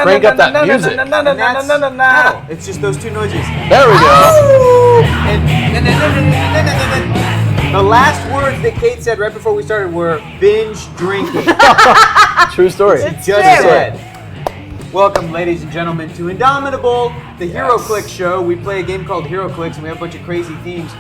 crank up that music. And that's metal. It's just those two noises. There we go. And the last words that Kate said right before we started were binge drinking. True story. She just said. Welcome, ladies and gentlemen, to Indomitable, the HeroClix show. We play a game called HeroClix, and we have a bunch of crazy themes.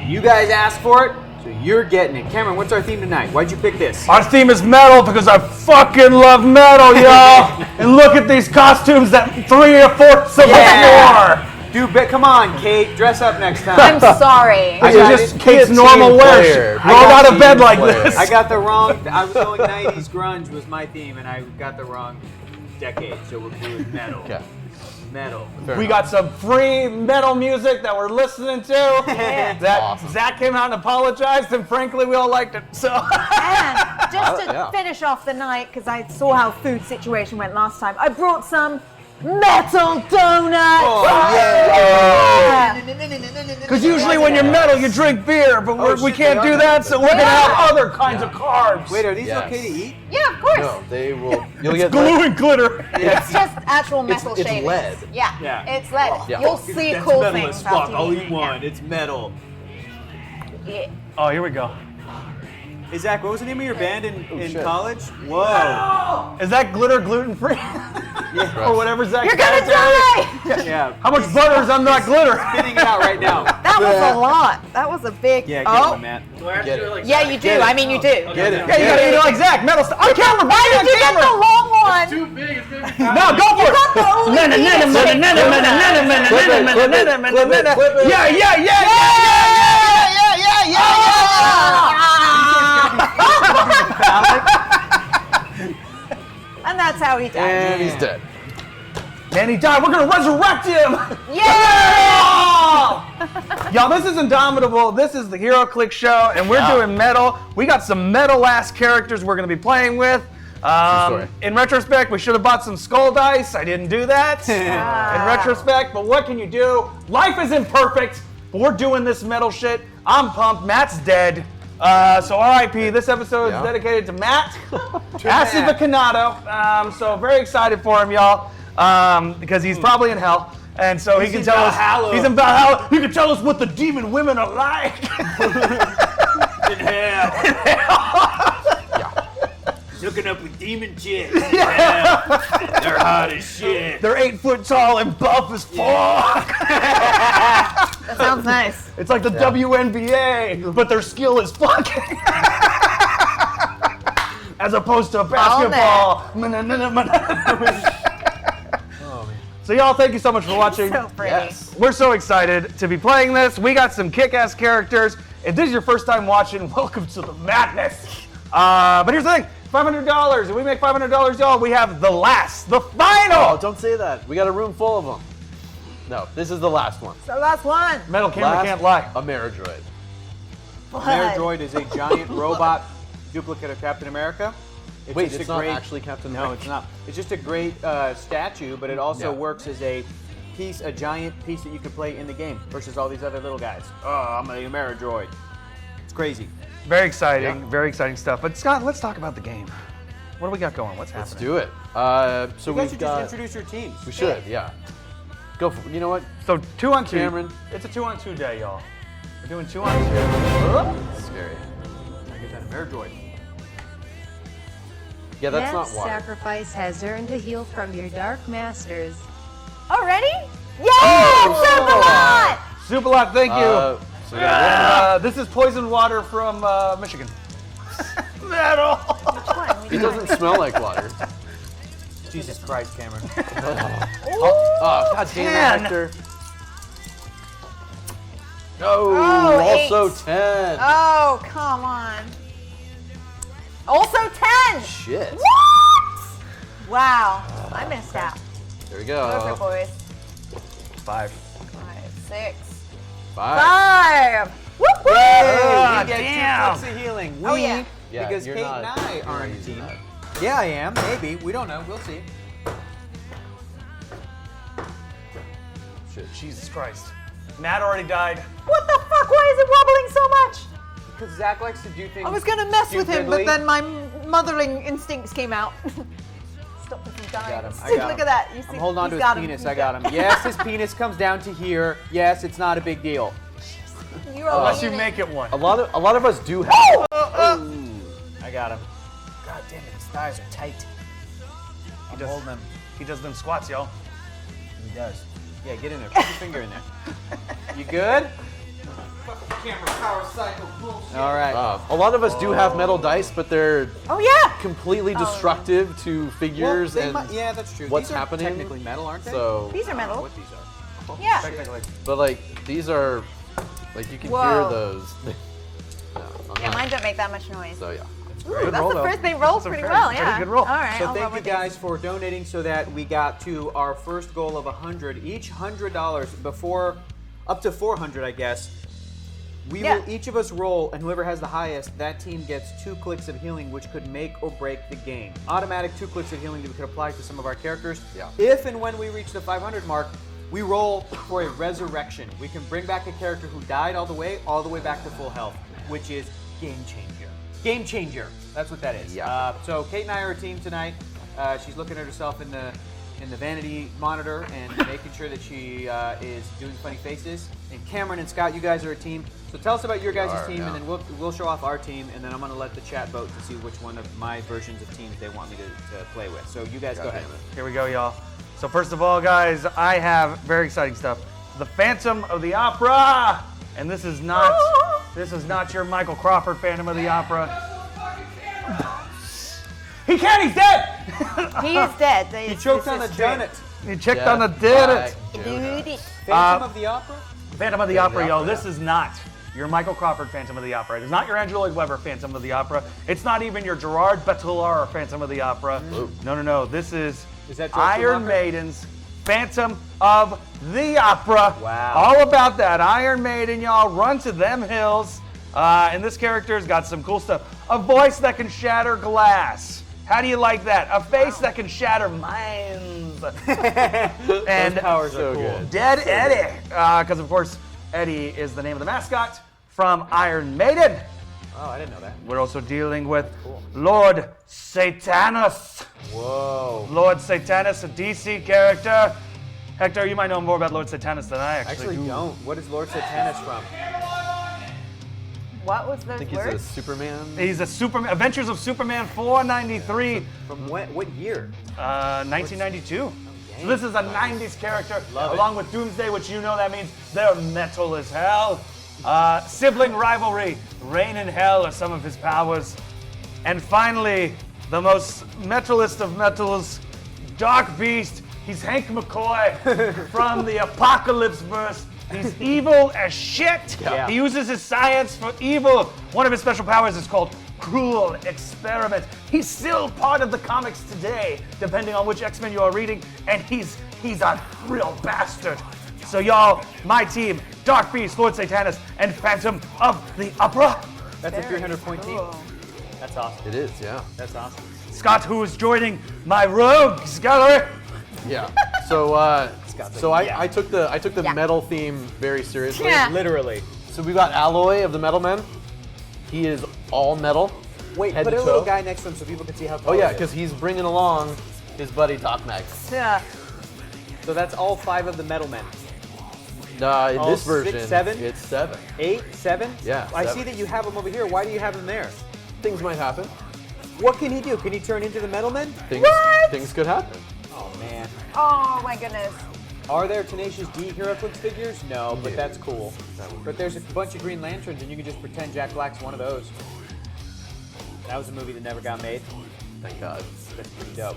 You guys asked for it, so you're getting it. Cameron, what's our theme tonight? Why'd you pick this? Our theme is metal because I fucking love metal, y'all. And look at these costumes that 3/4 of us wore. Dude, come on, Kate. Dress up next time. I'm sorry. This is just Kate's normal wear. Rolled out of bed like this. I got the wrong. I was going 90s grunge was my theme, and I got the wrong decade. So we're doing metal. Okay. Metal. We got some free metal music that we're listening to. That awesome. Zach came out and apologized, and frankly, we all liked it. So. And just to finish off the night, because I saw how food situation went last time, I brought some metal donuts. Oh yeah. Because usually when you're metal, you drink beer, but we can't do that, so we're gonna have other kinds of carbs. Wait, are these okay to eat? Yeah, of course. No, they will. You'll get Glue and glitter. It's just actual metal It's shavings. lead. Yeah, it's lead. Yeah. You'll see cool things. after I'll you eat one. It's metal. Yeah. Oh, here we go. Hey Zach, what was the name of your band in shit. college? Whoa. Is that glitter gluten-free? Yeah. Or whatever Zach You're gonna die! Yeah. How much butter is on that glitter? Spitting it out right now. That was a lot. That was a big. Yeah, get one, Matt. Get it. Yeah, you do. I mean, you do. Get it. Yeah, you gotta eat it like Zach. Metal stuff. On camera, Why baby, did you get on the camera. long one? Too big. It's gonna be No, go for it. Yeah. And that's how he died. And he's dead. Man, he died. We're gonna resurrect him. Yeah! Y'all, this is Indomitable. This is the HeroClix show, and we're doing metal. We got some metal-ass characters we're gonna be playing with. In retrospect, we should have bought some skull dice. I didn't do that. In retrospect, but what can you do? Life isn't perfect, but we're doing this metal shit. I'm pumped. Matt's dead. So R.I.P. This episode is dedicated to Matt. Acid Vicanato. So very excited for him, y'all, because he's probably in hell. And so he can tell us. He's in Valhalla. He can tell us what the demon women are like. In hell. Hooking up with demon chicks. Yeah. They're hot as shit. They're 8 foot tall and buff as fuck. That sounds nice. It's like the WNBA, but their skill is fucking. As opposed to basketball. So y'all, thank you so much for watching. So pretty. Yes. We're so excited to be playing this. We got some kick-ass characters. If this is your first time watching, welcome to the madness. But here's the thing, $500. If we make $500, y'all, we have the final. Oh, don't say that. We got a room full of them. No, this is the last one. So that's one. Metal camera can't lie. Ameridroid. Ameridroid is a giant robot duplicate of Captain America. Wait, it's not actually Captain America. No, it's not. It's just a great statue, but it also works as a giant piece that you can play in the game versus all these other little guys. Oh, I'm an Ameridroid. It's crazy. Very exciting, very exciting stuff. But Scott, let's talk about the game. What do we got going? What's happening? Let's do it. So You guys we've should got. just introduce your teams. We should, yeah. Go for. You know what? So 2-on-2. Cameron. It's a 2-on-2 day, y'all. We're doing 2-on-2. Scary. I get that Ameridroid. Yeah, that's Matt's not water. sacrifice has earned a heal from your dark masters. Already? Yeah! Superlot! Superlot, thank you. So yeah, This is poisoned water from Michigan. Metal. it doesn't smell like water. Jesus Christ, Cameron. Oh, God damn it, Hector. No, also 10. Oh, come on. Also 10! Shit. What? Wow, I missed out. There we Go for go. it, boys. 5. 6. 5. 5! Whoop whoop! We get damn. 2 flicks of healing. Oh, yeah. Yeah, because you're Kate not- and I you're not aren't a using team. that. Yeah, I am. Maybe. We don't know. We'll see. Shit, Jesus Christ. Matt already died. What the fuck? Why is it wobbling so much? Because Zach likes to do things. I was gonna mess with him, but stupidly. then my mothering instincts came out. dying. got him. Look at that. You see, I'm holding on to he's his got him. penis. He's I got him. Yes, his penis comes down to here. Yes, it's not a big deal. You're Unless you alone. make it one. A lot of us do have. I got him. God damn it, his thighs are tight. I'm holding him. He does them squats, y'all. He does. Yeah, get in there. Put your finger in there. You good? All right. A lot of us do have metal dice, but they're Oh yeah. completely destructive to figures Well, and yeah, that's true. what's These are happening. technically metal, aren't they? So, These are metal. What these are? Yeah. Technically. but like these are, like you can hear Whoa. those. No, I'm Yeah, not. mine don't make that much noise. So yeah. Ooh, Good that's roll, the though. first. They rolled pretty well. Yeah. good roll. All right. So I'll thank roll you with these. guys for donating so that we got to our first goal of 100. Each $100 before up to 400, I guess. We Yeah. will each of us roll, and whoever has the highest, that team gets 2 clicks of healing, which could make or break the game. Automatic 2 clicks of healing that we could apply to some of our characters. Yeah. If and when we reach the 500 mark, we roll for a resurrection. We can bring back a character who died all the way back to full health, which is game changer. Game changer. That's what that is. Yeah. So Kate and I are a team tonight. She's looking at herself in the vanity monitor and making sure that she is doing funny faces. And Cameron and Scott, you guys are a team. So tell us about your guys' are, team, yeah. and then we'll show off our team, and then I'm going to let the chat vote to see which one of my versions of teams they want me to play with. So you guys go ahead. Here we go, y'all. So first of all, guys, I have very exciting stuff. The Phantom of the Opera, and this is not your Michael Crawford Phantom of the Opera. He can't. He's dead. He is dead. He choked on the donut. He checked on the did it. Dude. Phantom of the Opera? Phantom of the Opera, y'all. Opera. This is not your Michael Crawford Phantom of the Opera. It is not your Andrew Lloyd Webber Phantom of the Opera. It's not even your Gerard Butler Phantom of the Opera. No. This is that George Iron Schumacher? Maiden's Phantom of the Opera. Wow. All about that Iron Maiden, y'all. Run to them hills. And this character's got some cool stuff. A voice that can shatter glass. How do you like that? A face that can shatter minds. And Those powers So are cool. good. Dead Eddie, because of course Eddie is the name of the mascot from Iron Maiden. Oh, I didn't know that. We're also dealing with Lord Satanus. Whoa. Lord Satanus, a DC character. Hector, you might know more about Lord Satanus than I I actually actually do. don't. What is Lord Satanus from? What was those I think he's a words? Superman. He's a Superman, Adventures of Superman 493, From what year? 1992. So this is a 90s character, Love it. along with Doomsday, which you know that means they're metal as hell. Sibling rivalry, Rain in Hell are some of his powers. And finally, the most metalist of metals, Dark Beast. He's Hank McCoy from the Apocalypse verse. He's evil as shit. Yeah. He uses his science for evil. One of his special powers is called Cruel Experiment. He's still part of the comics today, depending on which X-Men you are reading, and he's a real bastard. So y'all, my team, Dark Beast, Lord Satanus, and Phantom of the Opera. That's a 300-point team. That's awesome. It is, yeah. That's awesome. Scott, who is joining my rogues gallery. Yeah. So I took the Yeah. metal theme very seriously. Yeah. Literally. So we got Alloy of the Metal Men. He is all metal. Wait, head put to a little toe. guy next to him so people can see how tall Oh yeah, he is. because he's bringing along his buddy Doc Max. Yeah. So that's all 5 of the metal men. In All this 6, version, 7? it's 7. 8, 7? Yeah, I 7. see that you have him over here. Why do you have him there? Things might happen. What can he do? Can he turn into the metal men? Things could happen. Oh, man. Oh my goodness. Are there Tenacious D HeroClix figures? No, but that's cool. But there's a bunch of Green Lanterns, and you can just pretend Jack Black's one of those. That was a movie that never got made. Thank God. That's pretty dope.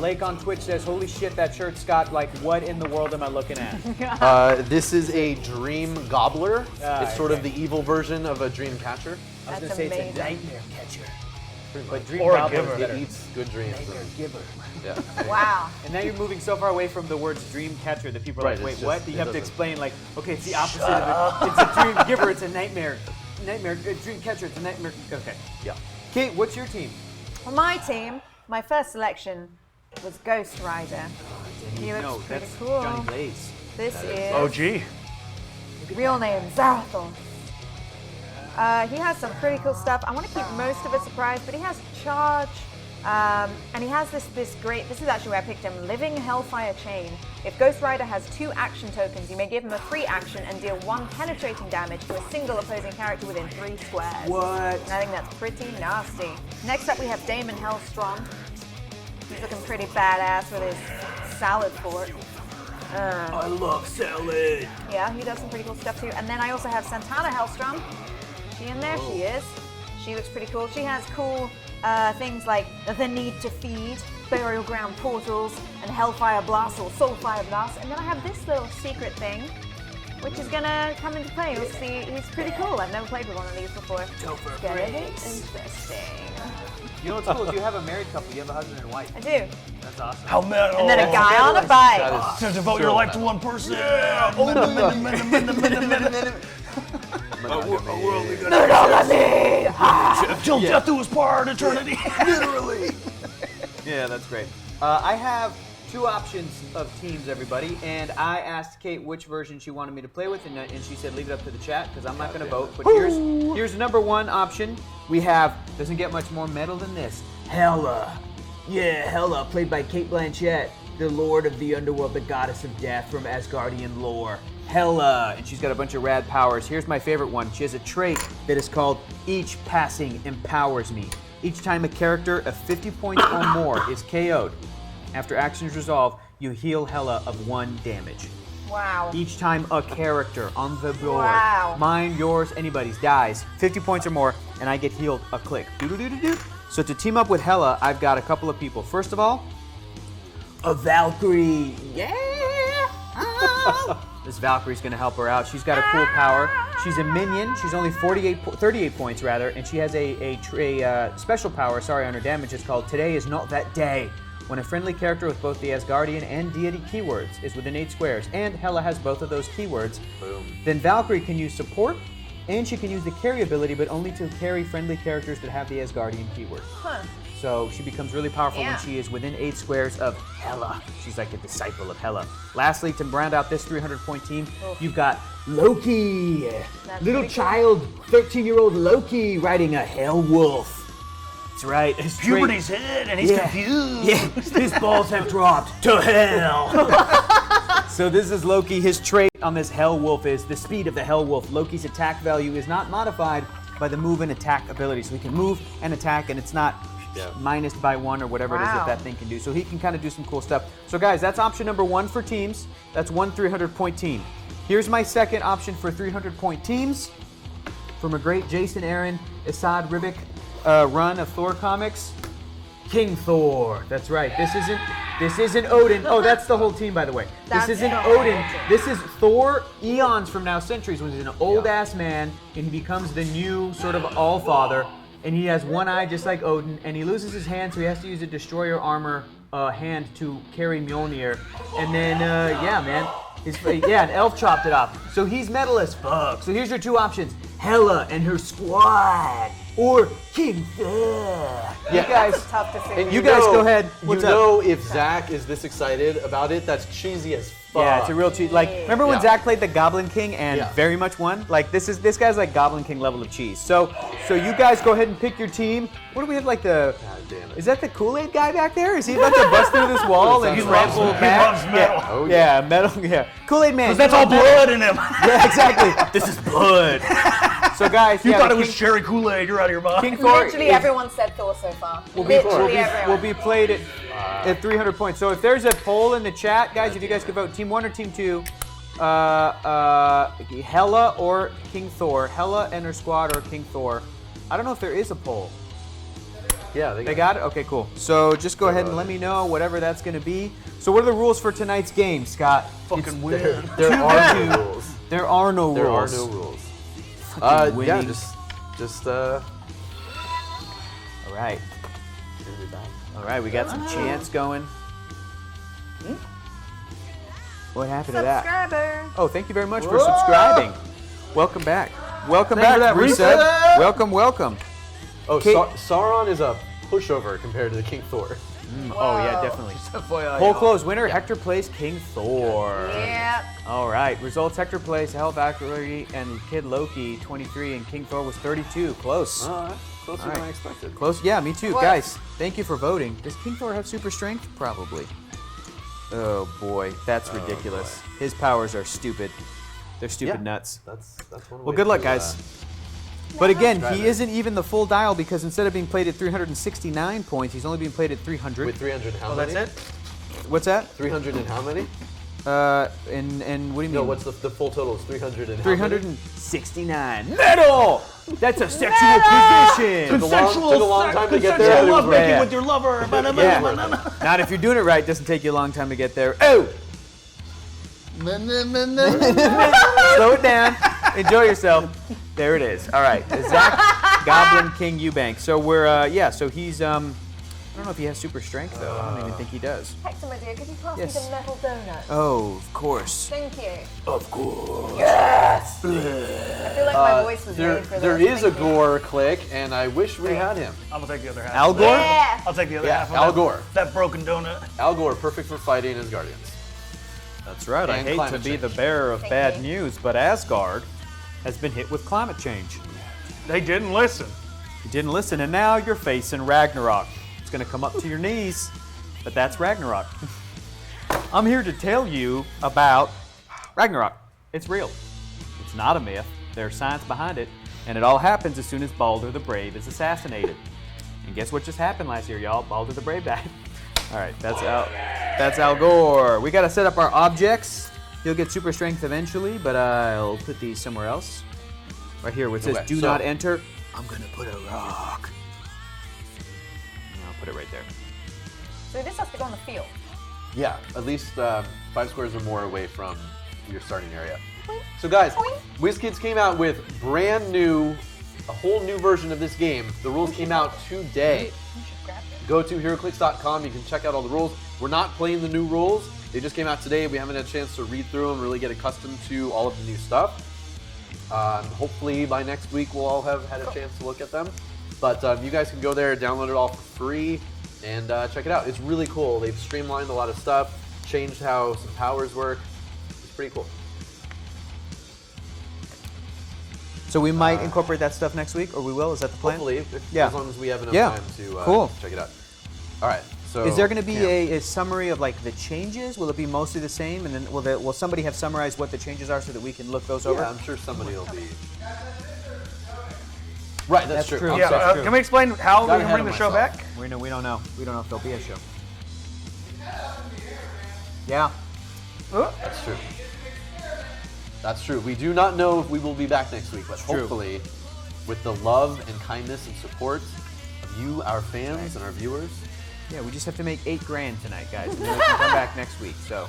Lake on Twitch says, holy shit, that shirt, Scott, like, what in the world am I looking at? This is a Dream Gobbler. Ah, It's sort of okay. the evil version of a Dream Catcher. I was going That's to say it's a amazing. nightmare catcher. But Dream Or a Gobbler is giver. better. It eats good dreams. Nightmare giver. Yeah. Wow. And now you're moving so far away from the words dream catcher that people are Right, like, wait, it's what? just- You it have to doesn't- explain, like, okay, it's the opposite of it. It's a dream giver, it's a nightmare. Dream catcher, it's a nightmare. Okay. Yeah. Kate, what's your team? For my team, my first selection was Ghost Rider. He looks No, pretty that's cool. Johnny Blaze. This is OG. real name Zarathos. He has some pretty cool stuff. I want to keep most of it surprised, but he has charge, And he has this great, this is actually where I picked him, Living Hellfire Chain. If Ghost Rider has 2 action tokens, you may give him a free action and deal 1 penetrating damage to a single opposing character within 3 squares. What? And I think that's pretty nasty. Next up we have Damon Hellstrom. He's looking pretty badass with his salad fork. I love salad. Yeah, he does some pretty cool stuff too. And then I also have Santana Hellstrom. She in there? She is. She looks pretty cool. She has cool things like the Need to Feed, Burial Ground Portals, and Hellfire Blast or Soulfire Blast. And then I have this little secret thing, which is gonna come into play. We'll see. He's pretty cool. I've never played with one of these before. It's gonna be interesting. You know what's cool? If you have a married couple, you have a husband and wife. I do. That's awesome. How metal. And then a guy on a bike. To devote your life to one person. Yeah. Till death do us part, eternity. Literally. Yeah, that's great. I have 2 options of teams, everybody, and I asked Kate which version she wanted me to play with, and she said leave it up to the chat because I'm not going to vote. But here's number 1 option. We have, doesn't get much more metal than this, Hela. Yeah, Hela, played by Kate Blanchett, the Lord of the Underworld, the Goddess of Death from Asgardian lore. Hela, and she's got a bunch of rad powers. Here's my favorite one. She has a trait that is called Each Passing Empowers Me. Each time a character of 50 points or more is KO'd, after actions resolve, you heal Hela of 1 damage. Wow. Each time a character on the board, mine, yours, anybody's, dies 50 points or more, and I get healed a click. Do-do-do-do-do. So to team up with Hela, I've got a couple of people. First of all, a Valkyrie. Yeah! This Valkyrie's gonna help her out. She's got a cool power. She's a minion. She's only 38 points rather, and she has a special power, on her damage. It's called Today Is Not That Day. When a friendly character with both the Asgardian and deity keywords is within 8 squares, and Hela has both of those keywords, then Valkyrie can use support, and she can use the carry ability, but only to carry friendly characters that have the Asgardian keyword. So she becomes really powerful when she is within 8 squares of Hela. She's like a disciple of Hela. Lastly, to round out this 300-point team, you've got Loki. Little child, 13-year-old Loki riding a Hell Wolf. That's right. His Puberty's hit and he's confused. Yeah, his balls have dropped to hell. So this is Loki. His trait on this Hell Wolf is the speed of the Hell Wolf. Loki's attack value is not modified by the move and attack ability. So he can move and attack, and it's not minus by 1 or whatever it is that thing can do. So he can kind of do some cool stuff. So guys, that's option number 1 for teams. That's 1 300-point team. Here's my second option for 300-point teams. From a great Jason Aaron, Asad Ribic run of Thor comics, King Thor. That's right. This isn't Odin. Oh, that's the whole team, by the way. This isn't Odin. This is Thor eons from now, centuries, when he's an old-ass man, and he becomes the new sort of all-father, and he has 1 eye just like Odin, and he loses his hand, so he has to use a destroyer armor hand to carry Mjolnir. And then, an elf chopped it off. So he's metal as fuck. So here's your 2 options. Hela and her squad, or King Thor. You guys, that's a tough decision. You guys go ahead. If Zach is this excited about it, that's cheesy as fuck. Yeah, it's a real cheese. Like, remember when Zach played the Goblin King and very much won? Like, this guy's like Goblin King level of cheese. So you guys go ahead and pick your team. What do we have? Like God damn it. Is that the Kool-Aid guy back there? Is he about to bust through this wall and trample back? Metal. Yeah. Oh, yeah, metal. Yeah, Kool-Aid man. Because that's all blood in him. Yeah, exactly. This is blood. So guys, you thought it was cherry Kool-Aid. You're out of your mind. King Thor. Literally everyone said Thor so far. Will be played at 300 points. So if there's a poll in the chat, guys, if you guys could vote Team 1 or Team 2, Hela or King Thor, Hela and her squad or King Thor. I don't know if there is a poll. Yeah, they got it? Okay, cool. So just go ahead and let me know whatever that's going to be. So what are the rules for tonight's game, Scott? Fucking win. There are no rules. There are no rules. There are no rules. Yeah, just All right. All right, we got some chants going. What happened to that? Subscriber. Oh, thank you very much for subscribing. Welcome back. Welcome back, Reset. Welcome. Oh, Sauron is a pushover compared to the King Thor. Oh, yeah, definitely. Poll closed. Winner, Hector plays King Thor. Yeah. All right. Results, Hector plays Hell Valkyrie and Kid Loki, 23, and King Thor was 32. Close. Closer than I expected. Close. Yeah, me too. What? Guys, thank you for voting. Does King Thor have super strength? Probably. Oh boy, that's ridiculous. Boy. His powers are stupid. They're stupid Yeah. nuts. That's one Well, way good luck, to, guys. But again, Drive he it. isn't even the full dial because instead of being played at 369 points, he's only being played at 300. With 300, how Oh, many? that's it? What's that? 300 and how many? And what do you mean? No, what's the full total? Is 300 and how many? 369. Metal! That's a sexual position! Took a long time to get there. Consensual but it was love worth it. making with your lover. Yeah. Not if you're doing it right, it doesn't take you a long time to get there. Oh! Slow it down. Enjoy yourself. There it is. All right. Zach Goblin King Eubank. So we're, so he's, I don't know if he has super strength, though. I don't even think he does. Hector, my dear, could you pass Yes. me the metal donut? Oh, of course. Thank you. Of course. Yes! I feel like my voice was made for There this. is a Thank you. Gore click, and I wish we had him. I'm gonna take the other half. Al Gore? Yeah! I'll take the other Yeah, half. Of Al that- Gore. That broken donut. Al Gore, perfect for fighting as Guardians. That's right. I And hate to climate be change. the bearer of Thank bad you. news, but Asgard has been hit with climate change. They didn't listen. You didn't listen, and now you're facing Ragnarok. It's gonna come up to your knees, but that's Ragnarok. I'm here to tell you about Ragnarok. It's real. It's not a myth. There's science behind it, and it all happens as soon as Baldur the Brave is assassinated. And guess what just happened last year, y'all? Baldur the Brave died. All right, that's Al Gore. We gotta set up our objects. He'll get super strength eventually, but I'll put these somewhere else. Right here where it says Okay, do so- not enter. I'm gonna put a rock. And I'll put it right there. So this has to go on the field. Yeah, at least 5 squares or more away from your starting area. So guys, WizKids came out with a whole new version of this game. The rules came out today. Go to HeroClix.com, you can check out all the rules. We're not playing the new rules. They just came out today. We haven't had a chance to read through them, really get accustomed to all of the new stuff. Hopefully by next week we'll all have had a chance to look at them. But you guys can go there, download it all for free, and check it out. It's really cool. They've streamlined a lot of stuff, changed how some powers work. It's pretty cool. So we might incorporate that stuff next week, or we will. Is that the plan? Hopefully, Yeah. as long as we have enough Yeah. time to Cool. check it out. All right. So Is there going to be Cam. a summary of like the changes? Will it be mostly the same? And then will somebody have summarized what the changes are so that we can look those over? Yeah, I'm sure somebody will be. Right, that's true. I'm Yeah, sorry. can we explain how we Got can ahead bring of the show myself. back? We don't know. We don't know if there'll be a show. Yeah. That's true. That's true. We do not know if we will be back next week, but true. hopefully, with the love and kindness and support of you, our fans, and our viewers. Yeah, we just have to make $8 grand tonight, guys. And then we can come back next week. So.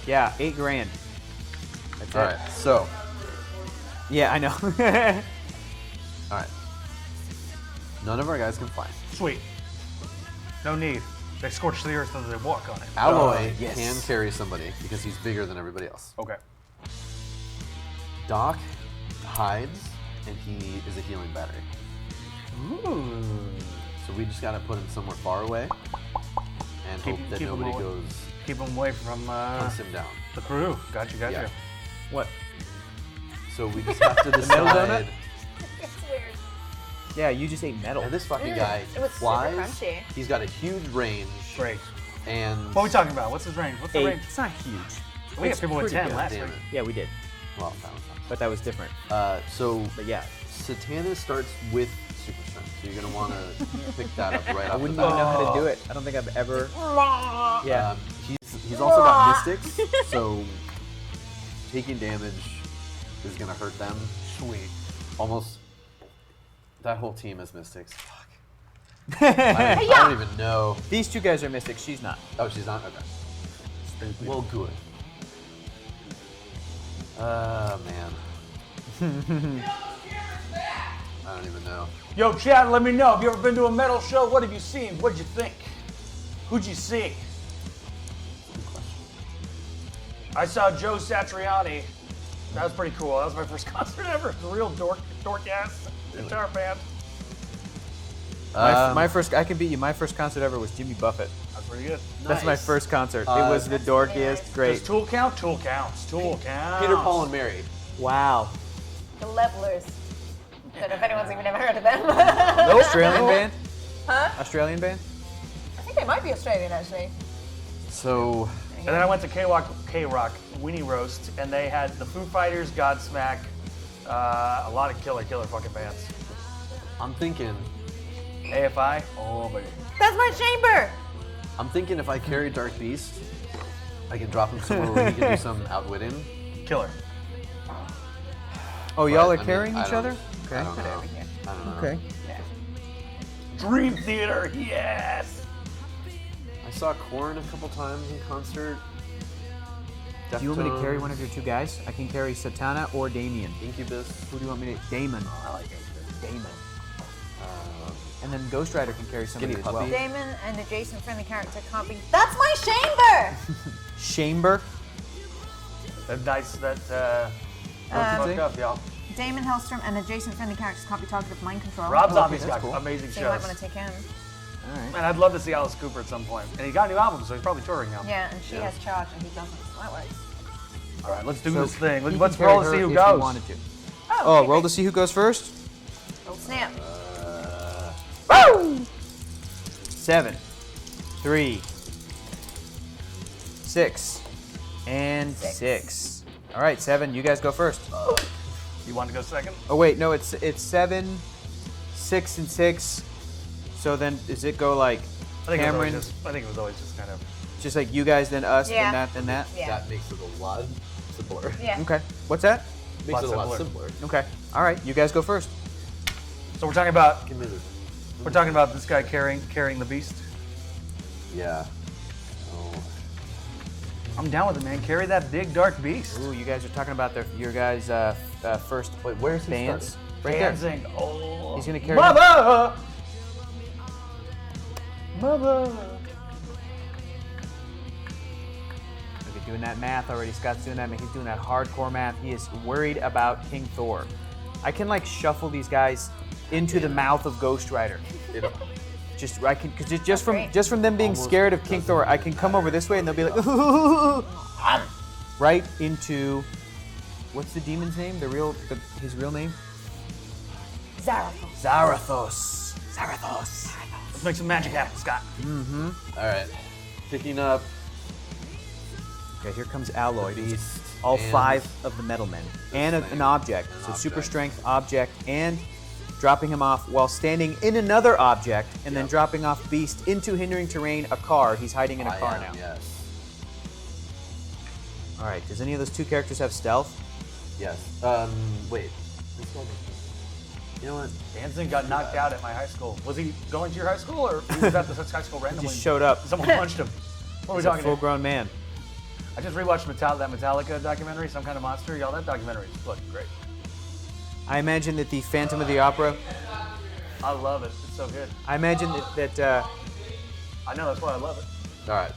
Yeah, $8 grand. That's All it. right. So, Yeah, I know. all right. None of our guys can fly. Sweet. No need. They scorch the earth and they walk on it. Alloy yes. can carry somebody because he's bigger than everybody else. Okay. Doc hides, and he is a healing battery. Ooh. So we just gotta put him somewhere far away and hope that keep him nobody away. goes Keep them away from hunts him down. the crew. Gotcha. Yeah. What? So we just have to metal donut? decide. It's weird. Yeah, you just ate metal. And this fucking guy It was super flies. crunchy. He's got a huge range. Great. And What are we talking about? What's his range? What's the 8. range? It's not huge. We had It's people with pretty 10 good. last damn week. it. Yeah, we did. Well, that was But that was different. so But yeah. Satana starts with super strength. So you're gonna want to pick that up right I off the wouldn't even bat. know how to do it. I don't think I've ever. Yeah. He's also got mystics, so taking damage is gonna hurt them. Sweet. Almost. That whole team is mystics. Fuck. I don't even know. These two guys are mystics. She's not. Oh, she's not? Okay. Well, good. Man. I don't even know. Yo, Chad, let me know. Have you ever been to a metal show? What have you seen? What'd you think? Who'd you see? I saw Joe Satriani. That was pretty cool. That was my first concert ever. It was a real dork-ass guitar band. My first. I can beat you. My first concert ever was Jimmy Buffett. That was pretty good. That's my Nice. first concert. It was the dorkiest. Does Great. Tool count? Tool counts. Tool counts. Peter, Paul, and Mary. Wow. The levelers. Don't know if anyone's even ever heard of them. Australian band? Huh? Australian band? I think they might be Australian, actually. So, And then I went to K-Rock Weenie Roast, and they had the Foo Fighters, Godsmack, a lot of killer fucking bands. I'm thinking AFI, oh baby. That's my chamber! I'm thinking if I carry Dark Beast, I can drop him somewhere where he can do some outwitting. Killer. Oh, y'all But, are I mean, carrying I each don't- other? Okay. I don't know. I don't know. Okay. Dream Theater, yes! I saw Korn a couple times in concert. Do you want me to carry Deftones, one of your two guys? I can carry Satana or Damien. Incubus. Who do you want me to? Damon. I like it. Damon. And then Ghost Rider can carry somebody Skinny as well. Puppy. Damon, an adjacent friendly character, can't be. That's my chamber! Chamber. That dice that fucked up, y'all. Damon Hellstrom and adjacent friendly characters can't be targeted with mind control. Rob okay, Zombie's that's got cool. amazing So you might shows. want to take him. All right. Man, I'd love to see Alice Cooper at some point. And he got a new album, so he's probably touring now. Yeah, and she has charge and he doesn't. So that works. All right, let's do So this thing. he Let's can carry roll to her see who if goes. you wanted to. Oh, okay, Roll great. to see who goes first. Oh, snap. Woo! 7, 3, 6, and 6. All right, 7. You guys go first. You want to go second? Oh wait, no, it's 7, 6, and 6. So then does it go like I think Cameron? it was always just kind of. Just like you guys, then us, Yeah. then that, then that. Yeah. That makes it a lot simpler. Yeah. Okay. What's that? Makes Lot it a lot simpler. simpler. Okay. All right, you guys go first. So we're talking about Committed. this guy carrying the beast. Yeah. Oh. I'm down with it, man. Carry that big dark beast. Ooh, you guys are talking about your guys' first Wait, where's he bands. starting? Right there. Dancing. Oh. He's gonna carry. Mother. Mother. Look at doing that math already. Scott's doing that. He's doing that hardcore math. He is worried about King Thor. I can like shuffle these guys into the mouth of Ghost Rider. It, Just I can because just great. from them being Almost scared of King Thor, I can come over this way and they'll be like right into what's the demon's name? His real name? Zarathos. Zarathos. Let's make some magic happen, Scott. all right. Picking up Okay, here comes Alloy. Beast. All and 5 of the metal men and an object. An So super object. strength object and dropping him off while standing in another object and then Yep. dropping off Beast into hindering terrain, a car. He's hiding in a I car am, now. Yes. All right. Does any of those 2 characters have stealth? Yes. Wait. You know what? Dancing got knocked out at my high school. Was he going to your high school, or he was at the high school He randomly? just showed up. Someone punched him. What are we He's a talking about? full-grown man. I just rewatched that Metallica documentary, Some Kind of Monster. Y'all, that documentary is fucking great. I imagine that the Phantom of the Opera. I love it. It's so good. I imagine that I know, that's why I love it. All right.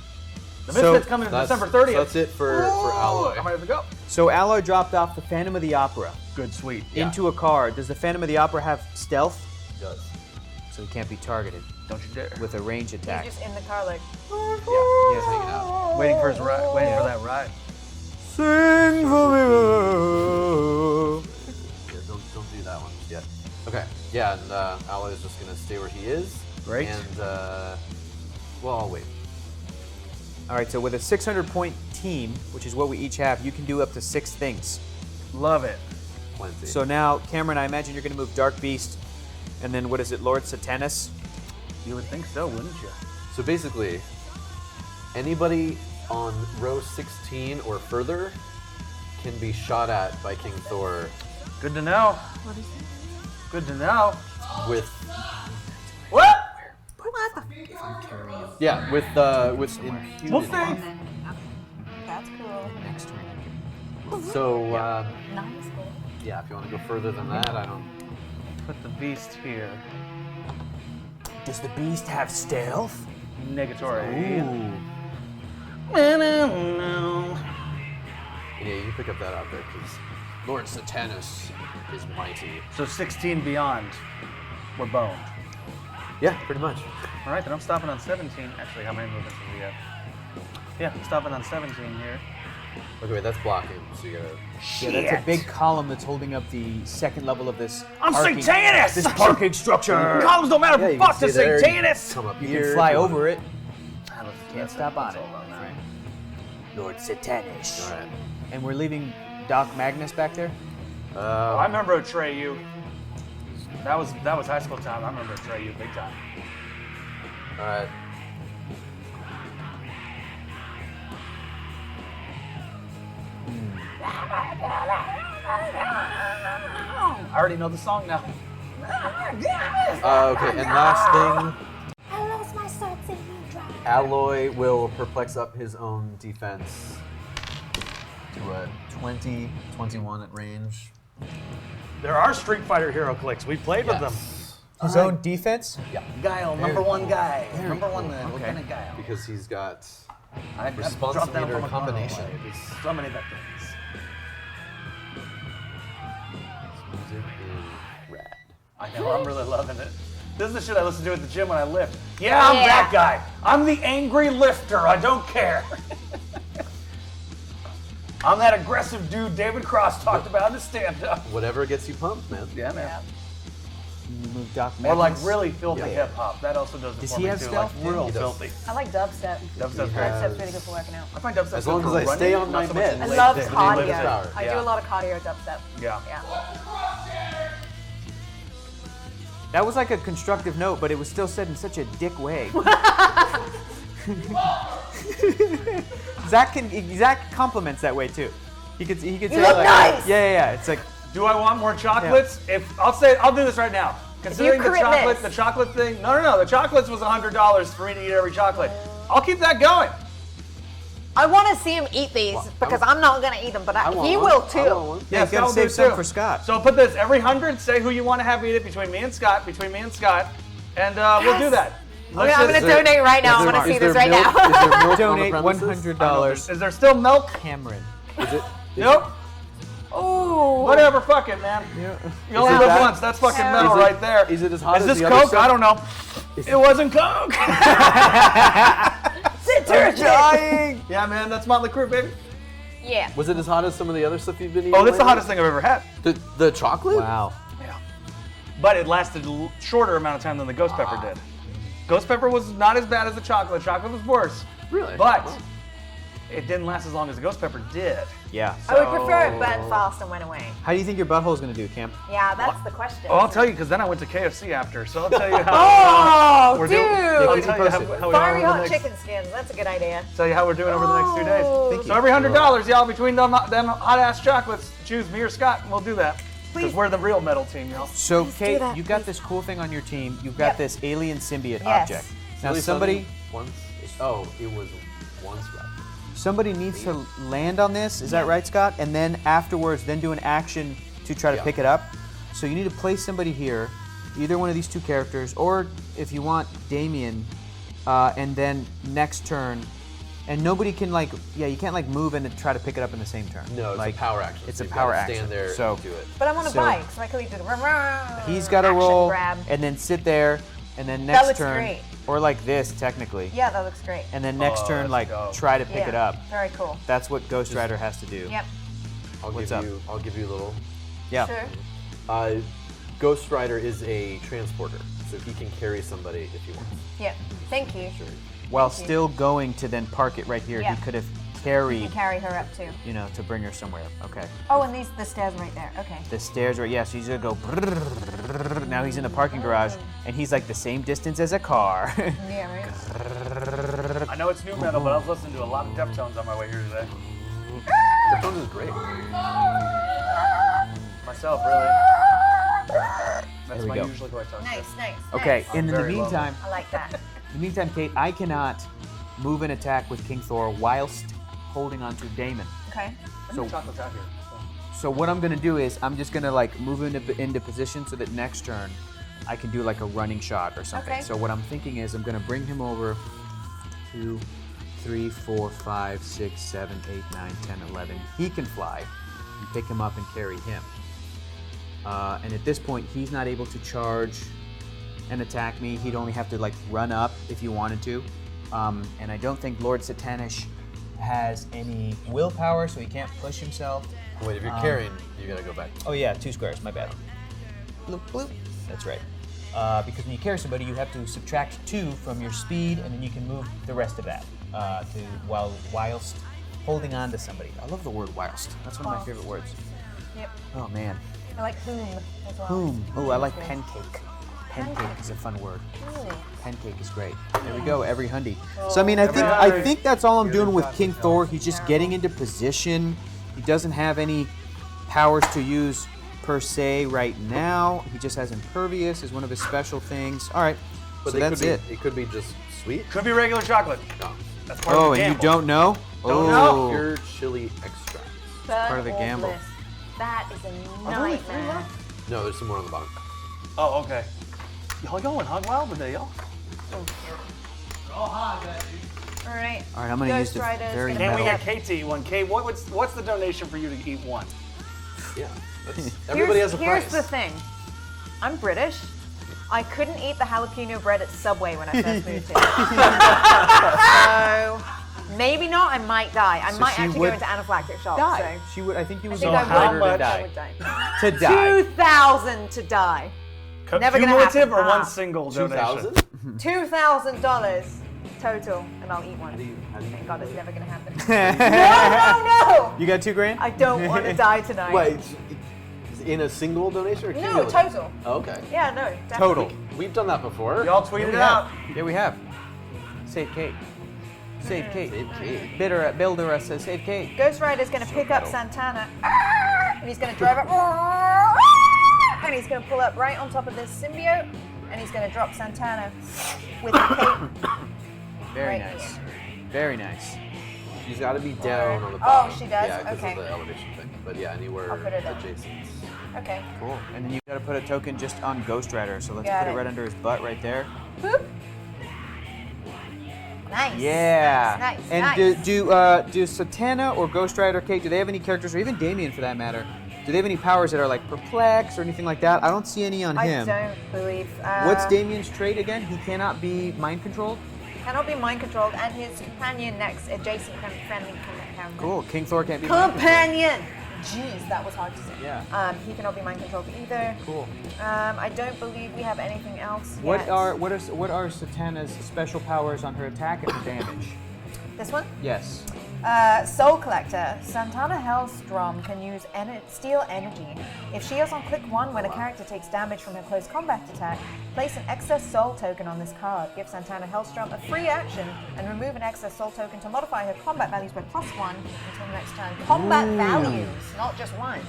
The So, Misfits coming in That's, December 30th. so that's it for Alloy. I'm ready to go. so Alloy dropped off the Phantom of the Opera Good, sweet. into a car. Does the Phantom of the Opera have stealth? It does. So he can't be targeted Don't you dare. with a range attack. He's just in the car like. Yeah. He's hanging out. Waiting for his ride. Waiting for that ride. Sing for me. Yeah, don't do that one yet. Okay. Yeah, and Alloy is just gonna stay where he is. Great. And well, I'll wait. All right, so with a 600-point team, which is what we each have, you can do up to 6 things. Love it. Plenty. So now, Cameron, I imagine you're going to move Dark Beast, and then what is it, Lord Satanus? You would think so, wouldn't you? So basically, anybody on row 16 or further can be shot at by King Thor Good to know. What is it? Good to know. with What? with impunity. We'll see. That's cool. Next turn. So Nice. yeah, if you want to go further than that, I don't. Put the beast here. Does the Beast have stealth? Negatory. Yeah, you can pick up that out there because Lord Satanus is mighty. So 16 beyond, we're boned. Yeah, pretty much. All right, then I'm stopping on 17. Actually, how many movements do we have? Yeah, I'm stopping on 17 here. Okay, wait, that's blocking. So you gotta. Yeah, that's a big column that's holding up the second level of this. I'm parking, Satanist! This parking structure. Columns don't matter. you can Fuck the see there, Satanist! Come up You here. can fly if you want. over it. Can't Can't stop on it. All right. Lord Satanish. All right. And we're leaving Doc Magnus back there. I remember Atreyu. That was high school time. I remember Atreyu big time. All right. I already know the song now. Okay, and last thing. I lost my socks in the dry. Alloy will perplex up his own defense to a 20, 21 at range. There are Street Fighter HeroClix. We played with them. His own defense. Yeah. Guile, number one guy. Number one man. What kind of Guile? Because he's got I response dropped down meter from a combination. corner play. There's so many vectors. music is rad. I know, I'm really loving it. This is the shit I listen to at the gym when I lift. Yeah, I'm Yeah. that guy. I'm the angry lifter. I don't care. I'm that aggressive dude David Cross talked about in his stand-up. Whatever gets you pumped, man. Yeah, man. You move Doc Magnus. Or like really filthy Yeah. hip-hop. That also does it Does for he me have too. stealth? Like real He does. filthy. I like dubstep. Dubstep's He has- Dubstep's really good for working out. I find dubstep As long good as for I running, stay on not my so much meds. in I leg love day. cardio. power. I do a lot of cardio dubstep. Yeah. Yeah. That was like a constructive note, but it was still said in such a dick way. Zach compliments that way too. He could say look like, nice! yeah. It's like Do I want more chocolates? If I'll do this right now. Considering the crit chocolate, miss. the chocolate thing. No. The chocolates was $100 for me to eat every chocolate. I'll keep that going. I want to see him eat these because I'm not going to eat them, but he will too. I want one. yeah, you Yes, gotta I'll save do some too. for Scott. So put this every 100. Say who you want to have eat it between me and Scott. And we'll do that. Okay, I'm going to donate right now. I want to see this right now. Is there milk on the Donate premises? $100. Is there still milk? Cameron. Is it? Nope. Ooh. Whatever. Fuck it, man. Yeah. You only it live that- once. That's fucking Is metal it- right there. is it as hot Is as this the other Coke? stuff? I don't know. It wasn't Coke. Detergent. Yeah, man. That's Motley Crue, baby. Yeah. Was it as hot as some of the other stuff you've been eating? Oh, that's the lately? hottest thing I've ever had. The chocolate? Wow. Yeah. But it lasted a shorter amount of time than the ghost pepper did. Ghost pepper was not as bad as the chocolate. Chocolate was worse. Really? But Wow. it didn't last as long as the ghost pepper did. Yeah. I would prefer it burnt fast and went away. How do you think your butthole's gonna do, Cam? Yeah, that's the question. Oh, I'll tell you, because then I went to KFC after. So I'll tell you how. Oh, we're dude. doing. I'll keep tell me you how posted. we Fiery are over hot the next. chicken skins. That's a good idea. Tell you how we're doing over the next 2 days. Oh. So every $100, y'all, between them hot ass chocolates, choose me or Scott, and we'll do that. Because Please. we're the real metal team, y'all. So, Please do Kate, that, you got please. this cool thing on your team. You've got Yep. this alien symbiote Yes. object. Now, Really somebody once. Oh, it was once right. needs to land on this. Is that right, Scott? And then afterwards, then do an action to try to Yeah. pick it up. So you need to place somebody here, either one of these two characters, or if you want, Damien. And then next turn, and nobody can you can't move and try to pick it up in the same turn. No, it's a power action. It's so a you've power gotta action. Stand there So and do it. But I'm on a So- bike, so I could do the he's got to action roll grab. and then sit there, and then That next looks turn, great. or like this technically, Yeah, that looks great. and then next Oh, turn let's go. try to pick Yeah, it up. Very cool. That's what Ghost Rider has to do. Yep. What's up? I'll give you a little. Yeah. Sure. Ghost Rider is a transporter, so he can carry somebody if he wants. Yep. Thank you. While Thank you. still going to then park it right here, Yeah. he could have You carried, can carry her up too. to bring her somewhere. Okay. Oh, and the stairs right there. Okay. The stairs right, yeah, so he's gonna go. Now he's in the parking garage, and he's like the same distance as a car. Yeah, right. I know it's new metal, but I was listening to a lot of Deftones on my way here today. Deftones is great. Myself, really. That's we my go. usually what I talk Nice, nice. Okay, nice. in the Very meantime, I like that. Kate, I cannot move an attack with King Thor whilst holding onto Damon. Okay. So chocolate's out here. So what I'm gonna do is I'm just gonna move into position so that next turn I can do like a running shot or something. Okay. So what I'm thinking is I'm gonna bring him over 2, 3, 4, 5, 6, 7, 8, 9, 10, 11. He can fly and pick him up and carry him. And at this point, he's not able to charge and attack me. He'd only have to run up if you wanted to. And I don't think Lord Satanish has any willpower, so he can't push himself. Wait, if you're carrying, you gotta go back. Oh yeah, 2 squares, my bad. Bloop, bloop. That's right. Because when you carry somebody, you have to subtract 2 from your speed, and then you can move the rest of that whilst holding on to somebody. I love the word whilst. That's one of my favorite words. Yep. Oh man. I like whom as well. Whom? Oh, I like pancake. Pancake is a fun word. Pancake is great. There we go, every hundy. So I mean, I think that's all I'm doing with King Thor. He's just getting into position. He doesn't have any powers to use per se right now. He just has impervious as one of his special things. All right, But so that's it. It could be just sweet. Could be regular chocolate. No. That's part of the And gamble. you don't know? Don't know. Pure chili extract. part of the gamble. Bliss. That is a there only 3 nightmare. left? No, there's some more on the bottom. Oh, okay. Y'all going hog wild today, y'all? All right. All right, I'm gonna use the Rider's very gonna Can we metal. get Kate to eat one? Kate, what's the donation for you to eat one? Yeah. Everybody has a price. Here's the thing. I'm British. I couldn't eat the jalapeno bread at Subway when I first moved here. So maybe not. I might die. I So might she actually would go into anaphylactic shock. Die. So She would. I think you I would think go I harder would. to I die. would die. To die. 2,000 to die. Never gonna Cumulative happen. or one single donation? 2,000? $2,000 total, and I'll eat one. How do you Thank God it's never gonna happen. No! You got $2,000? I don't want to die tonight. Wait, in a single donation or No, cumulative? total. Oh, okay. Yeah, no, definitely. Total. We've done that before. Y'all tweet it out. Yeah, we have. Save Kate. Save Kate. Save Kate. Builder us says save Kate. Ghost Rider's going to pick up Santana, and he's going to drive up, and he's going to pull up right on top of this symbiote, and he's going to drop Santana with the Kate. Very Right nice. here. Very nice. She's got to be down on the Oh, bottom. she does? Yeah, because Okay. of the elevation thing. But yeah, anywhere I'll put her down. adjacent. Okay. Cool. And then you gotta put a token just on Ghost Rider. So let's Got put it it. right under his butt right there. Boop. Nice. Yeah. Nice. And nice. do Satana or Ghost Rider Kate, do they have any characters, or even Damien for that matter, do they have any powers that are like perplex or anything like that? I don't see any on I him. don't believe. What's Damien's trait again? He cannot be mind controlled? Cannot be mind controlled, and his companion next adjacent friendly companion. Cool. King Thor can't be mind controlled. Companion. Jeez, that was hard to say. Yeah. He cannot be mind controlled either. Cool. I don't believe we have anything else What yet. are Satana's special powers on her attack and her damage? This one? Yes. Soul Collector. Santana Hellstrom can use Steel Energy. If she is on click 1 when a character takes damage from her close combat attack, place an excess soul token on this card. Give Santana Hellstrom a free action and remove an excess soul token to modify her combat values by +1 until next turn. Combat values, not just one.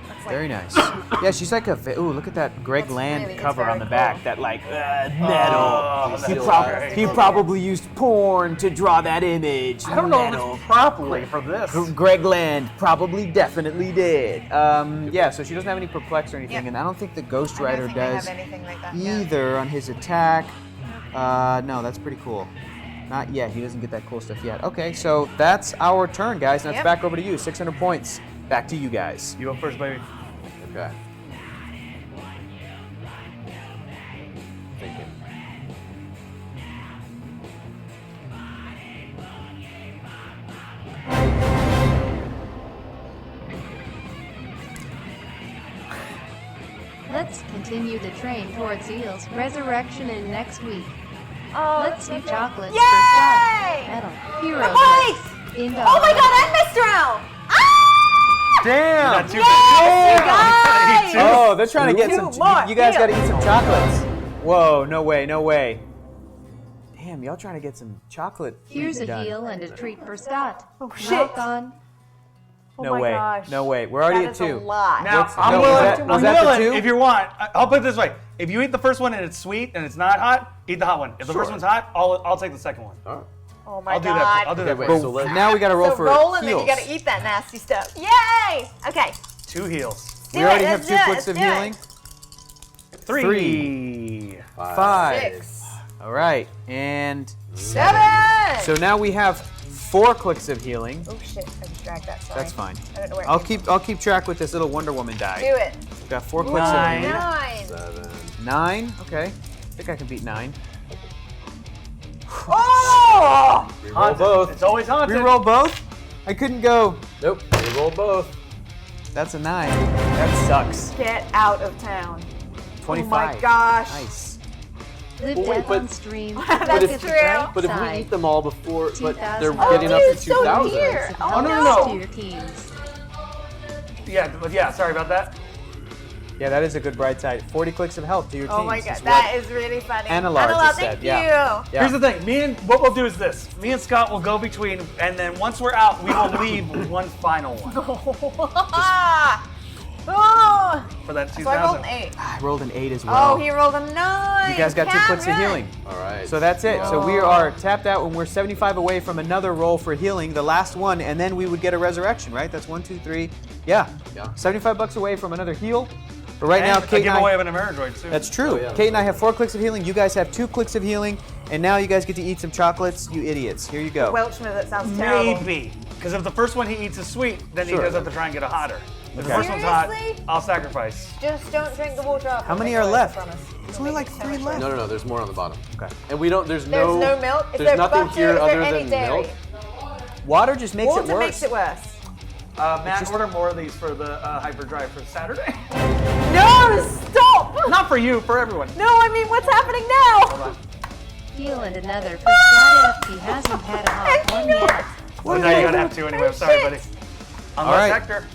That's like, Very nice. Yeah, she's like ooh, look at that Greg That's Land really- it's cover very on the cool. back. That like metal. that's he, great. he probably used porn to draw that image. I don't know if Metal. it's properly for this. Greg Land probably definitely did. Yeah, so she doesn't have any perplex or anything, Yep. and I don't think the Ghost I don't Rider think they does have anything like that. Yeah. either on his attack. No, that's pretty cool. Not yet. He doesn't get that cool stuff yet. Okay, so that's our turn, guys. Now it's Yep. back over to you. 600 points. Back to you guys. You go first, baby. Okay. Thinking. Let's continue the train towards Eel's resurrection in next week. Oh, Let's do chocolates Yay! for Scott. Metal. Hero. Nice! Indomitable. Oh my god, and Mr. Owl! Ah! Damn! Not too Yes, you guys! Oh, they're trying to get Two some. more. You guys Deal. got to eat some chocolates. Whoa! No way! No way! Damn, y'all trying to get some chocolate. Here's a done. heal and a treat for Scott. Oh, shit. Rock on. Oh No my way! gosh. No way! We're already That at is 2. a lot. Now, What's- I'm no, willing, was that I'm the willing 2? if you want. I'll put it this way. If you eat the first one and it's sweet and it's not hot, eat the hot one. If the first Sure. one's hot, I'll take the second one. All right. Oh my I'll do god. that. I'll do that. Okay, first. wait, so let's- Now we got to roll So for roll and heals. then you gotta eat that nasty stuff. Yay! Okay. 2 heals. We Do already it, have let's 2 do it, clicks let's of do it. healing. 3. 5. 6. All right, and 7. so now we have 4 clicks of healing. Oh shit! I just dragged that. Sorry. That's fine. I don't know where. I'll keep track with this little Wonder Woman die. Do it. We've got 4 clicks Nine. of healing. 9. 7. 9. Okay, I think I can beat 9. Oh! Reroll Haunted. both. It's always haunted. Reroll both? I couldn't go. Nope. Reroll both. That's a 9. That sucks. Get out of town. 25. Oh my gosh. Nice. Live Well, wait, death but- on stream. That's Look at the true. bright But if we side. eat them all before, but they're 2,000. getting Oh, up dude, to so 2,000. dear. Oh, no, no. To your teams. Yeah, sorry about that. Yeah, that is a good bright side. 40 clicks of health to your teams. Oh my god, is that what is really funny. Annalard just thank said, you. yeah. Here's the thing. What we'll do is this. Me and Scott will go between, and then once we're out, we will leave with one final one Oh. for that So I rolled 2,000. an 8. I rolled an 8 as well. Oh, he rolled a 9. You guys got 2 clicks of healing. All right. So that's it. So we are tapped out when we're 75 away from another roll for healing, the last one, and then we would get a resurrection, right? That's 1, 2, 3. Yeah. Yeah. 75 bucks away from another heal. But right now, And a Kate and giveaway I, of an Emeraldroid too. that's true. Oh, yeah. Kate and I have 4 clicks of healing. You guys have 2 clicks of healing, and now you guys get to eat some chocolates. You idiots. Here you go. Welchman, that sounds terrible. Maybe. Because if the first one he eats is sweet, then he Sure. does have to try and get a hotter. If the Okay. first one's hot, Seriously? I'll sacrifice. Just don't drink the water up. How many are left? It's only like 3 left. No, there's more on the bottom. Okay. And we don't. There's There's no. no milk. Is There's there nothing butter? here Is there other any than dairy? milk. Water just makes Water it worse. makes it worse. Matt, order more of these for the hyperdrive for Saturday. No, stop! Not for you, for everyone. No, I mean, what's happening now? Hold on. Heal and another for Scott F. He hasn't had a hot one yet. Well, now you're gonna have to anyway. I'm sorry, buddy. Unless right. Hector.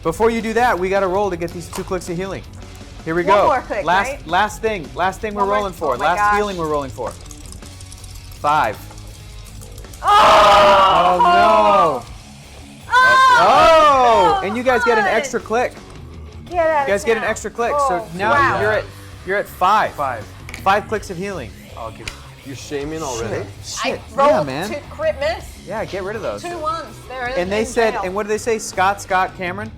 Before you do that, we got to roll to get these 2 clicks of healing. Here we One go. more click, right? Last thing we're One more- rolling for. oh my Last gosh. healing we're rolling for. 5. Oh, no. Oh! And you guys get an God. extra click. Get out You guys of get an town. extra click. Oh, So now wow. you're at 5. 5. 5 clicks of healing. I'll give You're shaming already. Shit. I rolled Yeah, man. 2 crit miss, Yeah, get rid of those. 2 ones. They're in, And they in said, jail. and what did they say? Scott, Cameron?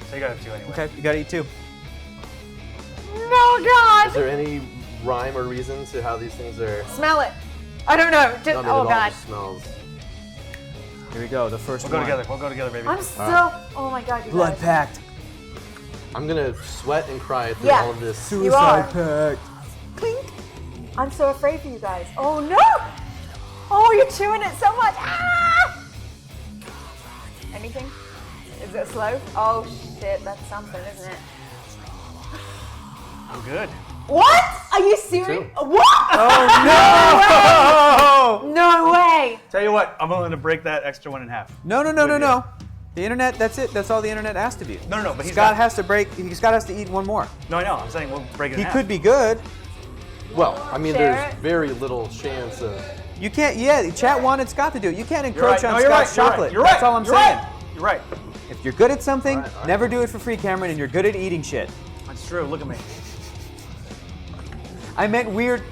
So you got to 2 anyway. Okay, you got to eat 2. No, Is God! there any rhyme or reason to how these things are? Smell it. I don't know. Just, I mean, it oh, all God. just smells. Here we go, the first We'll go one. together. We'll go together, baby. I'm still. Oh, my God, you Blood guys. pact. I'm gonna sweat and cry through Yeah. all of this. You are. pact. Clink. I'm so afraid for you guys. Oh, no! Oh, you're chewing it so much. Ah! Anything? Is it slow? Oh, shit. That's something, isn't it? I'm good. What? Are you serious? Two. What? Oh, No way. Tell you what, I'm willing to break that extra one in half. no. No. The internet, that's it. That's all the internet asked of you. No, but he's Scott got- has to eat one more. No, I know. I'm saying we'll break it He in half. could be good. Well, I mean, Share there's it. very little chance of. You can't, chat wanted Scott to do it. You can't You're right. encroach No, on you're right. Scott's You're right. chocolate. You're right. That's all I'm You're saying. right. You're right. If you're good at something, All right. never do it for free, Cameron, and you're good at eating shit. That's true. Look at me. I meant weird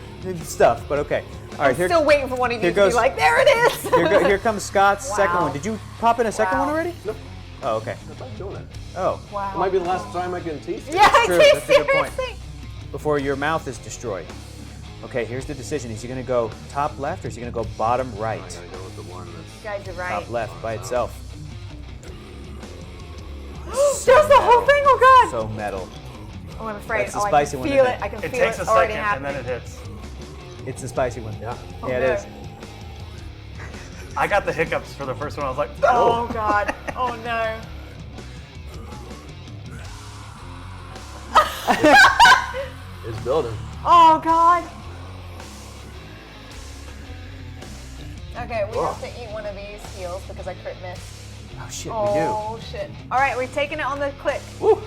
stuff, but okay. All right, Still waiting for one of you here to goes- be like, there it is. here comes Scott's second Wow. one. Did you pop in a second Wow. one already? Nope. Oh, okay. I'm not doing it. Oh, Wow. It might be the last time I can taste it. Yeah, true. I That's a good point. seriously. before your mouth is destroyed. Okay, here's the decision. Is he going to go top left or is he going to go bottom right? I gotta go with the one You that's. guys are right. Top left by itself. There's the whole thing. Oh God. So metal. Oh, I'm afraid. That's the Oh, spicy I one, can feel isn't it. it? I can It feel takes it a already second happening. and then it hits. It's the spicy one. Yeah. Yeah, it no. is. I got the hiccups for the first one. I was like, Oh God. Oh no. It's building. Oh God. Okay, we have to eat one of these heals because I crit missed. Oh shit, Oh shit. All right, we're taking it on the click. Woo.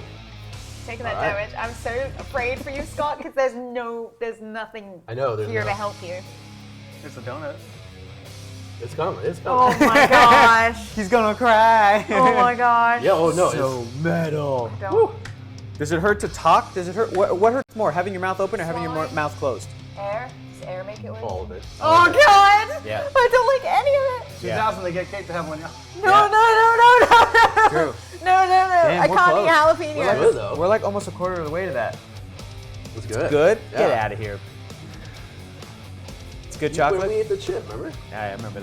Taking that All right. damage. I'm so afraid for you, Scott, because there's nothing I know. There's here no- to help you. it's a donut. It's coming. It's Oh coming. my gosh. we do. He's gonna cry. Oh my gosh. Yeah. Oh no. So metal. Don't. Does it hurt to talk? Does it hurt? What hurts more, having your mouth open or having your Slime. mouth closed? Air? Does air make it worse? All of it. Oh God. Yeah. I don't like any of it. 2000, they get Kate to have one. Yeah. No, no. True. No. Damn, I we're can't close. eat jalapenos. We're good though. We're like almost a quarter of the way to that. It's good. Good? Yeah. Get out of here. It's good When chocolate? we ate the chip, remember? Yeah, I remember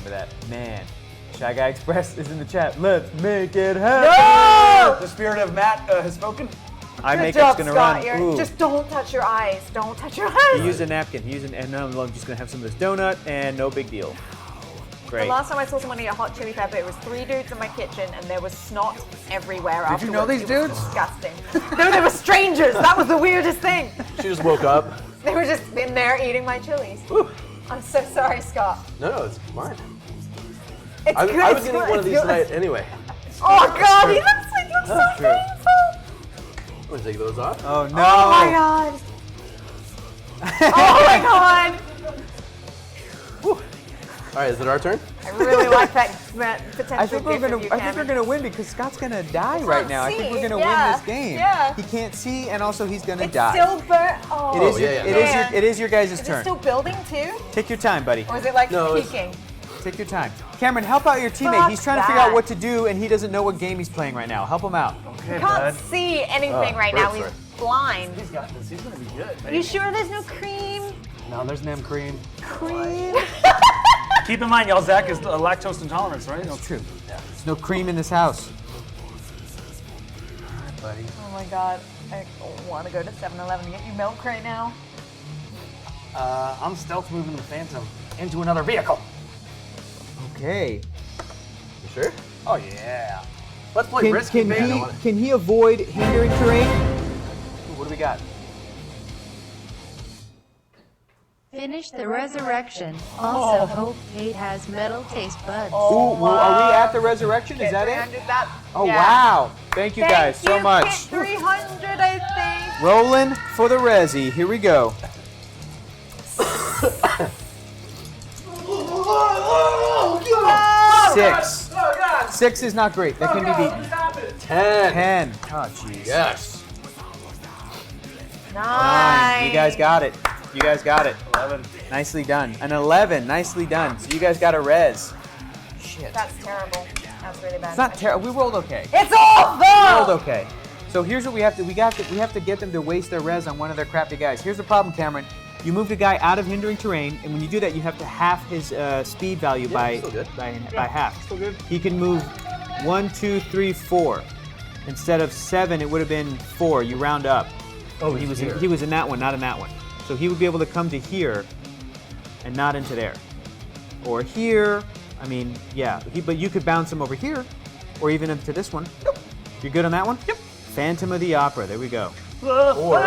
that. Man, Shy Guy Express is in the chat. Let's make it happen. The spirit of Matt has spoken. eye Good makeup's job, gonna Scott. run. You're- Ooh. Just don't touch your eyes. Don't touch your He eyes. used a napkin. And now I'm just gonna have some of this donut, and no big deal. The Great. last time I saw someone eat a hot chili pepper, it was 3 dudes in my kitchen, and there was snot everywhere. Did you know afterwards. these It was dudes? Disgusting. No, they were strangers. That was the weirdest thing. She just woke up. They were just in there eating my chilies. Whew. I'm so sorry, Scott. No, it's fine. It's I good. was it's gonna eat good, one of it's these good. tonight anyway. Oh God, he looks so True. painful. I'm gonna take those off. Oh no. Oh my God. Oh my God. All right, is it our turn? I really like that potential I think we're gift gonna. of you, I think we're Cameron. gonna win because Scott's gonna die right now. I think see. we're gonna Yeah. win this game. Yeah. He can't see, and also he's gonna It's die. still burnt. Oh. It is. yeah, Your, yeah. it is your. Man. It is your guys' Is it turn. still building too? Take your time, buddy. Or is it like No, it's- peaking? Take your time. Cameron, help out your teammate. Fuck He's trying to figure out that. what to do, and he doesn't know what game he's playing right now. Help him out. Okay, Can't bud. see anything Oh, right now. sorry. He's blind. He's got this. He's gonna be good. Are you sure there's no cream? No, there's nem cream. Cream? Keep in mind, y'all, Zach is lactose intolerance, right? That's true. There's no cream in this house. Buddy. Oh my God. I want to go to 7-Eleven and get you milk right now. I'm stealth moving the Phantom into another vehicle. Okay. You sure? Oh yeah. Let's play risky, Can baby. he avoid hindering terrain? What do we got? Finish the resurrection. Also, hope Kate has metal taste buds. Ooh, well, are we at the resurrection? Is that it? Oh yeah. wow! Thank you guys so Hit much. 300, I think. Rolling for the resi. Here we go. Six. Six is not great. That can be beaten. 10. 10. Oh jeez. Yes. 9. You guys got it. You guys got it. 11. Nicely done. An 11. Nicely done. So you guys got a res. Shit. That's terrible. That's really bad. It's not terrible. We rolled okay. It's awful! We rolled okay. So here's what we have to. We have to get them to waste their res on one of their crappy guys. Here's the problem, Cameron. You move the guy out of hindering terrain, and when you do that, you have to half his speed value by still good. by half. Still good. He can move 1, 2, 3, 4. Instead of 7, it would have been 4. You round up. Oh, he was here. he was in that one, not in that one. So he would be able to come to here, and not into there, or here. I mean, yeah. But you could bounce him over here, or even into this one. Yep. You're good on that one. Yep. Phantom of the Opera. There we go. Or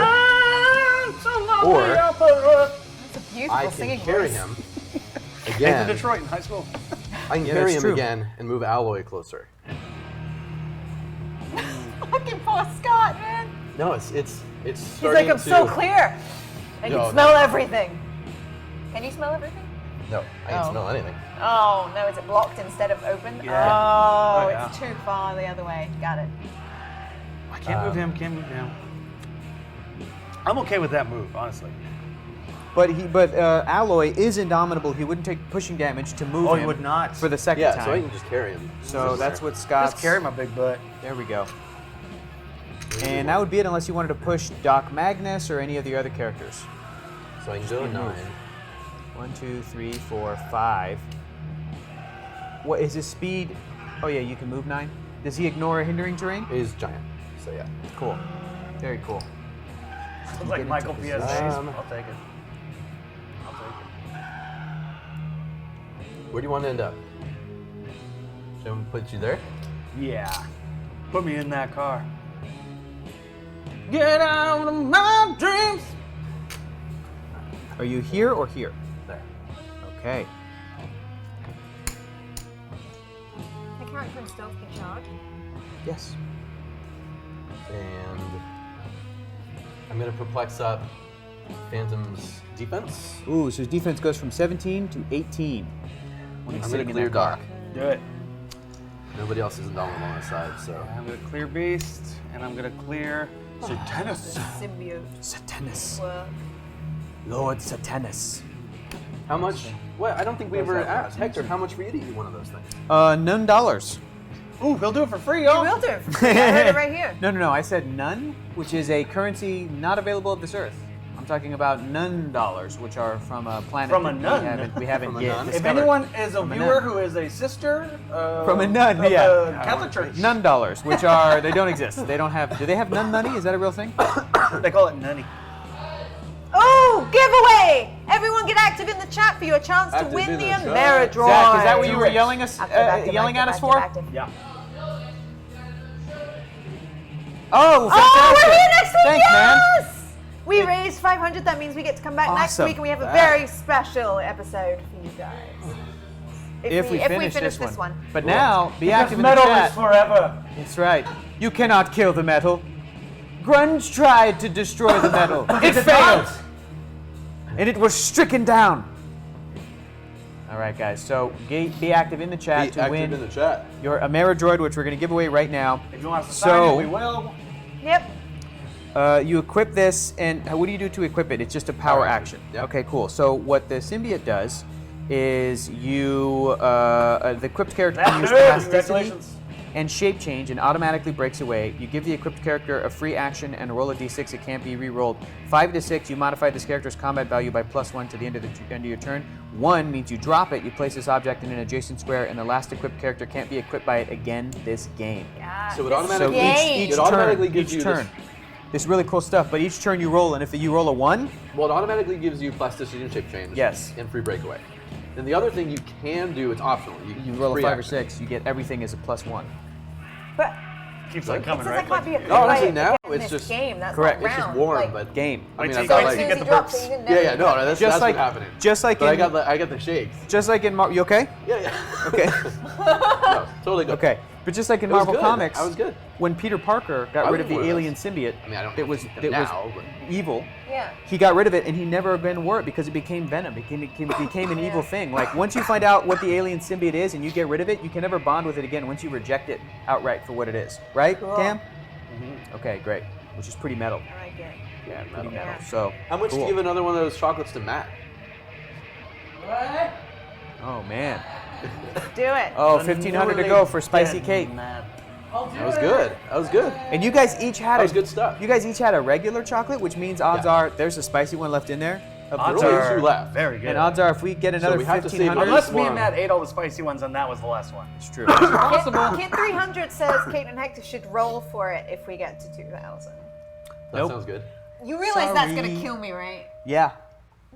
That's a beautiful I singing can carry voice. him Came to again. Detroit in high school. I can Yeah, carry that's him true. again and move Alloy closer. Fucking poor Scott, man. No, it's He's starting like, I'm to. so clear. I No, can smell everything. Can you smell everything? No, I can't Oh. smell anything. Oh, no, is it blocked instead of open? Yeah. Oh, Oh, yeah. it's too far the other way. Got it. I can't move him. Can't move him. I'm okay with that move, honestly. But Alloy is indomitable. He wouldn't take pushing damage to move Oh, him. he would not. For the second Yeah, time. so I can just carry him. So that's what Scott's. Just carry my big butt. There we go. And that would be it unless you wanted to push Doc Magnus or any of the other characters. So I can go 9. 1, 2, 3, 4, 5. What is his speed? Oh yeah, you can move 9. Does he ignore hindering terrain? It is giant. So yeah. Cool. Very cool. Looks like Get Michael into P.S. this. Hayes. I'll take it. I'll take Where do you want to end up? Should we put you there? it. Yeah. Put me in that car. Get out of my dreams. Are you here or here? There. Okay. The character in stealth can charge. Yes. And I'm gonna perplex up Phantom's defense. Ooh, so his defense goes from 17 to 18. When he's I'm sitting gonna in clear that car. Doc. Do it. Nobody else is indomitable on his side, so. I'm gonna clear Beast, and I'm gonna clear Satanus. Symbiote Satanus. work. Lord Satanus. How much? What? I don't think we ever asked Hector how much for you to eat one of those things. None dollars. Ooh, he'll do it for free, You y'all. will do. I heard it right here. No. I said none, which is a currency not available of this earth. I'm talking about nun dollars, which are from a planet From a that nun? we haven't From a yet nun? If discovered. anyone is a From a viewer nun. who is a sister From a nun, of yeah. the Catholic Church, Nun dollars, which are, they don't exist. They don't have, do they have nun money? Is that a real thing? they call it nunny. Oh, giveaway! Everyone get active in the chat for your chance to Active win in the the chat. Ameridroid. Zach, is that what you were Active, yelling at us for? Active. Yeah. Oh, Oh, fantastic. we're here next week! Thanks, man. Yes! We raised 500. That means we get to come back next Awesome. week, and we have a very special episode for you guys. If we finish this one. But now, be active in the Metal chat. is forever. That's right. You cannot kill the metal. Grunge tried to destroy the metal. It failed. And it was stricken down. All right, guys. So be active in the chat Be to active win in the chat. your Ameridroid, which we're going to give away right now. If you want us to sign So- it, we will. Yep. You equip this, and what do you do to equip it? It's just a power Power action. action, yep. Okay, cool. So what the symbiote does is you, the equipped character can use plasticity Congratulations. and shape change and automatically breaks away. You give the equipped character a free action and roll a d6. It can't be re-rolled. 5 to 6, you modify this character's combat value by +1 to the end of your turn. 1 means you drop it. You place this object in an adjacent square, and the last equipped character can't be equipped by it again this game. Yeah. So it this automatically- game. It automatically gives each you turn. This really cool stuff, but each turn you roll, and if you roll a 1, Well, it automatically gives you plasticity and shape change. Yes. And free breakaway. And the other thing you can do, it's optional. you roll a free 5 or action. 6, you get everything as a +1. But Keeps Like, on it coming, says right? I can't be a No, honestly, like, now in it's this just- game. That's correct. not It's just round. warm, like, but Game. I mean, Wait I've till got you like, get as the you drop, burps. so you can yeah, yeah, no, that's Just like- what's happening. just like but I in- got the shakes. Just like in you okay? Yeah, yeah. Okay. No, totally good. Okay. But just like in It was Marvel good. Comics, I was good. when Peter Parker got I rid of the wouldn't wear alien symbiote, I mean, I don't that was keep them that was now, but evil. Yeah. He got rid of it, and he never again wore it because it became venom. It became an evil thing. Like once you find out what the alien symbiote is and you get rid of it, you can never bond with it again once you reject it outright for what it is. Right, Cool. Cam? Mm-hmm. Okay, great. Which is pretty metal. I like it. yeah, Pretty metal. metal. So How much cool. to give another one of those chocolates to Matt? Oh man. Do it. Oh, 1,500 to go for spicy cake. That was good. That was good. And you guys each had That was good stuff. You guys each had a regular chocolate, which means odds Yeah. are there's a spicy one left in there. Of the Odds There two. were are two left. very good. And odds are if we get another we have to save 1,500, Unless me one. and Matt ate all the spicy ones and that was the last one. it's true. Kit 300 says Kate and Hector should roll for it if we get to 2,000. That Nope. sounds good. You realize that's gonna Sorry. kill me, right? Yeah.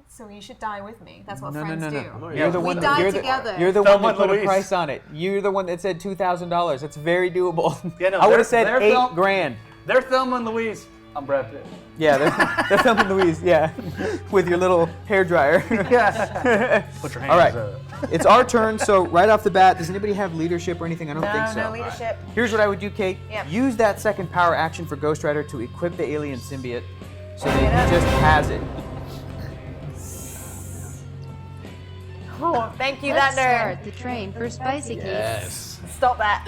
So you should die with me. That's what No, no, friends no, do. no. Yeah. You're the We one. die you're together. The, you're the Thelma one that put a Louise. price on it. You're the one that said $2,000. That's very doable. Yeah, no, I would they're- have said they're 8 Thel- grand. They're Thelma and Louise. I'm Brad Pitt. Yeah, they're Thelma and Louise. Yeah, with your little hair dryer. Put your hands All right, up. it's our turn. So right off the bat, does anybody have leadership or anything? I don't think so. No leadership. Here's what I would do, Kate. Yep. Use that second power action for Ghost Rider to equip the alien symbiote so that Yeah. he just has it. Oh, thank you, Let's that start nerd. the train for spicy cakes. Yes. Stop that.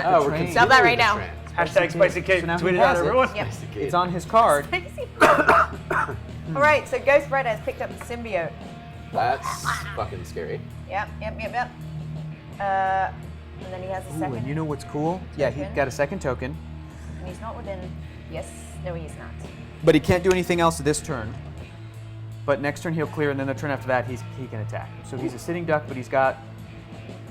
Oh, we're Train. continuing Stop that right the now. trend. Hashtag spicy cake. So now he Tweet it out, has it. everyone. Yep. It's on his card. All right, so Ghost Rider has picked up the symbiote. That's fucking scary. Yep. And then he has a Ooh, second. and you know what's cool? Yeah, he Token. got a second token, And he's not within. Yes. No, he is not. but he can't do anything else this turn. But next turn he'll clear, and then the turn after that he can attack. So he's a sitting duck, but he's got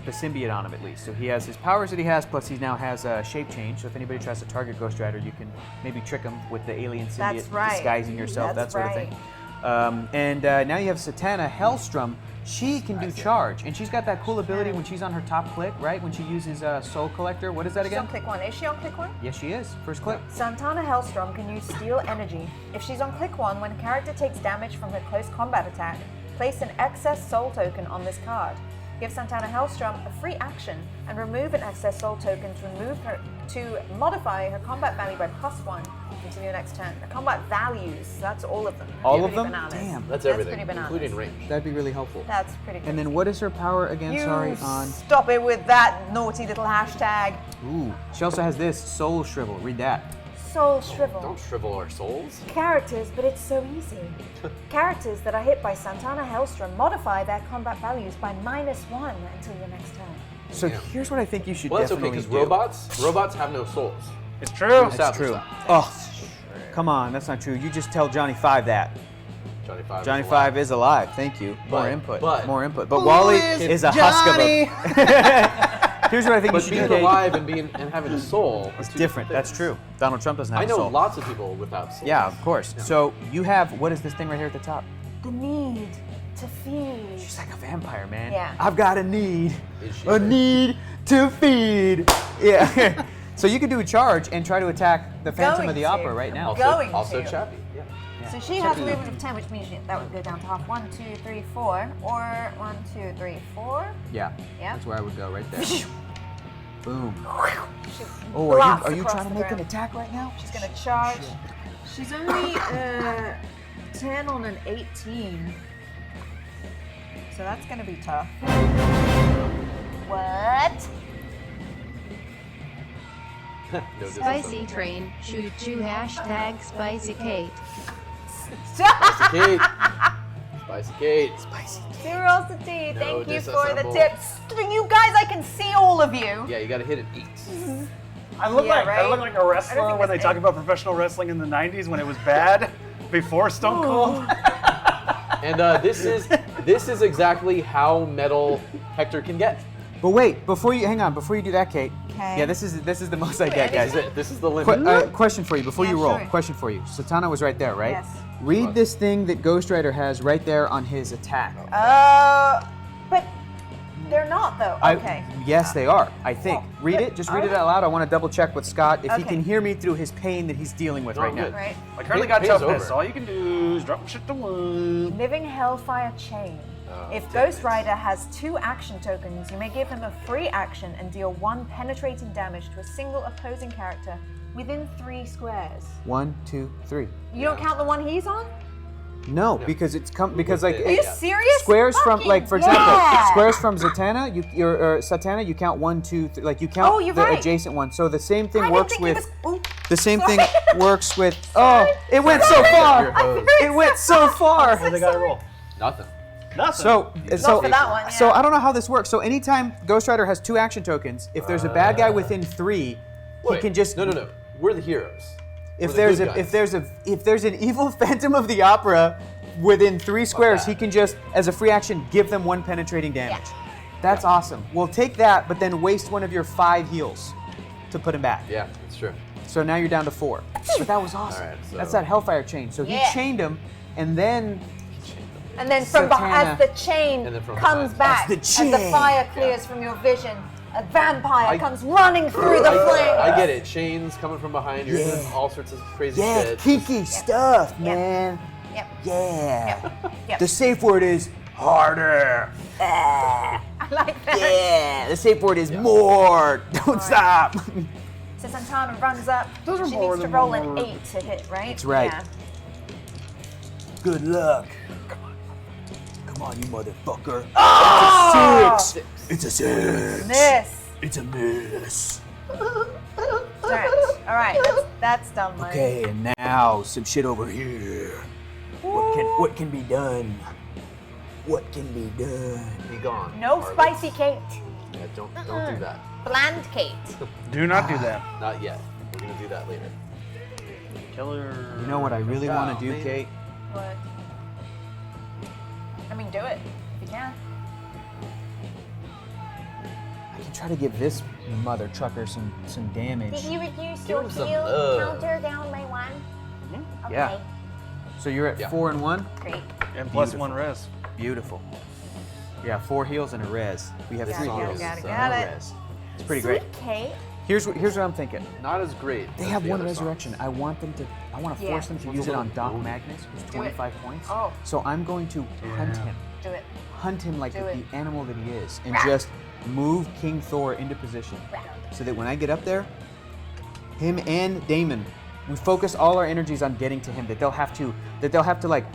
the symbiote on him at least. So he has his powers that he has, plus he now has a shape change. So if anybody tries to target Ghost Rider, you can maybe trick him with the alien symbiote, That's right. disguising yourself, That's that sort of thing. And now you have Satana Hellstrom. She can do charge, and she's got that cool ability when she's on her top click, right? When she uses Soul Collector. What is that She's again? on click 1. Is she on click 1? Yes, she is. First click. Santana Hellstrom can use Steal Energy. If she's on click 1, when a character takes damage from her close combat attack, place an excess soul token on this card. Give Santana Hellstrom a free action and remove an excess soul token to modify her combat value by +1 until your next turn. The combat values, that's all of them. All Pretty of them? Bananas. Damn. That's everything, pretty bananas. including range. That'd be really helpful. That's pretty good. And then what is her power again? you Sorry, on. stop it with that naughty little hashtag. Ooh. She also has this Soul Shrivel. Read that. Soul Shrivel. Don't shrivel our souls. Characters, but it's so easy. Characters that are hit by Santana Hellstrom modify their combat values by -1 until your next turn. So Yeah. here's what I think you should Well, that's okay definitely because do. robots have no souls. It's true. That's true. Oh, Come on, that's not true. You just tell Johnny 5 that. Johnny 5 is alive. Thank you. More But- input. but- More input. But Wally is a husk of a. Here's what I think you But should being do. Kate. alive and having a soul are It's two different. different That's things. true. Donald Trump doesn't have I a know soul. lots of people without souls. Yeah, of course. So you have, what is this thing right here at the top? The need to feed. She's like a vampire, man. Yeah. I've got a need. Is she? A need to feed. Yeah. So you could do a charge and try to attack the Phantom Going of the to. Opera right now. Also to. Chappie. Yeah. So she has a movement of 10, which means that would go down to half. 1, 2, 3, 4. Or 1, 2, 3, 4. Yeah. Yeah. That's where I would go right there. Boom. She Oh, blasts are you across trying to the make an ground. attack right now? She's gonna charge. She's only 10 on an 18. So that's gonna be tough. What? No Spicy train, choo choo, hashtag spicy Kate. Kate. Spicy Kate. Spicy. Curiosity, No thank you for the disassemble. tips. You guys, I can see all of you. Yeah, you gotta hit an 8. I look Yeah, like I right? look like a I wrestler don't think when they that's talk it. about professional wrestling in the '90s when it was bad, before Stone Cold. And this is exactly how metal Hector can get. But wait, before you do that, Kate. Okay. Yeah, this is the most I get, guys. This is the limit. Question for you before Yeah, you roll. sure. Question for you. Satana was right there, right? Yes. Read this thing that Ghost Rider has right there on his attack. But they're not though. Okay. Yes, they are. I think. Well, Read it. Just read it out loud. I want to double check with Scott if he Okay. can hear me through his pain that he's dealing with Oh, right now. good. Right. I currently got Pain's toughness. over. All you can do is drop shit to 1. Living Hellfire Chain. If damn Ghost it. Rider has 2 action tokens, you may give him a free action and deal 1 penetrating damage to a single opposing character within 3 squares. 1, 2, 3. You don't count the one he's on? No, because Are like Are you Yeah. serious? squares from Fucking like for example yeah. squares from Zatanna, Satana, you count 1, 2, 3. Like you count Oh, you're the right. adjacent one. So the same thing I didn't works think with. it was. Ooh, The same sorry. thing works with. Oh, it went so far. Your hose. It went so far. What they got to roll? Nothing. Nothing. So for that one, So yeah. I don't know how this works. So anytime Ghost Rider has 2 action tokens, if there's a bad guy within 3, he Wait, can just. No. We're the heroes. If We're the there's good a guys. if there's an evil Phantom of the Opera within 3 squares, that. he can just, as a free action, give them 1 penetrating damage. That's awesome. We'll take that, but then waste one of your 5 heals to put him back. Yeah, it's true. So now you're down to 4. But that was awesome. All right, so- That's that Hellfire chain. So Yeah. he chained him, and then And then from as Satana. the chain And then from comes behind. back, As the as the chain. fire clears from your vision, a vampire I- comes running through the flames. I get it. Chains coming from behind. You're doing all sorts of crazy yeah, shit. kinky stuff, man. Yep. Yeah. Yep. The safe word is harder. I like that. Yeah. The safe word is more. Don't stop. So Santana runs up. Those are She more needs to than roll one an word. 8 to hit, right? That's right. Yeah. Good luck. Come on, you motherfucker. Oh! It's a 6. It's a 6. Miss. It's a miss. All right. That's done, Mike. Okay, and now some shit over here. What can be done? What can be done? Be gone. No Harley. spicy Kate. Yeah, don't do that. Bland Kate. Do not do that. Not yet. We're gonna do that later. Killer. You know what I really want to do, man. Kate? What? I mean, do it if you can. I can try to give this mother trucker some damage. Did you reduce Give your him some heal love. counter down by 1? Okay. Yeah. So you're at Yeah. 4 and 1? Great. And plus Beautiful. 1 res. Beautiful. Yeah, 4 heals and a res. We have This 3 song heals is, Got it, and got a it. res. It's pretty great. Sweet Kate. Here's what I'm thinking. Not as great. They as have the 1 other resurrection. songs. I want to Yeah. force them to One's use a it on little Doc bony. Magnus, who's Do it. 25 points. Oh. So I'm going to hunt him. Do it. Hunt him like Do the it. animal that he is, and Rah. just move King Thor into position, so that when I get up there, him and Damon, we focus all our energies on getting to him. That they'll have to like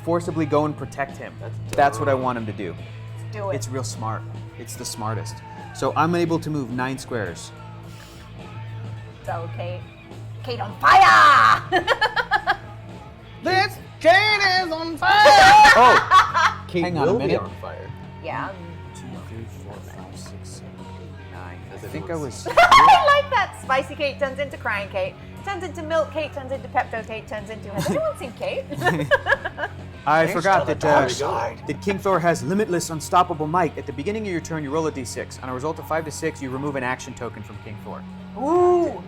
forcibly go and protect him. That's what I want him to do. Do it. It's real smart. It's the smartest. So I'm able to move 9 squares. Go, Kate. Kate on fire! This chain is on fire! Oh, Kate hang on a will be minute. on fire. yeah. 2, 3, 4, 5, 6, 7, 8, 9. I As think I everyone's- was. I like that. Spicy Kate turns into crying Kate, turns into milk Kate, turns into Pepto Kate, turns into. Has anyone seen Kate? I forgot to the that dark side. that King Thor has limitless, unstoppable might. At the beginning of your turn, you roll a d6. On a result of 5 to 6, you remove an action token from King Thor. Ooh.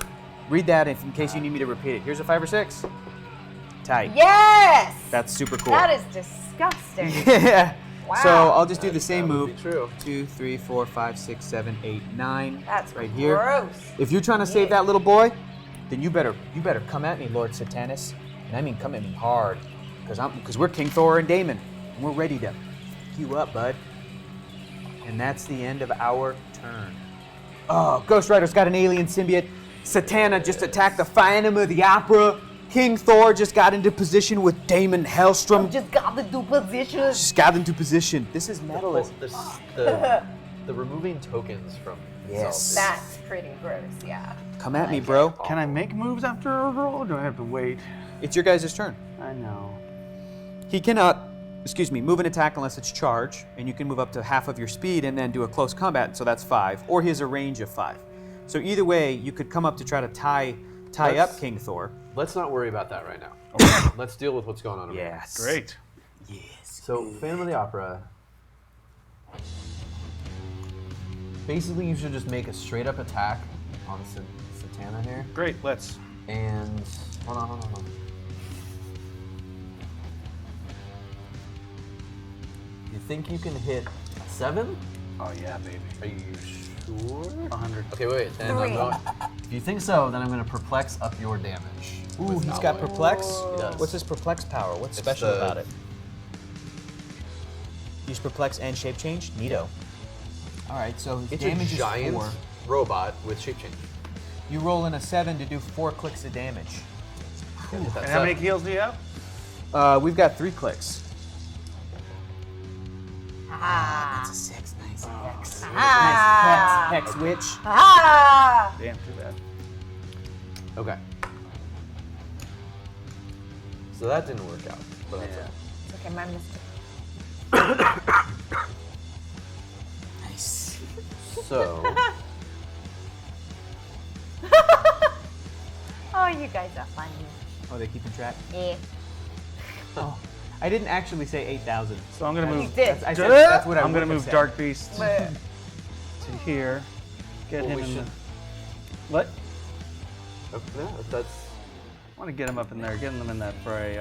Read that in case you need me to repeat it. Here's a 5 or 6. Tight. Yes. That's super cool. That is disgusting. Yeah. Wow. So I'll just do the same That would move. be true. 2, 3, 4, 5, 6, 7, 8, 9. That's right here. gross. If you're trying to save that little boy, then you better come at me, Lord Satanus. And I mean come at me hard. Because we're King Thor and Damon. And we're ready to fuck you up, bud. And that's the end of our turn. Oh, Ghost Rider's got an alien symbiote. Satana just attacked the Phantom of the Opera. King Thor just got into position with Damon Hellstrom. Just got into position. Just got into position. This is metal. The removing tokens from Yes. itself. That's pretty gross. Yeah. Come at me, bro. Can I make moves after a roll, or do I have to wait? It's your guys' turn. I know. He cannot, move an attack unless it's charge, and you can move up to half of your speed and then do a close combat, so that's 5, or he has a range of 5. So either way, you could come up to try to tie up King Thor. Let's not worry about that right now. Let's deal with what's going on over here. Yes. Great. Yes. So, Phantom of the Opera. Basically, you should just make a straight up attack on Satana here. Great. Let's. And. Hold on. You think you can hit 7? Oh yeah, baby. Are you sure? 100. Okay, wait. Then I'm 3. going. If you think so, then I'm going to perplex up your damage. Ooh, with he's got Alloy. perplex. He does. What's his perplex power? What's It's special the- about it? Use perplex and shape change. Neato. All right, so his It's damage a giant is 4. robot with shape change. You roll in a 7 to do 4 clicks of damage. And how many heals do you have? We've got 3 clicks. Ah. That's a 6. Nice. Hex. Ah. Nice. Hex witch. Ah. Damn, too bad. Okay. So that didn't work out. But that's okay. It's okay, my mistake. Nice. So, Oh, you guys are funny. Oh, they keeping track? Yeah. Oh, I didn't actually say 8,000. So I'm gonna You move. did. I said that's what I I'm gonna would have move said. Dark Beast But to here. Get well, him we in should. the. What? Okay, no, that's. I want to get him up in there, getting them in that fray.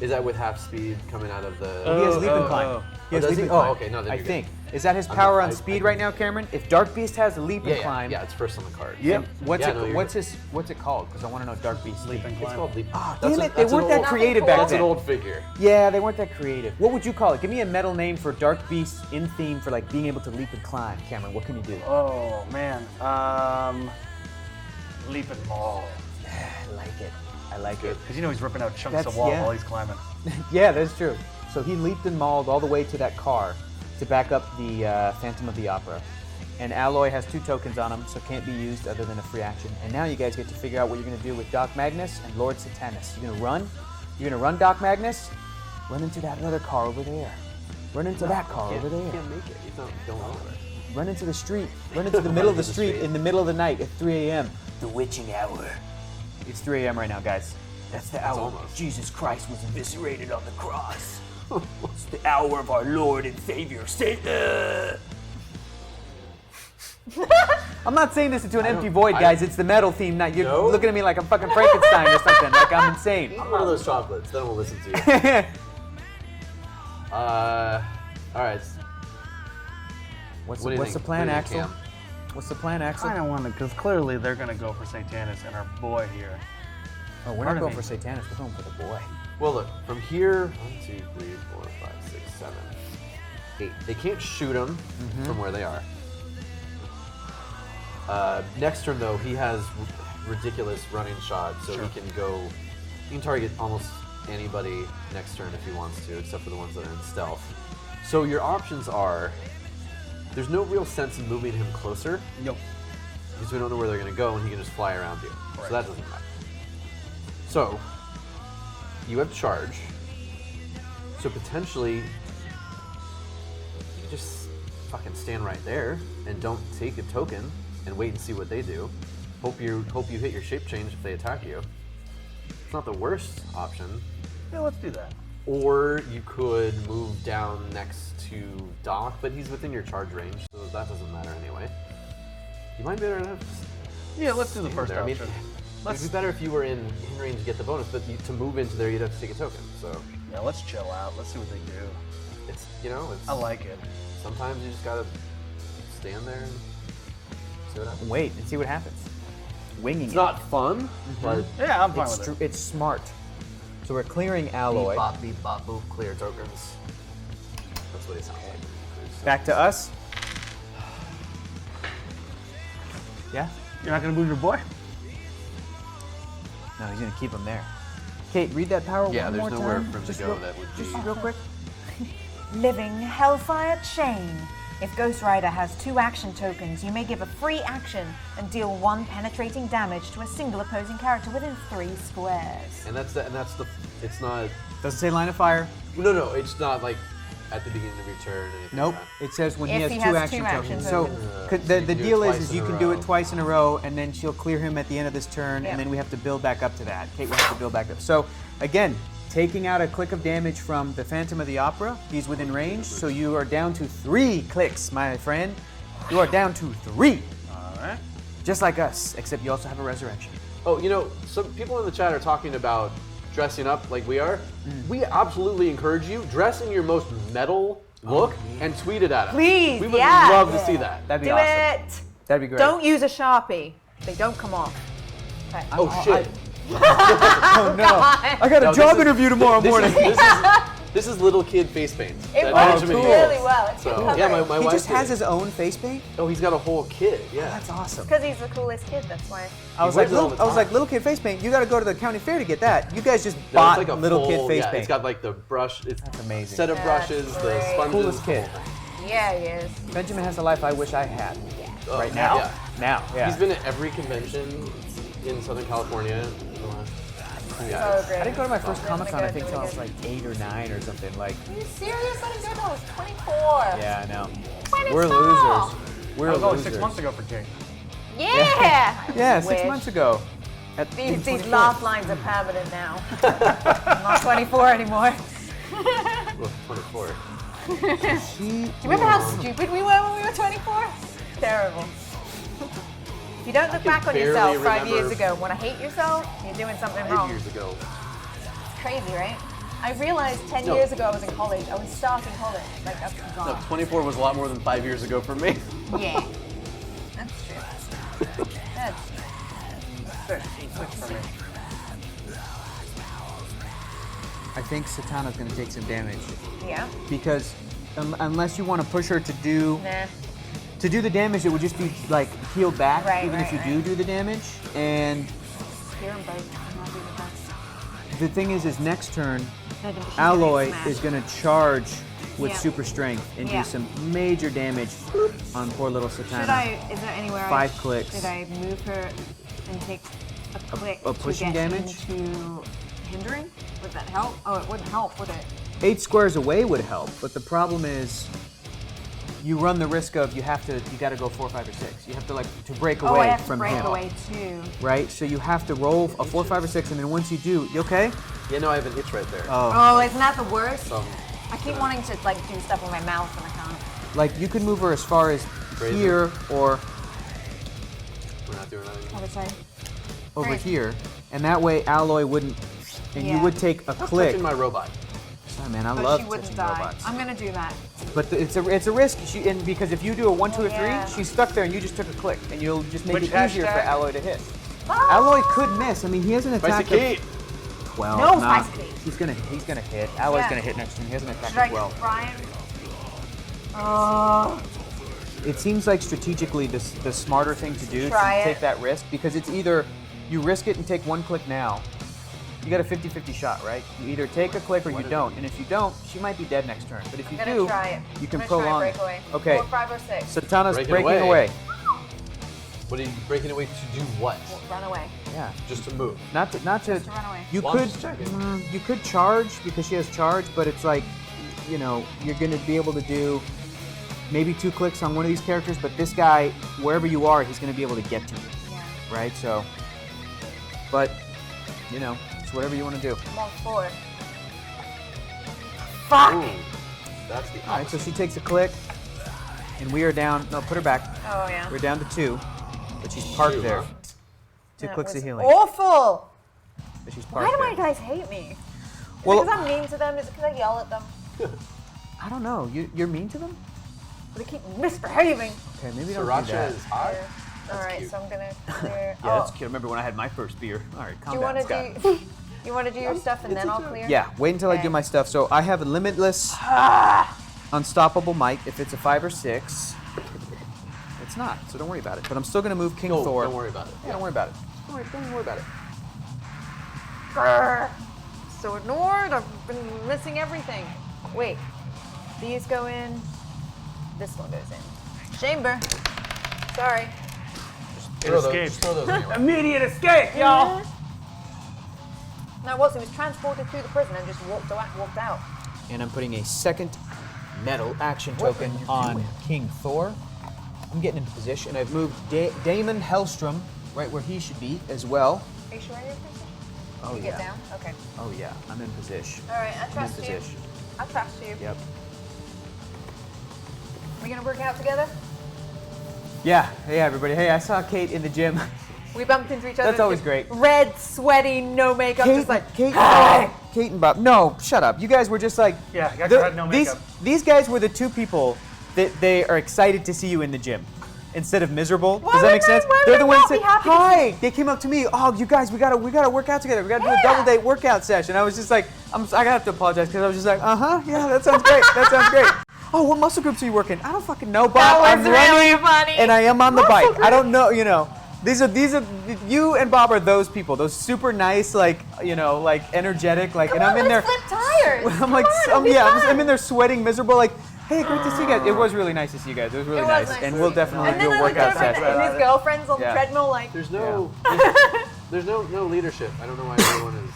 Is that with half speed coming out of the? He has leap and oh, climb. oh. He has Oh, does leap he? and Oh, climb. okay, no, then I you're good. think. Is that his I'm power not- on I- speed I- right now, Cameron? If Dark Beast has leap and Yeah, climb, yeah, it's first on the card. Yep. what's Yeah, no, you're what's good. it called? Because I want to know Dark Beast Leap and It's climb. called leap. Ah, That's damn a- it! They that's an weren't that old- creative back That's then. an old figure. Yeah, they weren't that creative. What would you call it? Give me a metal name for Dark Beast in theme for like being able to leap and climb. Cameron, what can you do? Oh man. Leap and maul. I like it. I like it. Because you know he's ripping out chunks That's- of wall yeah. while he's climbing. Yeah, that's true. So he leaped and mauled all the way to that car to back up the Phantom of the Opera. And Alloy has 2 tokens on him, so can't be used other than a free action. And now you guys get to figure out what you're going to do with Doc Magnus and Lord Satanus. You're going to run? You're going to run Doc Magnus? Run into that other car over there. Run into that car over You there. can't make it. You don't want it. Run into the street. Run into the middle of the into the street street. in the middle of the night at 3 a.m. The witching hour. It's 3 a.m. right now, guys. That's the hour almost. Jesus Christ was eviscerated on the cross. It's the hour of our Lord and Savior, Satan. I'm not saying this into an empty void, guys. It's the metal theme. Not you're No? looking at me like I'm fucking Frankenstein or something. Like I'm insane. Eat one of those chocolates, then we'll listen to you. All right. What's What do you the think? plan, What do you Axel? think, Cam? What's the plan, Axel? I don't want to, because clearly they're gonna go for Satanus and our boy here. Oh, we're Pardon not going me. for Satanus. We're going for the boy. Well, look, from here, 1, 2, 3, 4, 5, 6, 7, 8. They can't shoot him from where they are. Next turn, though, he has ridiculous running shot, so he can go. He can target almost anybody next turn if he wants to, except for the ones that are in stealth. So your options are: there's no real sense in moving him closer Nope. because we don't know where they're going to go, and he can just fly around you. So that doesn't matter. So you have charge. So potentially, you just fucking stand right there and don't take a token and wait and see what they do. Hope you hit your shape change if they attack you. It's not the worst option. Yeah, let's do that. Or you could move down next to Doc, but he's within your charge range, so that doesn't matter anyway. You might be better enough. Yeah, let's do the first there. option. It'd be better if you were in range to get the bonus, but to move into there, you'd have to take a token. So Yeah, let's chill out. Let's see what they do. it's I like it. sometimes you just gotta stand there and see what happens. Wait and see what happens. Winging It's it. not fun, but Yeah, I'm fine with it. It's smart. So we're clearing alloy. beep bop boop, clear tokens. That's what it sounds like. Back to us. Yeah? You're not gonna move your boy? No, he's gonna keep him there. Kate, read that power Yeah, one there's more nowhere time. for him to Just go real- that would be. Just real quick. Living Hellfire Chain. If Ghost Rider has 2 action tokens, you may give a free action and deal 1 penetrating damage to a single opposing character within 3 squares. And that's it's not. Doesn't say line of fire. No, it's not like at the beginning of your turn. Or anything Nope. like that. It says when he If has he 2 has action 2 action tokens. tokens. So So the you can do deal it is twice in you a can do it row. twice in a row, and then she'll clear him at the end of this turn, Yeah. and then we have to build back up to that. Kate wants to build back up. So again, taking out a click of damage from the Phantom of the Opera. He's within range, so you are down to 3 clicks, my friend. You are down to 3. All right. Just like us, except you also have a resurrection. Oh, some people in the chat are talking about dressing up like we are. We absolutely encourage you, dress in your most metal look and tweet it at us. Please, we would yeah. love to see that. That'd be Do awesome. it! That'd be great. Don't use a Sharpie. They don't come off. Okay. Oh shit! Oh no! I got a No, job this is- interview tomorrow morning. This is little kid face paint. It that works Benjamin really uses. well. It's good So, coverage. yeah, my He wife just has did it. his own face paint. Oh, he's got a whole kit. Yeah. That's awesome. Because he's the coolest kid, that's why. I was wears like, it all the time. little kid face paint. You got to go to the county fair to get that. You guys just No, it's bought like a little full, kid face yeah, paint. It's got like the brush. It's That's amazing. set of That's brushes, the great. sponges. Coolest the whole kid. thing. Yeah, he is. Benjamin has the life I wish I had. Oh, Right now. Yeah. Now, yeah. He's been at every convention in Southern California in the last 2 years. So great. I didn't go to my first Really Comic-Con, I good, think, really till I was good. like 8 or 9 or something. Like, Are you serious? I didn't go till I was 24. yeah, I know. 24. We're losers. We're That was only losers. 6 months ago for King. Yeah! Yeah, 6 Wish. months ago. These laugh lines are permanent now. I'm not 24 anymore. Well, 24. She, Do you remember how stupid we were when we were 24? Terrible. If you don't look back on barely yourself 5 remember- years ago and want to hate yourself, you're doing something 5 wrong. years ago. Crazy, right? I realized 10 No. years ago I was in college. I was starting college. Like, that's No, gone. 24 was a lot more than 5 years ago for me. Yeah. That's true. That's 6 for me. I think Satana's going to take some damage. yeah. Because unless you want to push her to do Nah. the damage, it would just be like healed back, Right, even if right, you right. do the damage. And Hear them both. I'm not doing the best. the thing is next turn, She's gonna Alloy smash. is going to charge with Yeah. super strength and Yeah. do some major damage on poor little Satana. Should I? Is there anywhere? 5 clicks. Should I move her and take a click a pushing to get damage? into hindering? Would that help? Oh, it wouldn't help, would it? 8 squares away would help, but the problem is you run the risk of you got to go 4, 5, or 6. You have to to break Oh, away I have to from break him. away too. Right? So you have to roll a 4, 5, or 6, and then once you do, you okay? Yeah, no, I have an itch right there. Oh, isn't that the worst? So, I keep wanting to do stuff with my mouth and I can't. Like you could move her as far as Crazy. here or we're not doing that anymore. Other side. over Right. here, and that way Alloy wouldn't, and you Yeah. would take a Stop click. touching my robot. Oh, man, I But love she wouldn't touching die. robots. I'm gonna do that. But it's a risk, and because if you do a 1, 2, or 3, yeah. she's stuck there, and you just took a click, and you'll just make Which it easier for hashtag? Alloy to hit. Oh! Alloy could miss. I mean, he has an attack Spicy Kate. of 12. No, nah, Spicy Kate. he's gonna hit. Alloy's Yeah. gonna hit next turn. He has an attack Should I of 12. just try him? Oh. It seems like strategically the smarter thing to do Try to it. take that risk, because it's either you risk it and take 1 click now. You got a 50-50 shot, right? You either take a click or you don't. And if you don't, she might be dead next turn. But if you I'm gonna do, try it. you can I'm gonna prolong try it. breakaway. Okay. 4, 5, or 6. Satana's Breaking breaking away. away. What are you breaking away to do? What? Run away. Yeah. Just to move. Not to. Just to run away. You Well, I'm could. just checking. You could charge because she has charge, but it's like, you're going to be able to do. maybe 2 clicks on one of these characters, but this guy, wherever you are, he's going to be able to get to you. Yeah. Right? So, but, you know, it's whatever you want to do. I'm on 4. Fuck! Ooh, that's the All right, so she takes a click, and we are down. No, put her back. Oh, yeah. We're down to 2, but she's parked 2, there. huh? 2 That clicks was of healing. awful! But she's Why parked do my there. guys hate me? Is Well- it because I'm mean to them? Is it because I yell at them? I don't know. You're mean to them? They keep misbehaving. Okay, maybe don't do Sriracha that. is hot. Alright, cute. so I'm gonna clear. Yeah, that's cute. I remember when I had my first beer. All right, Do calm you down, want Scott. to do? You want to do your stuff and then I'll clear? Yeah, wait until I Okay. do my stuff. So I have a limitless, unstoppable might. If it's a 5 or 6, it's not. So don't worry about it. But I'm still gonna move King No, Thor. don't worry about it. Yeah, don't worry about it. Don't worry about it. Grr. So ignored. I've been missing everything. Wait, these go in. This one goes in. Chamber. Sorry. Throw those, escaped. just throw those anyway. Immediate escape, y'all. No, it was. He was transported through the prison and just walked out. And I'm putting a second metal action token on King Thor. I'm getting into position. I've moved Damon Hellstrom right where he should be as well. Are you sure you're in position? Oh You yeah. get down. Okay. Oh yeah. I'm in position. All right. I I'm in trust you. position. I trust you. Yep. We gonna work out together? Yeah. Hey everybody. Hey, I saw Kate in the gym. We bumped into each other. That's always great. Red, sweaty, no makeup, just like. Kate, "Hey!" Kate and Bob. No, shut up. You guys were just like. Yeah, you guys the- had no these, makeup. These guys were the 2 people that they are excited to see you in the gym. Instead of miserable. Why Does that would make they- sense? why They're would the they ones not that be happy to hi. They came up to me. Oh, you guys, we gotta work out together. We gotta do a double date workout session. I was just like, I gotta have to apologize because I was just like, yeah, that sounds great. That sounds great. Oh, what muscle groups are you working? I don't fucking know, Bob. That was I'm running, really funny. and I am on the Muscle bike. I don't know, you know. These are you and Bob are those people, those super nice, like, you know, like energetic, like, Come and on, I'm in there. let's flip tires. I'm like, Come on, it'll be I'm fun. in there sweating, miserable, like, hey, great to see you guys. It was really nice to see you guys. It was really It was nice, nice and to we'll see you. definitely And then do a I looked workout over and session. his girlfriend's on the Yeah. treadmill, like. There's no, there's no leadership. I don't know why everyone is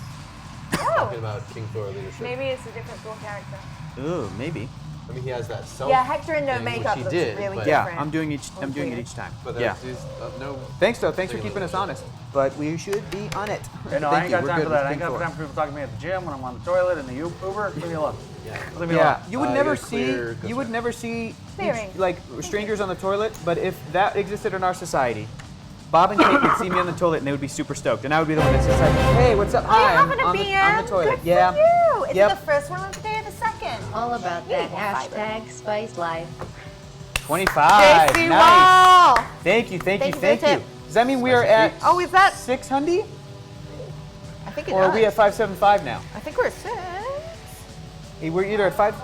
talking about King Thor leadership. Maybe it's a different Thor character. Ooh, maybe. I mean, he has that self. Yeah, Hector in no thing, which makeup he looks did, really but- different. Yeah, I'm doing it weird. each time. But Yeah. there's no. Thanks, though. Thanks for Taking keeping us leadership. honest. But we should be on it. You know, I Thank ain't you. got We're time good for with that. I ain't King got Thor. time for people talking to me at the gym when I'm on the toilet in the Uber. Leave me alone. Yeah. Leave me Yeah, alone. you would You never gotta see clear, go you would through. never see Clearing. like strangers on the toilet. But if that existed in our society, Bob and Kate would see me on the toilet and they would be super stoked, and I would be the one that's just like, hey, what's up? Oh, you're Hi, I'm having a on BM? the toilet. Good Yeah. for you. Is Yep. it the first one of the day or the second? All about that hashtag Spice Life. 25. JC Nice. Wall. Thank you. Thank you for the tip. Does that mean we are at Oh, is that? 600? I think it Or are does. we at 575 now? I think we're at 6. We're either at 5.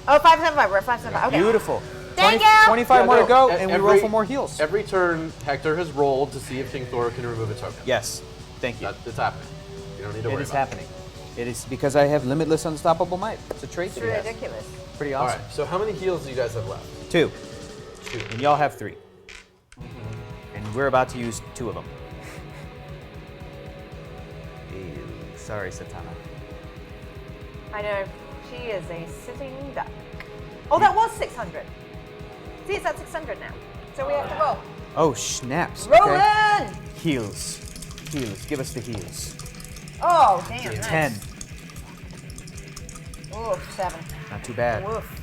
Oh, 575. We're at 575. Okay. Beautiful. Thank you. 25 Yeah, more no, to go, e- and we roll for more heals. Every turn, Hector has rolled to see if King Thor can remove a token. Yes. Thank you. It's happening. You don't need to It worry is about happening. It is because I have limitless unstoppable might. It's a trait It's that he has. ridiculous. Pretty All awesome. right. So how many heals do you guys have left? 2. 2. And y'all have 3. And we're about to use 2 of them. Ew, sorry, Satana. I know. She is a sitting duck. Oh, that was 600. See, it's at 600 now. So we have to roll. Oh, snaps. Roll Okay. in! Heals. Heals. Give us the heals. Oh, damn. Nice. 10. Oof, 7. Not too bad. Woof.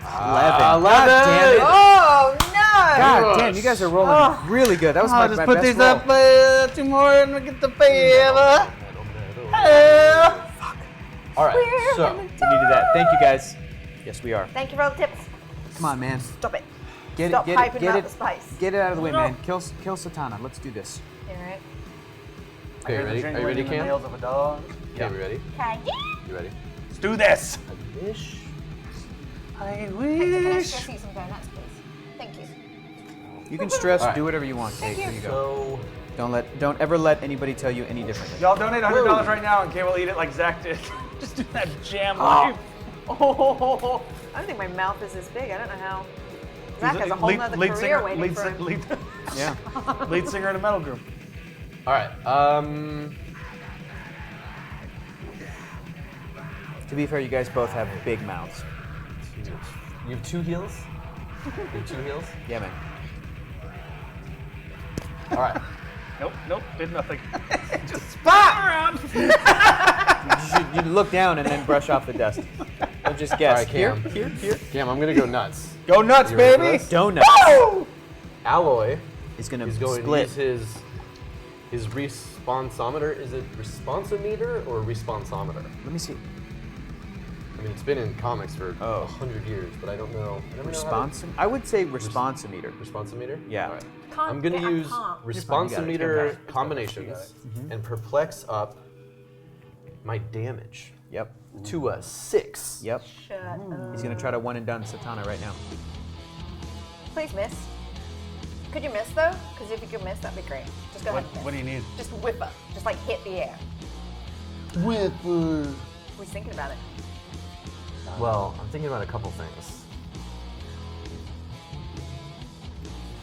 11. God damn it. Oh, no! God damn, you guys are rolling really good. That was my, I'll just my put best these roll. up 2 more and we get the favor. All right. So We needed that. Thank you, guys. Yes, we are. Thank you for all the tips. Come on, man. Stop it. Get Stop it, hyping get about it, the spice. get it out of the way, No. man. Kill Satana. Let's do this. All right. okay, you ready? Are you ready, The Cam? nails of a dog. Okay, we ready? Okay. You ready? Let's do this. I wish. I Can I wish. stress you some donuts, please? Thank you. You can stress. All right. Do whatever you want, Kate. Thank Here you. you go. So Don't ever let anybody tell you any differently. Y'all donate $100 right now and Kay will eat it like Zach did. Just do that jam life. Oh, I don't think my mouth is this big. I don't know how. Zach has a whole nother career waiting for him. Yeah. Lead singer in a metal group. all right. To be fair, you guys both have big mouths. You have 2 heals. Need 2 heals? Yeah, man. All right. Nope, did nothing. Just Spot! around. You look down and then brush off the dust. Don't just guess. All right, Cam. Here. Cam, I'm gonna go nuts. Go nuts, You ready for baby. this? Donuts. Alloy He's gonna is going split. to use his responsometer. Is it responsometer or responsometer? Let me see. I mean, it's been in comics for Oh. 100 years, but I don't know. I never know how to- I would say responsometer. Responsometer? Yeah. All right. Can't I'm going to get a use comp. responsometer combinations and perplex up my damage Yep. to a 6. Yep. Shut up. He's gonna try to one and done Satana right now. Please miss. Could you miss though? Because if you could miss, that'd be great. Just go ahead and miss. What do you need? Just whip up. Just like hit the air. With Who's thinking about it? Well, I'm thinking about a couple things.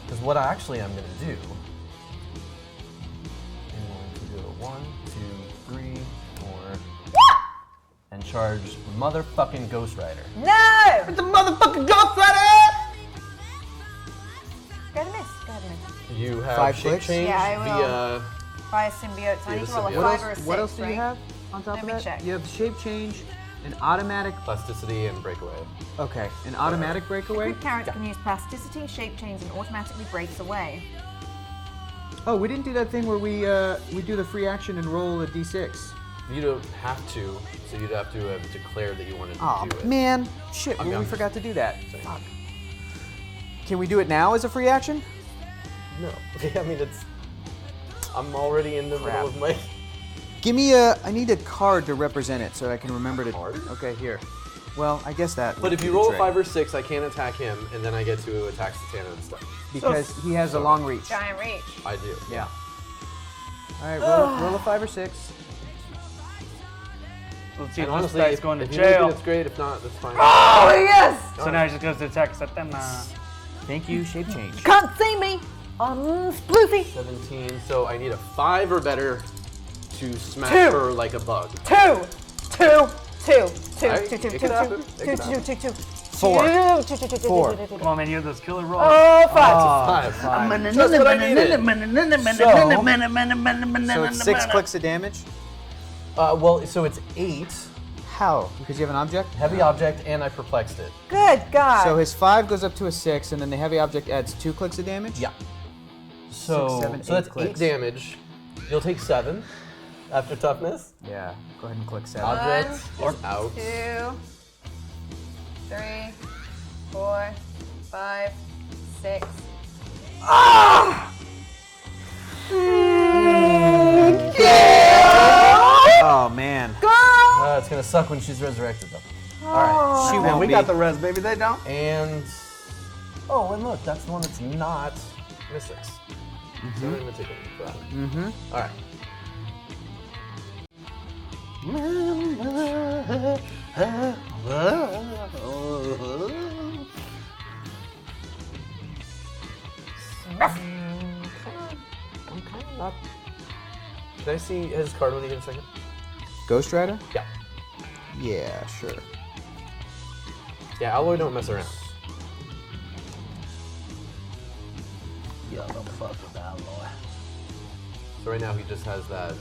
Because what I actually am going to do, I'm going to do a 1, 2, 3, 4, and charge motherfucking Ghost Rider. No! The motherfucking Ghost Rider! Go ahead and miss. Go ahead and miss. You have 5 shape clicks? change Yeah, I will. via. Fire symbiote. So I Yeah, need to roll a symbiote. 5 or a 6. What else do right? you have on top Let of me that? check. You have shape change, an automatic. Plasticity and breakaway. Okay, an automatic breakaway. Group character can use plasticity, shape change, and automatically breaks away. Oh, we didn't do that thing where we do the free action and roll a d6. You don't have to, so you'd have to declare that you wanted to Oh do it. man, shit! I'm We down. forgot to do that. Sorry. Fuck. Can we do it now as a free action? No. I mean, it's. I'm already in the middle of my. Give me I need a card to represent it so I can remember to. Card? Okay, here. Well, I guess that. But would if be you the roll a trick. 5 or 6, I can't attack him, and then I get to attack Satana and stuff. Because he has a long reach. Giant reach. I do. Yeah. All right, roll a 5 or 6. Let's see And if this honestly, guy's going to if you make jail. it, it's great. If not, that's fine. Oh, yes! So now he just goes to attack Satana. Thank you, shape change. Can't see me! I'm sploofy. 17. So I need a 5 or better to smash 2. her like a bug. 2, 2, 2, 2, 2, 2, Alright, 2, it 2, could 2, happen. 2, It could 2, 2, 2, 2. 4. 2, 2, 2, 2, 2, 4. 2, 2, 2. Come on, man, you have those killer rolls. Oh, 5. 5. Just what I needed. So it's 6 clicks of damage. Well, so it's 8 How? Because you have an object? heavy object, and I perplexed it. Good God. So his 5 goes up to a 6, and then the heavy object adds 2 clicks of damage? Yeah. So, 7, so that's 8 8 clicks. damage. You'll take 7 after toughness. Yeah. Go ahead and click 7. Object One, is out. 2, 3, 4, 5, 6. Oh, man. It's gonna suck when she's resurrected though. Alright. She Man, won't we be. got the res, baby. They don't. And oh, and look, that's the one that's not Mystics. So I'm gonna take it for that. Alright. I'm kind of not. Can I see his card when you get a second? Ghost Rider? Yeah. Yeah, sure. Yeah, Alloy don't mess around. Yeah, don't fuck with that, boy. So right now he just has that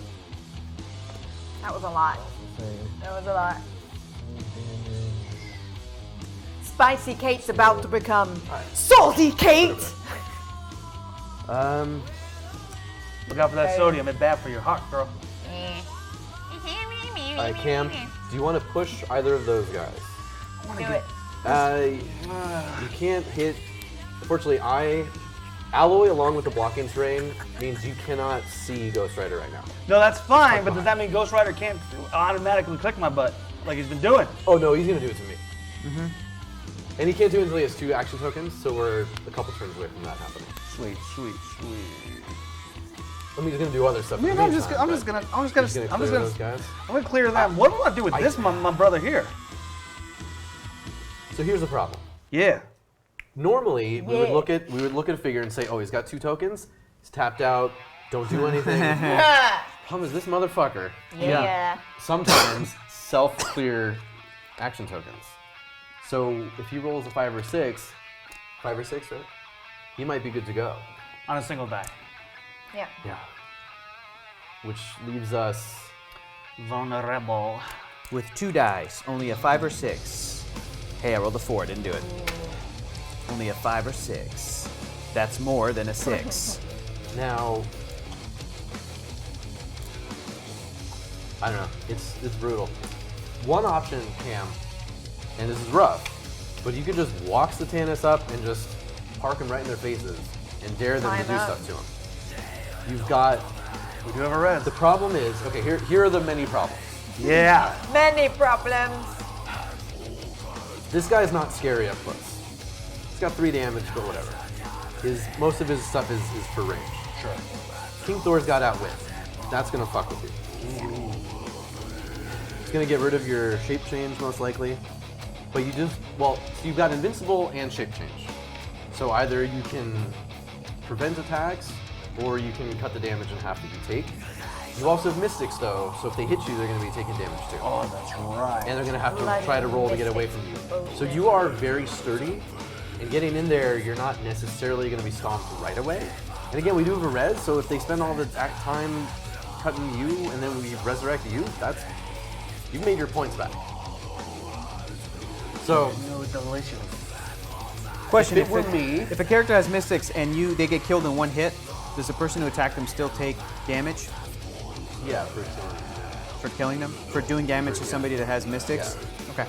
That was a lot. thing. That was a lot. Spicy Kate's about to become Salty Kate! Look out for that sodium. It's bad for your heart, girl. Alright, Cam, do you want to push either of those guys? Do it. You can't hit. Unfortunately, Alloy along with the blocking terrain means you cannot see Ghost Rider right now. No, that's fine, but does that mean Ghost Rider can't automatically click my butt like he's been doing? Oh no, he's gonna do it to me. And he can't do it until he has 2 action tokens, so we're a couple turns away from that happening. Sweet, sweet, sweet. I mean, he's gonna do other stuff. Man, in the I'm just meantime, gonna but clear he's gonna clear those guys. them. What do I do with this, my brother here? So here's the problem. Yeah. Normally, we would look at a figure and say, oh, he's got 2 tokens. He's tapped out. Don't do anything. Problem is, this motherfucker Yeah. sometimes self-clear action tokens. So if he rolls a 5 or 6, 5 or 6, right? He might be good to go. On a single die. Yeah. Yeah. Which leaves us Vulnerable. With 2 dice, only a 5 or 6. Hey, I rolled a 4, didn't do it. Only a 5 or 6. That's more than a 6. now. I don't know. It's brutal. One option, Cam, and this is rough, but you could just walk Satanas up and just park them right in their faces and dare them to do stuff to them. You've got. We do have a res. The problem is, okay, here are the many problems. Yeah. Many problems. This guy's not scary up close. He's got 3 damage, but whatever. Most of his stuff is for range. Sure. King Thor's got outwit. That's gonna fuck with you. It's gonna get rid of your shape change most likely. But so you've got invincible and shape change. So either you can prevent attacks, or you can cut the damage in half that you take. You also have mystics though, so if they hit you, they're gonna be taking damage too. Oh, that's right. And they're gonna have to try to roll to get away from you. So you are very sturdy, and getting in there, you're not necessarily gonna be stomped right away. And again, we do have a res, so if they spend all the time cutting you, and then we resurrect you, you've made your points back. So, No, delicious. Question, if it were me... If a character has mystics and they get killed in 1 hit, does the person who attacked them still take damage Yeah, for sure. for killing them? For doing damage to somebody that has mystics? Yeah. Okay.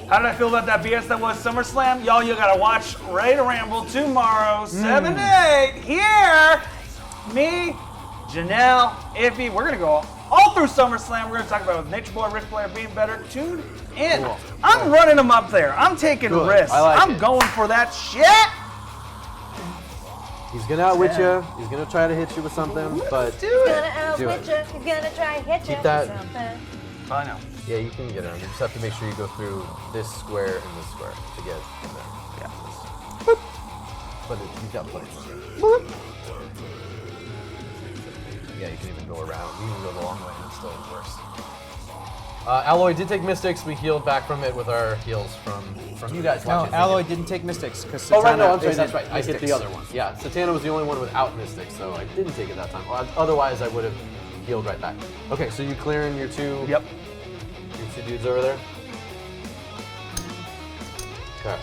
How did I feel about that BS that was SummerSlam? Y'all, you gotta watch Ready to Ramble tomorrow, 7 to 8, here. Me, Janelle, Iffy, we're gonna go all through SummerSlam. We're gonna talk about Nature Boy, Ric Flair being better. Tune in. Cool. I'm running them up there. I'm taking Good. risks. I like I'm it. going for that shit. He's gonna outwit you. He's gonna try to hit you with something, but He's gonna outwit you. He's gonna try to hit you. Keep that- with something. I know. yeah, you can get him. You just have to make sure you go through this square and this square to get in there. Yeah. But you've got plenty. Yeah, you can even go around. You can go the long way and it's still worse. Alloy did take mystics. We healed back from it with our heals from you guys No, watching. Alloy didn't take mystics because Oh, right, no, I'm sorry, that's right. I hit the other one. Yeah, Satana was the only one without mystics, so I didn't take it that time. Otherwise, I would have healed right back. Okay, so you clearing your 2 Yep. your 2 dudes over there? Okay.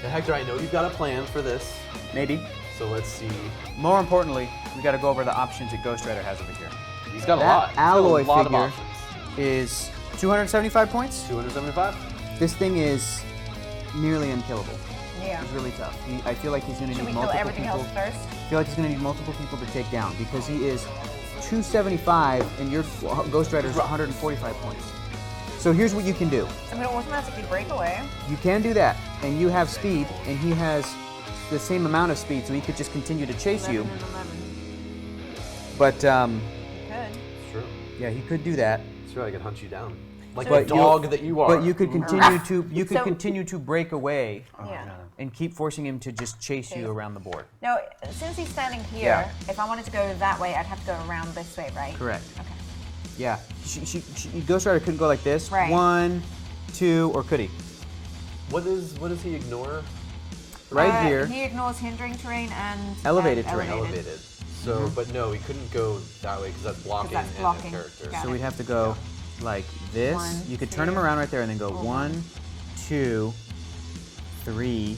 Now, Hector, I know you've got a plan for this, Maybe. so let's see. More importantly, we got to go over the options that Ghost Rider has over here. He's got a That lot. He's got alloy a lot figure- of options. Is 275 points. 275? This thing is nearly unkillable. Yeah. He's really tough. I feel like he's going to Should need we kill multiple everything people. else first? I feel like he's going to need multiple people to take down because he is 275 and your Ghost Rider is 145 points. So here's what you can do. I'm gonna automatically break away. You can do that, and you have speed, and he has the same amount of speed, so he could just continue to chase 11 you. and 11. But Good. It's true. yeah, he could do that. It's true, I could hunt you down. Like But the dog that you are. But you could So- continue to break away Yeah. and keep forcing him to just chase you Okay. around the board. Now, since he's standing here, Yeah. if I wanted to go that way, I'd have to go around this way, right? Correct. Okay. Yeah, Ghost Rider couldn't go like this. Right. 1, 2, or could he? What does he ignore? Right here. He ignores hindering terrain and Elevated terrain. Elevated. So, but no, he couldn't go that way because that's blocking, that's blocking. and a character. Got So it. we'd have to go like this. 1, You could turn him 2. around right there and then go Hold 1, 2, 3,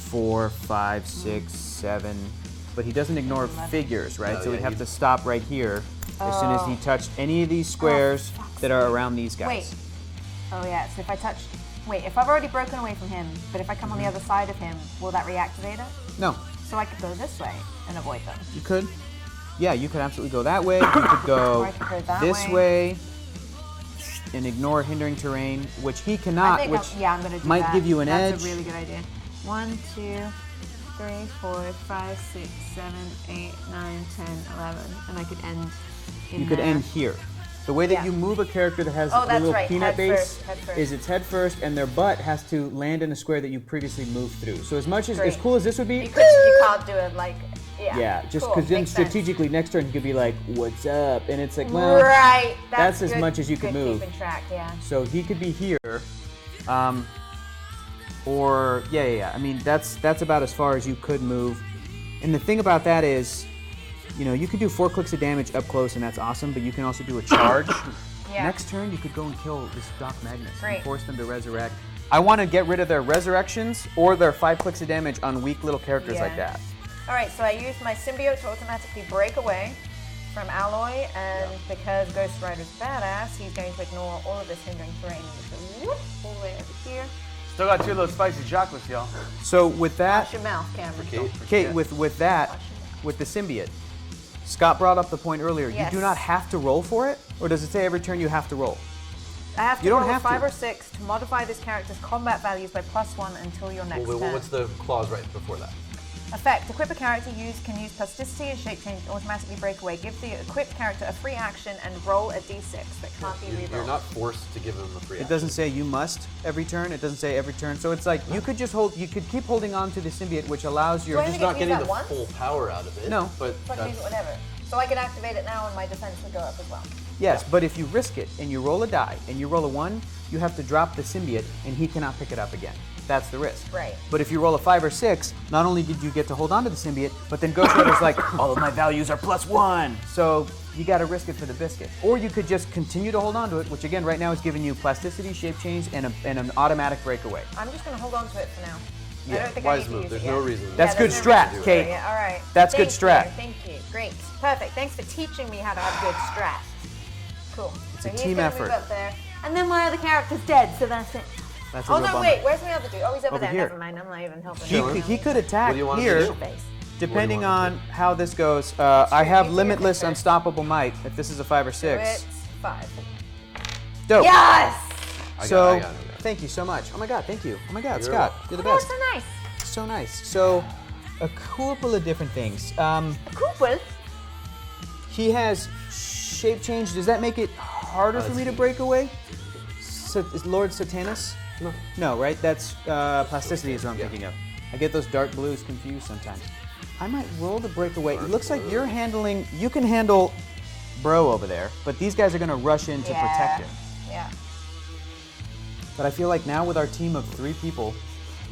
4, 5, 6, 7. But he doesn't ignore 11. figures, right? No, so yeah, we'd have he- to stop right here as soon as he touched any of these squares that are around these guys. Wait. Oh yeah. So if I touch, if I've already broken away from him, but if I come on the other side of him, will that reactivate it? No, So I could go this way and avoid them. you could. Yeah, you could absolutely go that way. You could go Or I could go that this way and ignore hindering terrain, which he cannot, I think which I'm gonna do might that. give you an That's edge. a really good idea. 1, 2, 3, 4, 5, 6, 7, 8, 9, 10, 11, and I could end. You could end here. The way that Yeah. you move a character that has Oh, a that's little right. peanut Head base first, head first. is its head first, and their butt has to land in a square that you previously moved through. So as much as Great. cool as this would be, You can't do it like. Yeah. yeah, just Cool, because then makes sense. strategically next turn he could be like, "What's up?" and it's like, well, Right. that's as good- much as you could good move. Keeping track, yeah. So he could be here. or yeah. I mean, that's about as far as you could move. And the thing about that is, you know, you could do 4 clicks of damage up close, and that's awesome. But you can also do a charge. Yeah. Next turn, you could go and kill this Doc Magnus Great. and force them to resurrect. I want to get rid of their resurrections or their 5 clicks of damage on weak little characters like that. All right, so I used my symbiote to automatically break away from Alloy, and because Ghost Rider's badass, he's going to ignore all of this hindering terrain and whoop, all the way over here. Still got 2 of those spicy chocolates, y'all. So with that, Wash your mouth, Cameron. Kate, with that, with the symbiote, Scott brought up the point earlier. Yes. You do not have to roll for it, or does it say every turn you have to roll? I have to You don't roll a have 5 to. or 6 to modify this character's combat values by +1 until your next Wait, turn. what's the clause right before that? Effect. Equip a character can use plasticity and shape change to automatically break away. Give the equipped character a free action and roll a d6 that can't be rerolled. You're not forced to give him a free It action. doesn't say you must every turn. It doesn't say every turn. So it's like you could just hold. You could keep holding on to the symbiote, which allows your. Do I Just get not to getting use the that once? full power out of it. No. But So I can use it whenever. So I can activate it now and my defense would go up as well. Yes, but if you risk it and you roll a die and you roll a 1, you have to drop the symbiote and he cannot pick it up again. That's the risk. Right. But if you roll a 5 or 6, not only did you get to hold on to the symbiote, but then Ghost Rider's like, all of my values are +1. So you got to risk it for the biscuit. Or you could just continue to hold on to it, which again right now is giving you plasticity, shape change, and an automatic breakaway. I'm just going to hold on to it for now. I Yeah, don't think wise I need move. to use There's it no yet. reason. That's good there's no strat, reason to. Kate. Yeah, all right. That's good strat. Thank you. Great. Perfect. Thanks for teaching me how to have good strat. Cool. It's so a he's team gonna effort. Move up there. And then my other character's dead, so that's it. That's a Oh real no, bummer. wait. Where's my other dude? Oh, he's over Over there. here. Never mind. I'm not even helping. He could attack What do you want him here, to do? Face. depending What do you want on him how this goes. I have Easier limitless picture. unstoppable might, if this is a 5 or So 6. it's 5. Dope. Yes! So, I got it. thank you so much. Oh my God, thank you. Oh my God, You're Scott, welcome. you're the Oh, best. so nice. So nice. So, a couple of different things. Cool. He has shape change. Does that make it harder for me to break away? Is Lord Satanus? No. No, right? That's plasticity is what I'm Yeah. thinking of. I get those dark blues confused sometimes. I might roll the breakaway. It looks like you're handling. You can handle Bro over there, but these guys are going to rush in to protect him. Yeah. But I feel like now with our team of 3 people,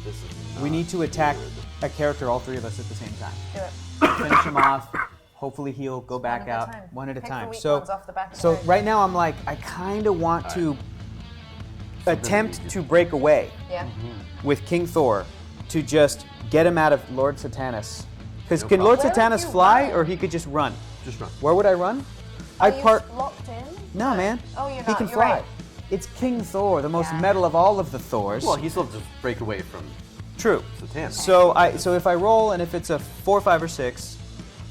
This is we not need to attack good. a character, all 3 of us at the same time. Do it. Finish him off. Hopefully he'll go back at a out time. one at a Pick the time. weak So, ones off the back of the so page. right now I'm like, I kind of want to attempt to break away Yeah. with King Thor to just get him out of Lord Satanus. Because No can Lord problem. Where would Satanus you fly, run? or he could just run? Just run. Where would I run? Are I'd you part. locked in? No, man. Oh, you're He not. can You're fly. right. It's King Thor, the most Yeah. metal of all of the Thors. Well, he still just break away from True. Satan. So if I roll and if it's a 4, 5, or 6,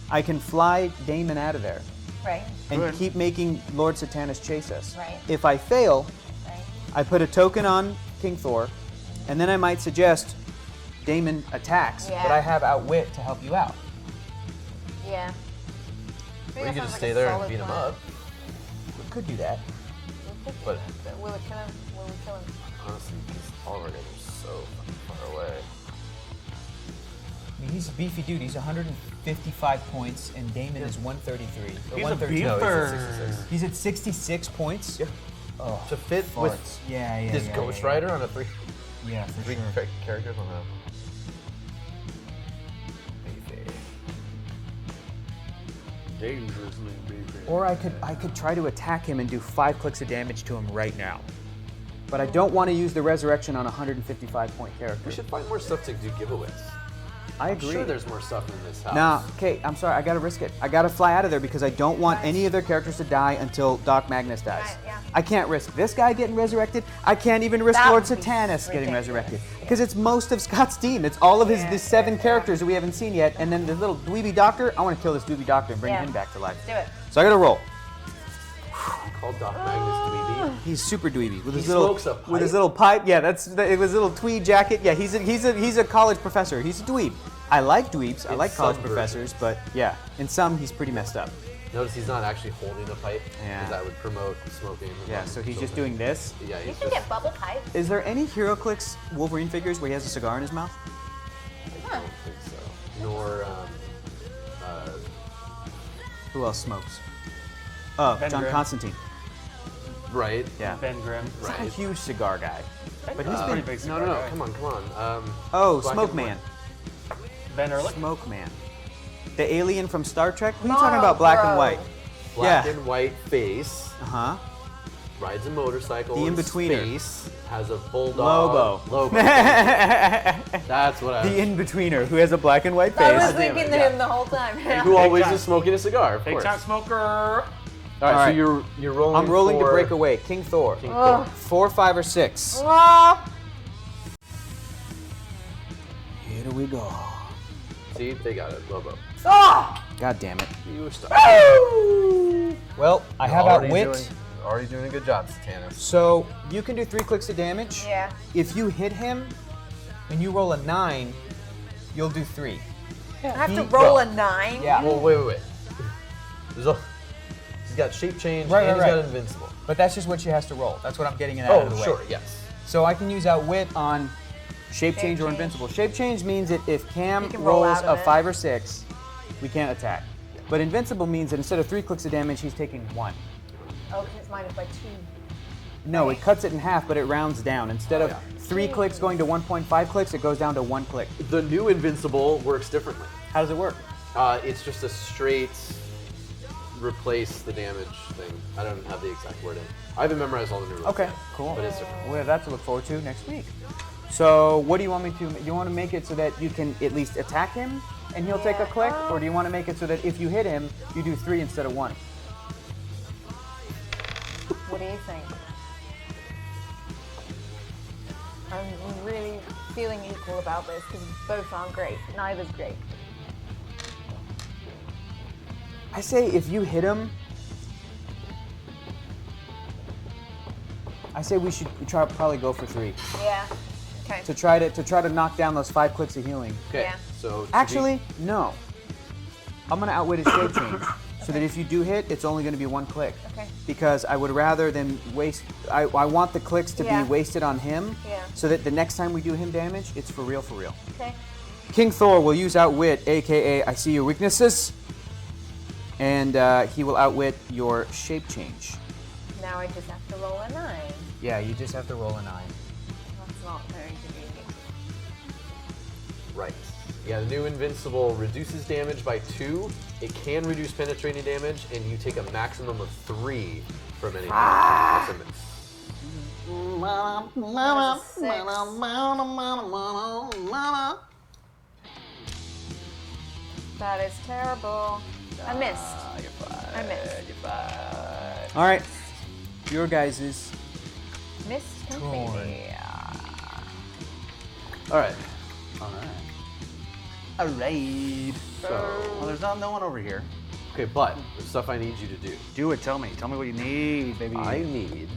I can fly Damon out of there Right. and keep making Lord Satanus chase us. Right. If I fail, Right. I put a token on King Thor, and then I might suggest Damon attacks, Yeah. but I have Outwit to help you out. Yeah. Or you can just stay there and beat him up. We could do that. But Will it kill him? Will we kill him? honestly, all of our guys are so fucking far away. I mean, he's a beefy dude. He's 155 points, and Damon is 133. Or He's a 132. No, beeper. he's at 66. He's at 66 points. Yeah. Oh, To fit farts. with yeah, this Ghost Rider on a three Yeah, for sure. characters on a. Dangerously big. Or I could try to attack him and do 5 clicks of damage to him right now. But I don't want to use the resurrection on a 155 point character. We should find more stuff to do giveaways. I I'm agree. sure there's more stuff in this house. Nah, okay, I'm sorry, I gotta risk it. I gotta fly out of there because I don't want any of their characters to die until Doc Magnus dies. Right, yeah. I can't risk this guy getting resurrected. I can't even risk That Lord would be Satanus getting ridiculous. resurrected. Because it's most of Scott's team. It's all of his Yeah, the 7 yeah. characters that we haven't seen yet, and then the little dweeby doctor. I want to kill this dweeby doctor and bring Yeah. him back to life. Do it. So I gotta roll. Called Doc Magnus dweeby. He's super dweeby with his He little smokes a with his pipe? little pipe. Yeah, it was a little tweed jacket. Yeah, he's a college professor. He's a dweeb. I like dweebs. I In like college some professors, but yeah, in some he's pretty messed up. Notice he's not actually holding a pipe. Yeah. Because that would promote smoking. Yeah, so he's just doing this. Yeah, You he's can just. get bubble pipe. Is there any HeroClix Wolverine figures where he has a cigar in his mouth? I don't think so. Nor. Who else smokes? Oh, Ben John Grimm. Constantine. Right. Yeah. Ben Grimm. He's not a Right. huge cigar guy. But he's Pretty been. basic. No, okay. come on. Oh, Black Smoke and Man. Ben Ehrlich. Smoke Man. The alien from Star Trek? Who are you talking about, black and white? Black Yeah. and white face. Uh-huh. Rides a motorcycle. The in in-betweener. space, has a bulldog. Lobo. That's what I. The in-betweener who has a black and white face. I was thinking him the whole time. Who always time. is smoking a cigar, of Big course. time smoker. All right, All right. so you're rolling. I'm rolling to for break away. King Thor. King Ugh. Thor. 4, 5, or 6. Ah, Here we go. See, they got it. Lobo. ah, God damn it. You were stuck. Well, I have outwit. Already doing a good job, Satana. So you can do 3 clicks of damage. Yeah. If you hit him and you roll a 9, you'll do 3. I have to He- roll well, a 9. Yeah. Well, wait. He's got shape change Right, and right, he's right. got invincible. But that's just what she has to roll. That's what I'm getting it out of the way. sure, yes. So I can use outwit on shape change or change. invincible. Shape change means that if Cam You can roll rolls out a of it. 5 or 6, we can't attack. But invincible means that instead of 3 clicks of damage, he's taking 1. Oh, because it's minus by 2. No, it cuts it in half, but it rounds down. Instead of yeah. 3 clicks going to 1.5 clicks, it goes down to 1 click. The new invincible works differently. How does it work? It's just a straight replace the damage thing. I don't have the exact wording. I haven't memorized all the new rules. Okay, yet, cool. But it's different. We have that to look forward to next week. So what do you want me to, do you want to make it so that you can at least attack him and he'll take a Yeah. click? Or do you want to make it so that if you hit him, you do 3 instead of 1? What do you think? I'm really feeling equal about this because both aren't great. Neither's great. I say if you hit him, I say we should probably go for 3 Yeah. Okay. to try to knock down those 5 clicks of healing. Okay. Yeah. So Actually, no. I'm gonna outwit his shape change, so that if you do hit, it's only gonna be 1 click. Okay. Because I would rather than waste. I want the clicks to Yeah. be wasted on him, Yeah. so that the next time we do him damage, it's for real, for real. Okay. King Thor will use outwit, aka I see your weaknesses, and he will outwit your shape change. Now I just have to roll a 9. Yeah, you just have to roll a 9. That's not very convenient. Right. Yeah, the new invincible reduces damage by 2. It can reduce penetrating damage, and you take a maximum of 3 from any damage. That's a miss. That's a 6. That is terrible. I missed. I missed. All right, your guys's. Missed completely. All right. A raid. So, Well, there's no one over here. okay, but there's stuff I need you to do. Do it. Tell me. Tell me what you need, baby. I need.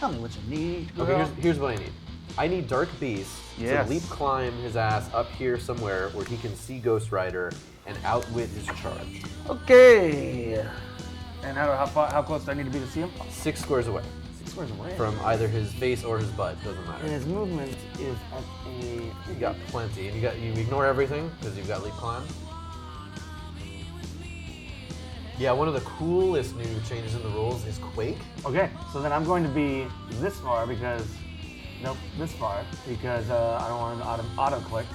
Tell me what you need. Okay, girl. here's what I need. I need Dark Beast Yes. to leap climb his ass up here somewhere where he can see Ghost Rider and outwit his charge. Okay. And how close do I need to be to see him? 6 squares away 6 squares away. from either his face or his butt. Doesn't matter. And his movement is at You got plenty, and you ignore everything because you've got leap climb. Yeah, one of the coolest new changes in the rules is Quake. Okay, so then I'm going to be this far because, nope, this far because I don't want an auto click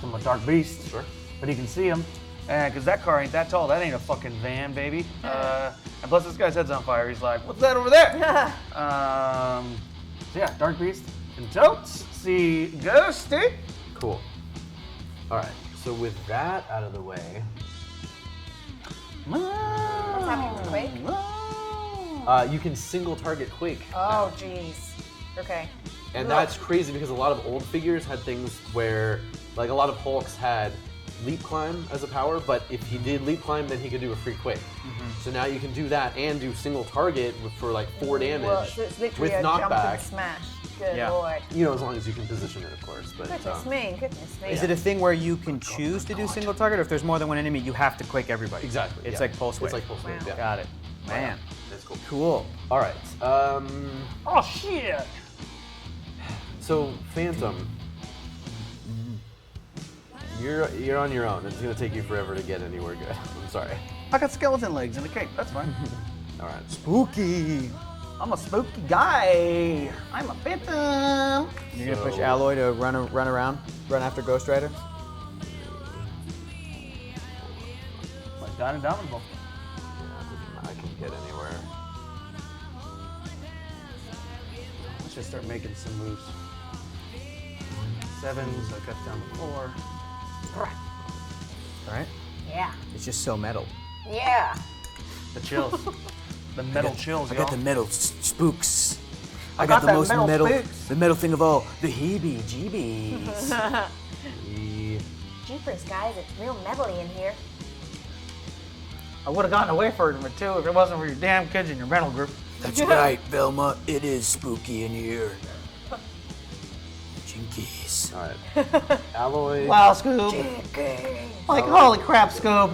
from a Dark Beast. Sure. But he can see him, and because that car ain't that tall, that ain't a fucking van, baby. And plus this guy's head's on fire. He's like, what's that over there? So yeah, Dark Beast can totes see Ghosty. Cool. All right. So with that out of the way, What's happening with Quake? you can single target Quake. Oh, jeez. Okay. And that's crazy because a lot of old figures had things where, like a lot of Hulks had leap climb as a power, but if he did leap climb, then he could do a free Quake. So now you can do that and do single target for like 4 damage Well, so it's literally with a jump knockback. and smash. Good Yeah. lord. You know, as long as you can position it, of course. But Goodness me, goodness me. Is it a thing where you can choose to do single target, or if there's more than one enemy, you have to click everybody? exactly. It's yeah. like pulse It's wave. like pulse wave. Wow. Yeah. Got it. Man, That's cool. cool. All right. Oh shit! So Phantom, you're on your own. It's gonna take you forever to get anywhere good. I'm sorry. I got skeleton legs and a cape. That's fine. All right. Spooky. I'm a spooky guy. I'm a phantom. You're gonna push Alloy to run after Ghost Rider. Like God Indomitable. I can get anywhere. Let's just start making some moves. 7, so it cuts down to 4. All right. Yeah. It's just so metal. Yeah. The chills. The metal chills, I y'all. got the metal spooks. I got the that most metal spooks. the metal thing of all, the heebie-jeebies. Jeepers, guys, it's real metally in here. I would have gotten away from it too if it wasn't for your damn kids in your metal group. That's right, Velma. It is spooky in here. Jinkies. All right. Alloy Wow, Scoob. Like, holy crap, Scoob.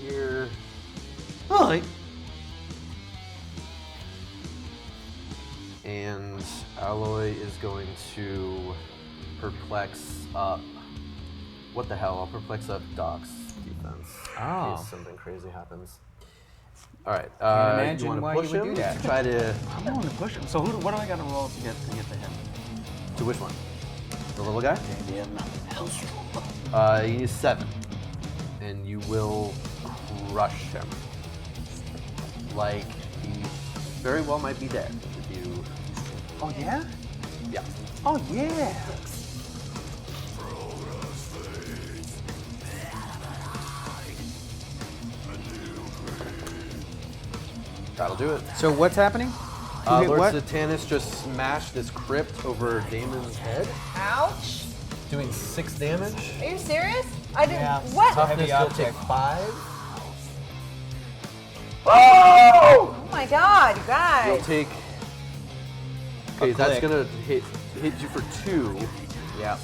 here. Holy. And Alloy is going to perplex up. What the hell? I'll perplex up Doc's defense. Oh. In case something crazy happens. All right. Can't imagine you want why to you push would him? do that. Try to. I'm going to push him. So what do I got to roll to get the hit? To which one? The little guy? He needs 7. And you will crush him. Like he very well might be dead if you. Oh, yeah? Yeah. Oh, yeah. That'll do it. So what's happening? Lord what? Satanus just smashed this crypt over Damon's head, Ouch. doing 6 damage. Are you serious? I didn't. Yeah. What? Toughness will take 5. Oh my god, you You'll guys. take. Okay, A that's click. gonna hit you for 2. Yeah.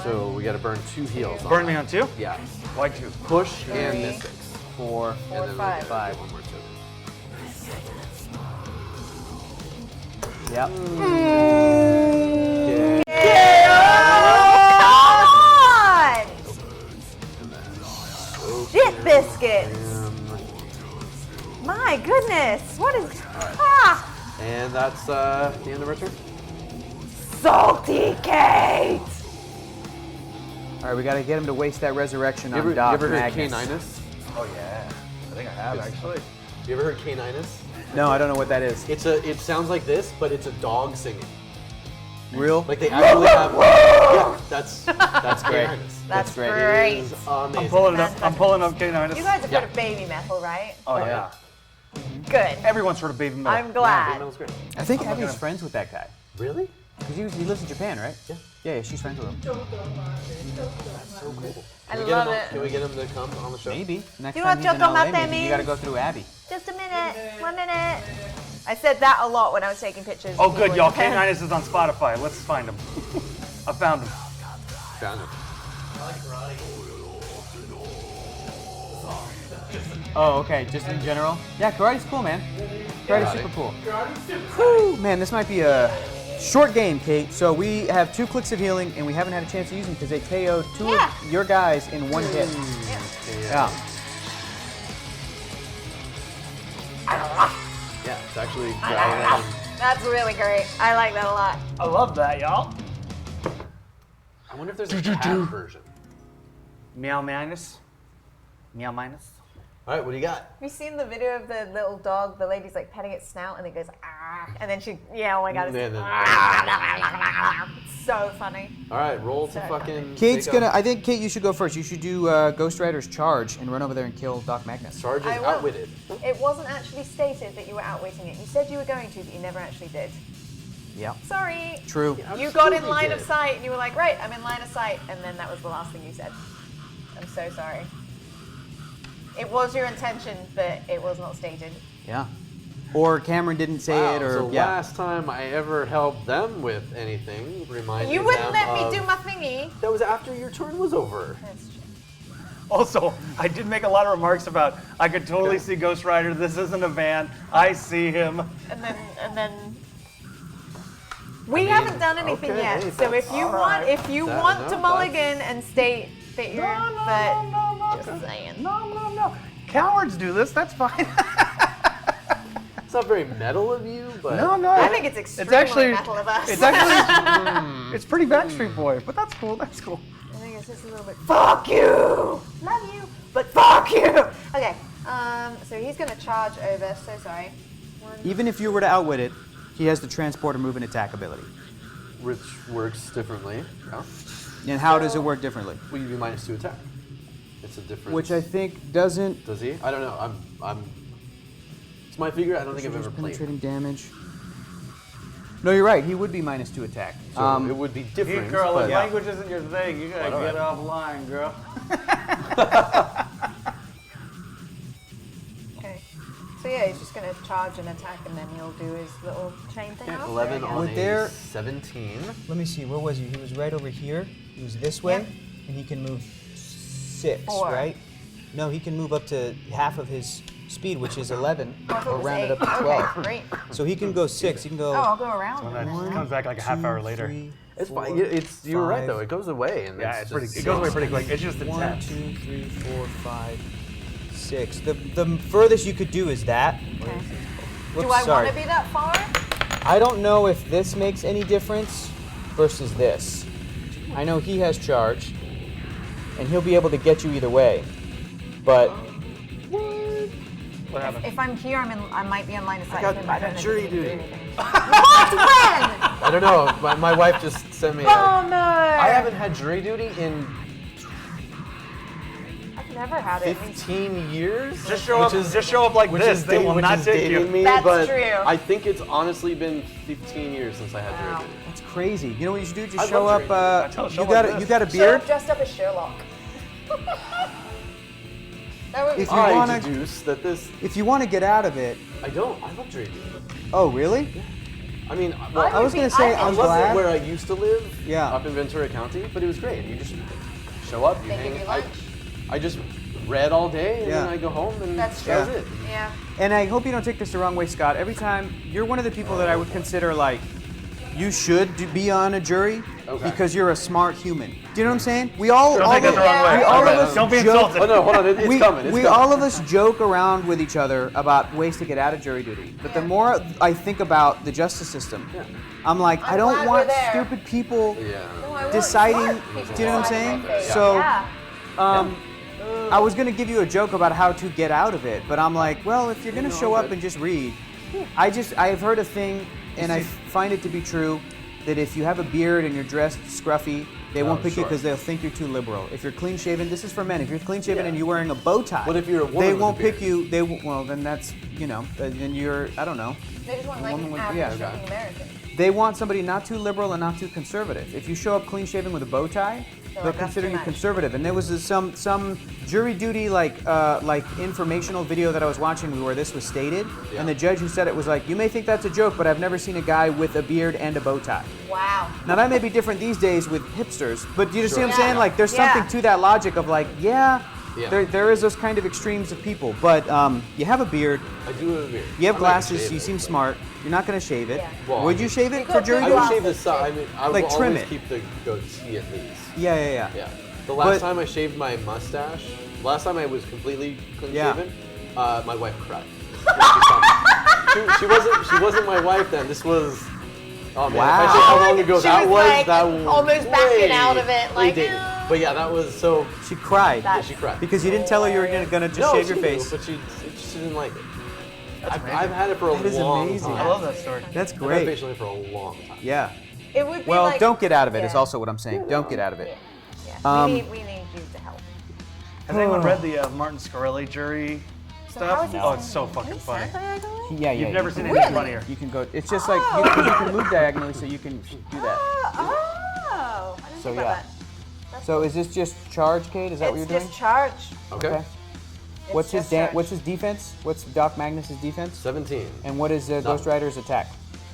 So we gotta burn 2 heals. Burn me on 2? Yeah. Why 2? Push and 3, mystics. 4. And then we 5. get 5. one more token. Yep. Okay. Come on! Shit biscuits! My goodness, what is. Ah! And that's the end of our turn. Salty Kate! All right, we got to get him to waste that resurrection You on ever, you Doc ever heard Magnus. Caninus? Oh, yeah. I think I have, actually. You ever heard Caninus? No, I don't know what that is. It sounds like this, but it's a dog singing. Real? Like they actually have. Yeah, that's great. Caninus. That's great. great. It is amazing. I'm pulling it up. I'm pulling up K9. You guys have Yeah. heard of baby metal, right? Oh, yeah. Good. Everyone's heard of baby metal. I'm glad. That was great. I think I'm Abby's looking up- friends with that guy. Really? Because he lives in Japan, right? Yeah. Yeah, she's friends with him. So cool. I love it. Can we get him to come on the show? Maybe. Next You time want he's in Choco LA, Mate maybe you means? got to go through Abby. Just a minute. 1 minute. I said that a lot when I was taking pictures. Oh, of good, people y'all. in Japan. K9 is on Spotify. Let's find him. I found him. Found him. Oh, okay. Just in general? Yeah, karate's cool, man. Karate's super cool. Whew, man, this might be a short game, Kate. So we have 2 clicks of healing, and we haven't had a chance to use them because they KO'd 2 Yeah. of your guys in 1 hit. Yeah. Yeah, it's actually growling. That's really great. I like that a lot. I love that, y'all. I wonder if there's a cat version. Meow minus. Meow minus. All right, what do you got? Have you seen the video of the little dog? The lady's like petting its snout and it goes, ah. And then she, yeah, oh my god. It's, And then- it's so funny. All right, roll to So fucking. Kate's take gonna. a- I think Kate, you should go first. You should do Ghost Rider's charge and run over there and kill Doc Magnus. Charge is I will. outwitted. It wasn't actually stated that you were outwitting it. You said you were going to, but you never actually did. Yeah. Sorry. True. You got in Absolutely line did. of sight and you were like, right, I'm in line of sight. And then that was the last thing you said. I'm so sorry. It was your intention, but it was not stated. Yeah. Or Cameron didn't say Wow, it, or so yeah. last time I ever helped them with anything, reminding You wouldn't them let of- me do my thingy. That was after your turn was over. That's true. Also, I did make a lot of remarks about I could totally see Ghost Rider. This isn't a van. I see him. And then we haven't done anything okay, yet. hey, So if that's you all want, right. if you That- want no, to mulligan and state that you're, but just saying. No. Cowards do this. That's fine. not very metal of you, but No. I think it's extremely actually- metal of us. It's actually, it's pretty Backstreet Boy, but that's cool. That's cool. I think it's just a little bit. Fuck you. Love you, but fuck you. Okay. So he's gonna charge over. So sorry. Even if you were to outwit it, he has the transport or move and attack ability. which works differently. Yeah. And how does it work differently? Will you be -2 attack? It's a different. Which I think doesn't. Does he? I don't know. It's my figure. I don't think I've ever played. Penetrating damage. No, you're right. He would be -2 attack. So it would be different. Girl, but if language isn't your thing, you gotta get offline, girl. Okay. So yeah, he's just gonna charge and attack, and then he'll do his little chain thing. Yeah, after, 11 I guess. on With a their- 17. Let me see. Where was he? He was right over here. He was this way, Yep. and he can move 6, 4. right? No, he can move up to half of his speed, which is 11, Oh, I thought or it was round it 8. up to 12. Okay, great. So he can go 6. He can go. Oh, I'll go around. And then One, it comes back like a half hour 2, later. 3, It's 4, fine. You were right 5. though. It goes away, and Yeah, it's pretty. just It goes away six. pretty quick. It's just 1, intense. 2, 3, 4, 5, 6. The furthest you could do is that. Okay. Whoops, Do I sorry. want to be that far? I don't know if this makes any difference versus this. I know he has charge, and he'll be able to get you either way. But What happened? If I'm here, I might be in line of sight. got- but I don't got know if jury he can do duty. anything. What? When? I don't know. My wife just sent me. Oh no! I haven't had jury duty in I've never had it. 15 years. Just show up like which this. is They da- will which not is take you. dating me, That's but true. I think it's honestly been 15 years since I had Wow. jury duty. it's crazy. You know what you should do? Just I show love up. jury I tell- show You like got this. you got a Show beard. up dressed up as Sherlock. That would be If you I wanna- deduce that this. If you want to get out of it. I don't. I love jury duty. Oh, really? I mean, well, I was gonna say I I'm love it glad. where I used to live. Yeah. Up in Ventura County, but it was great. You just show up, you They hang. give you lunch. I just read all day, and then Yeah. I go home, and That's that was true. it. Yeah. And I hope you don't take this the wrong way, Scott. Every time you're one of the people that I would consider like you should be on a jury Okay. because you're a smart human. Do you know what I'm saying? We all, Don't all take that the wrong way. we all of Okay. us Don't be joke- insulted. Oh no, hold on, it's we, coming. It's we coming. all of us joke around with each other about ways to get out of jury duty. But the more I think about the justice system, I'm like, I I'm don't glad want we're there. stupid people Yeah. No, I want deciding. smart Do people you know what I'm deciding saying? my fate. So, Yeah. I was gonna give you a joke about how to get out of it, but I'm like, well, if you're gonna show up and just read, I've heard a thing, and I find it to be true, that if you have a beard and you're dressed scruffy, they won't pick you sure. because they'll think you're too liberal. If you're clean shaven, this is for men. If you're clean shaven and you're wearing a bow tie, What if you're a woman they with a won't beard? pick you. Well, then that's then you're I don't know. They just want like woman an with- average yeah, looking American. They want somebody not too liberal and not too conservative. If you show up clean shaven with a bow tie, they'll like, that's consider too you much. conservative. And there was some jury duty like informational video that I was watching where this was stated, and the judge who said it was like, you may think that's a joke, but I've never seen a guy with a beard and a bow tie. Wow. Now that may be different these days with hipsters, but do you see what I'm Yeah. saying? Like there's Yeah. something to that logic of like, Yeah. there is those kind of extremes of people. But you have a beard, I do have a beard. you have I'm not gonna glasses, shave you it, seem but- smart. You're not gonna shave it. Yeah. Well, Would I you mean- shave You it got for big jury I duty? would shave the glasses, side. I mean, I Like, will trim always it. keep the goatee at least. Yeah. Yeah. The last But- time I shaved my mustache, last time I was completely clean Yeah. shaven, my wife cried. When she saw me. she wasn't my wife then. This was. Oh man, Wow. if I say how long ago She that was, was, like, that was almost backing out of it, way like, dated. "No." But yeah, that was so. She cried Yeah, she cried. because you didn't tell her you were gonna just no, shave she your knew, face. but she didn't like it. I've had it for a That is long amazing. time. I love that story. That's I've had great. facial hair for a long time. Yeah. It would be Well, like, don't get out of it. Is yeah. also what I'm saying. Don't get out of it. Yeah. We need you to help. Has anyone read the Martin Scarelli jury So how stuff? is he Oh, it's so Can fucking he funny. stand diagonally? Yeah, You've never seen Really? anything funnier. You can go. It's just like you can move diagonally, so you can do that. Oh, I didn't So think about yeah. that. That's So is this just charge, Kate? Is that what you're it's doing? just charge. Okay. Okay. It's What's his just charge. what's his defense? What's Doc Magnus's defense? 17. And what is Ghost Rider's attack?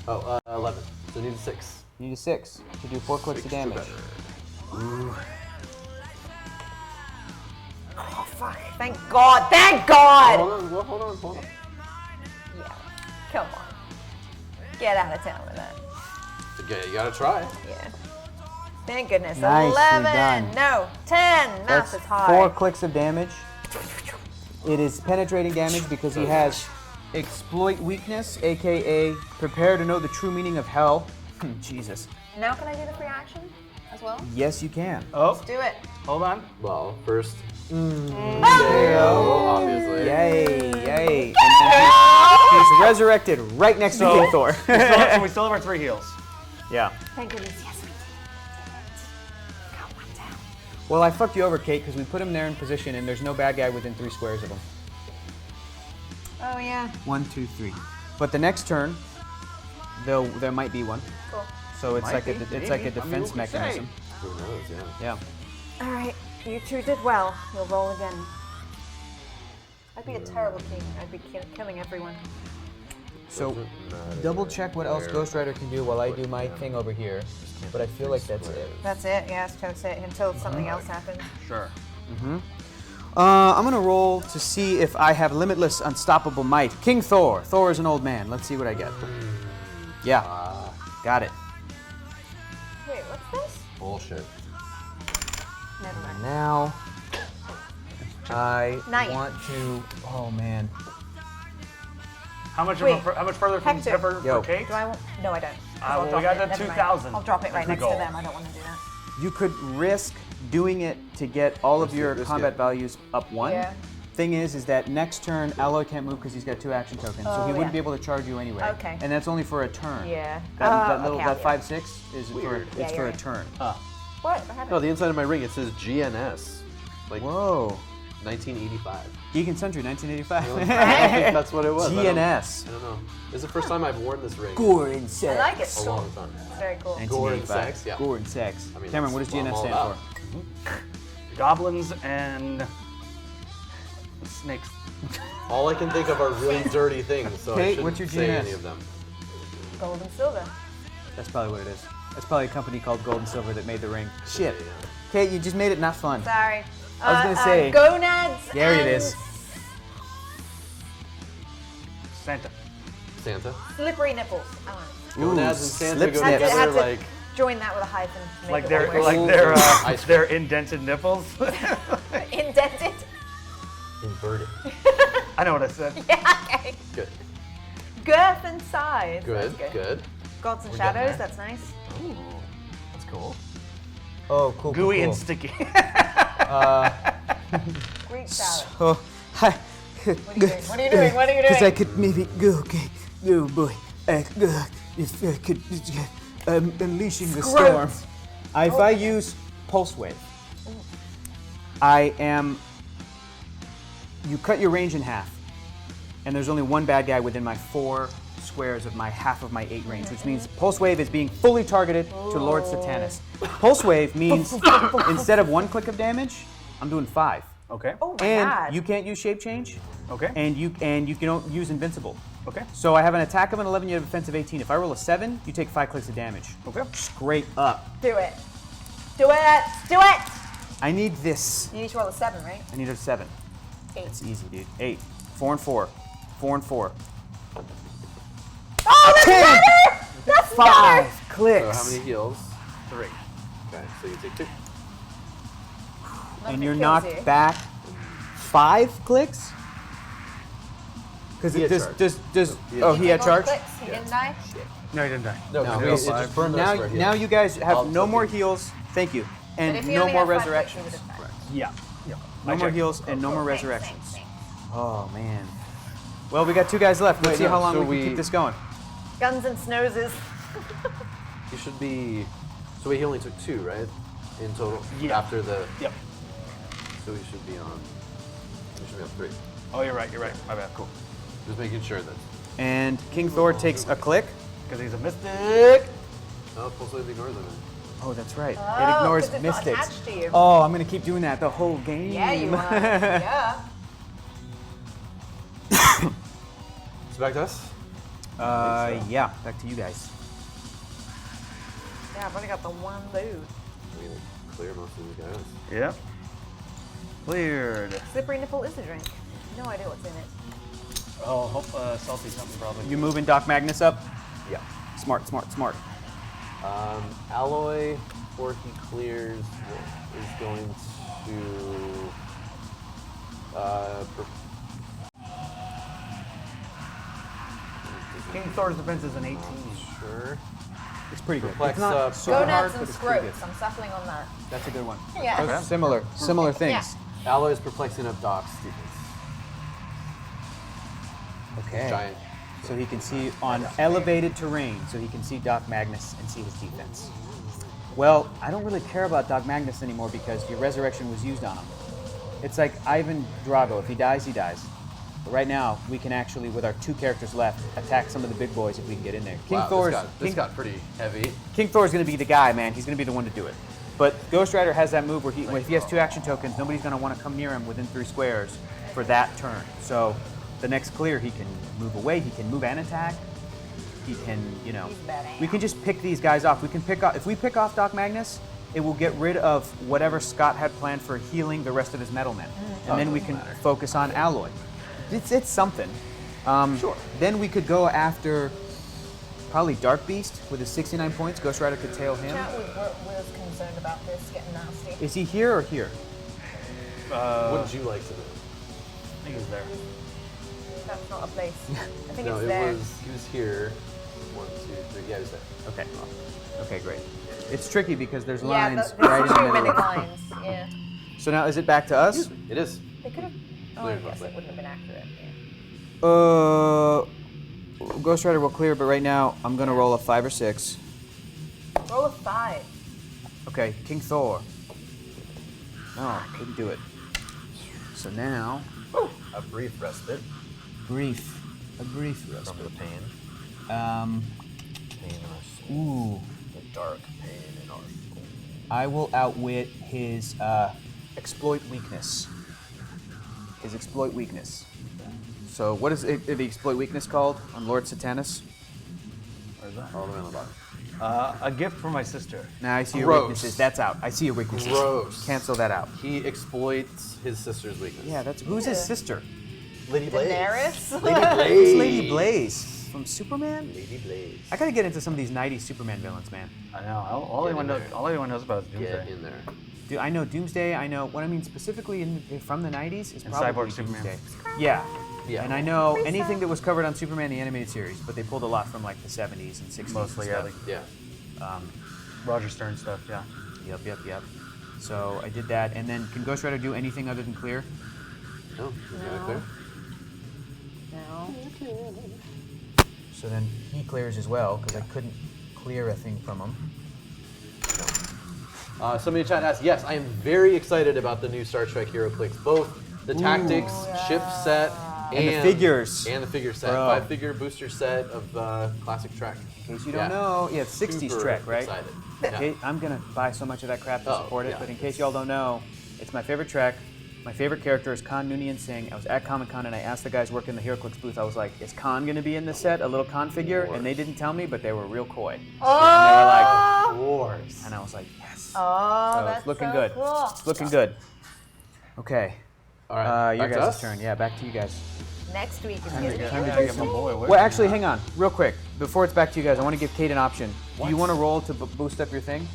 Oh, 11. So I need a 6. You need a 6 to do 4 clicks of Six or damage. better. Oh, fuck. Thank God. Thank God. Hold on, hold on. Yeah. Come on. Get out of town with that. Okay, you gotta try. Yeah. Thank goodness. Nicely 11. done. No. 10. Math That's is hard. 4 clicks of damage. It is penetrating damage because he has exploit weakness, aka prepare to know the true meaning of hell. Jesus. Now can I do the free action as well? Yes, you can. Oh, Let's do it. hold on. Well, first, Oh! obviously. Yay. And then he's resurrected right next to King Thor. So we still have our 3 heals. Yeah. Thank goodness, yes we did. Got one down. Well, I fucked you over, Kate, because we put him there in position and there's no bad guy within 3 squares of him. Oh yeah. 1, 2, 3. But the next turn, though, there might be one. Cool. So it's Might like be, a maybe. defense I mean, who can mechanism. Who knows, yeah. Yeah. All right, you two did well. You'll roll again. I'd be a terrible king. I'd be killing everyone. So double check what else Ghost Rider can do while I do my thing over here. But I feel like that's it. That's it. Yes, that's it. Until something else happens. Sure. I'm gonna roll to see if I have limitless unstoppable might. King Thor. Thor is an old man. Let's see what I get. Yeah. Got it. Wait, what's this? Bullshit. Never mind. Now I Knight. want to. Oh man. How much Wait, how much further from Hector. Pepper Yo. for Kate? Do I want? No, I don't. 'Cause I'll well, we drop got it. the Never mind. 2,000. I'll drop it right That's the next to goal. them. I don't want to do that. You could risk doing it to get all of your risk combat it. values up 1. Yeah. Thing is that next turn Alloy can't move because he's got 2 action tokens, so Oh, he wouldn't yeah. be able to charge you anyway. Okay. And that's only for a turn. Yeah. That little okay, that yeah. 5/6 is for Weird. it's Yeah, for you're a right. turn. What? What happened? No, the inside of my ring, it says GNS. Like Whoa. 1985. Geek and Sundry, 1985. I think that's what it was. GNS. I don't know. This is the first time I've worn this ring. Gore and I sex. like it. A long time. It's very cool. Gore and 1985. sex, yeah. Gore and sex. I mean, Cameron, what does that's what GNS I'm all stand about. for? Goblins and snakes. All I can think of are really dirty things, so I Kate, shouldn't what's your say GNS? any of them. Gold and silver. That's probably what it is. That's probably a company called Gold and Silver that made the ring. Shit. Yeah. Kate, you just made it not fun. Sorry. I was gonna say- gonads. There it and is. Santa. Santa. Slippery nipples. I don't know. Gonads and Santa slip go snips. together Had to like join that with a hyphen. To make Like it their one word. like their Ice cream. their indented nipples. Indented. inverted. I know what I said. Yeah. Okay. Good. Girth and size. Good. That's Good. Gods and We're getting shadows. there. That's nice. Ooh, that's cool. Oh, cool. Gooey cool, and cool. sticky. Greek salad. Oh, hi. What are you doing? What are you doing? What are you doing? Because I could maybe go, okay. Oh boy. If I could. Unleashing the storm. Scrote. If I use Pulse Wave, I am. You cut your range in half, and there's only one bad guy within my 4 squares of my half of my 8 range, which means Pulse Wave is being fully targeted to Lord Satanus. Pulse Wave means instead of 1 click of damage, I'm doing 5. Okay. Oh my And god. you can't use Shape Change, Okay. and you don't use Invincible. Okay. So I have an attack of an 11, you have a defense of 18. If I roll a 7, you take 5 clicks of damage. Okay. Straight up. Do it. Do it. Do it. I need this. You need to roll a 7, right? I need a 7. 8. It's easy, dude. 8. 4 and 4. 4 and 4. Oh, that's 10. better. That's 5 better. clicks. So how many heals? 3. Okay, so you take 2. And Nothing you're kills knocked you. back 5 clicks? Because He it had does. charge. Oh, he had Take all the charge? clicks, He didn't die. No, you didn't die. No, No, because it's it just burned the rest of our heals. now you guys have I'll no take more it. heals. Thank you. But And if you no only more had 5 clicks, you resurrections. would have died. Yeah. Yeah. No more heals and no more Thanks, resurrections. thanks, thanks. Oh, man. Well, we got 2 guys left. Let's Wait, see no, how long so we can keep this going. Guns and snoses. You should be. So wait, he only took 2, right? In total. Yeah. After the. Yep. So we should be on. We should be on 3. Oh, you're right. You're right. My bad. Cool. Just making sure that. And King Thor takes a click. Because he's a mystic. Oh, Pulse Wave ignores them. Oh, that's right. Oh, it ignores 'cause it's not mystics. attached to you. Oh, I'm gonna keep doing that the whole game. Yeah, you are. Yeah. So back to us. Yeah. Back to you guys. Yeah, I've only got the one dude. We clear most of the guys. Yep. Cleared. Slippery nipple is a drink. No idea what's in it. Oh, salty something probably. You moving Doc Magnus up? Yeah. Smart, smart, smart. Alloy, before he clears, is going to. King Thor's defense is an 18. Sure. It's pretty good. Perplex It's not up. super hard, Gonads but and it's pretty good. scrotes. I'm settling on that. That's a good one. Yeah. Okay. Similar things. Alloy's perplexing up Doc's defense. Okay. Giant. So he can see on elevated terrain, so he can see Doc Magnus and see his defense. Well, I don't really care about Doc Magnus anymore because your resurrection was used on him. It's like Ivan Drago. If he dies, he dies. But right now, we can actually, with our 2 characters left, attack some of the big boys if we can get in there. Wow, this got pretty heavy. King Thor's going to be the guy, man. He's going to be the one to do it. But Ghost Rider has that move where if he has 2 action tokens, nobody's going to want to come near him within 3 squares for that turn. So the next clear, he can move away. He can move and attack. He can, you know, we can just pick these guys off. We can pick off, if we pick off Doc Magnus, it will get rid of whatever Scott had planned for healing the rest of his metal men. And then we can focus on Alloy. It's something. Sure. Then we could go after probably Dark Beast with his 69 points. Ghost Rider could tail him. Chat was concerned about this getting nasty. Is he here or here? What would you like to do? I think he's there. That's not a place. I think No, it's he there. was here. 1, 2, 3. Yeah, he was there. Okay. Okay, great. It's tricky because there's Yeah, lines there's right in the too many middle. lines. Yeah. So now is it back to us? It is. They could have. Oh, I guess it wouldn't have been accurate. Yeah. Ghost Rider will clear, but right now I'm gonna roll a 5 or 6. Roll a 5. Okay, King Thor. No, couldn't do it. So now, A brief respite a brief respite. from the pain. Pain in our soul. Ooh, The dark pain in our soul. I will outwit his exploit weakness. His exploit weakness. So what is the exploit weakness called on Lord Satanus? Where's that? All the way on the bottom. A gift for my sister. Now I see your Gross. weaknesses. That's out. I see your weaknesses. Gross. Cancel that out. He exploits his sister's weakness. Yeah, that's who's his sister? Lady Blaze. Daenerys? Lady It's Blaze. Lady Blaze from Superman. Lady Blaze. I gotta get into some of these 90s Superman villains, man. I know. All anyone knows. All anyone knows about is Get Doomsday. in there. Dude, I know Doomsday. I know what I mean specifically from the 90s is And probably Cyborg Superman. Doomsday. Yeah. Yeah. And I know anything that was covered on Superman the animated series, but they pulled a lot from like the 70s and 60s. Mostly, and yeah. stuff. Yeah. Roger Stern stuff. Yeah. Yep. So I did that, and then can Ghost Rider do anything other than clear? No. You got it clear? No. So then he clears as well because I couldn't clear a thing from him. Somebody in chat asked, yes, I am very excited about the new Star Trek HeroClix. Both the tactics, ship set, And the figures. And the figure set. Bro. 5-figure booster set of classic Trek. In case you don't know, yeah, it's 60s Super Trek, right? excited. Okay, I'm gonna buy so much of that crap to Oh, support it, yeah. but in case y'all don't know, it's my favorite Trek. My favorite character is Khan Noonien Singh. I was at Comic Con and I asked the guys working the HeroClix booth, I was like, is Khan gonna be in this set, a little Khan figure? And they didn't tell me, but they were real coy. And they were like, Wars. and I was like, yes. Oh, So that's it's looking so good. cool. It's looking good. Okay. All right. Your back to guys' us? turn. Yeah, back to you guys. Next week is Time going to to be get my boy. Well, actually, hang on, real quick. Before it's back to you guys, I want to give Kate an option. Do you want to roll to boost up your thing?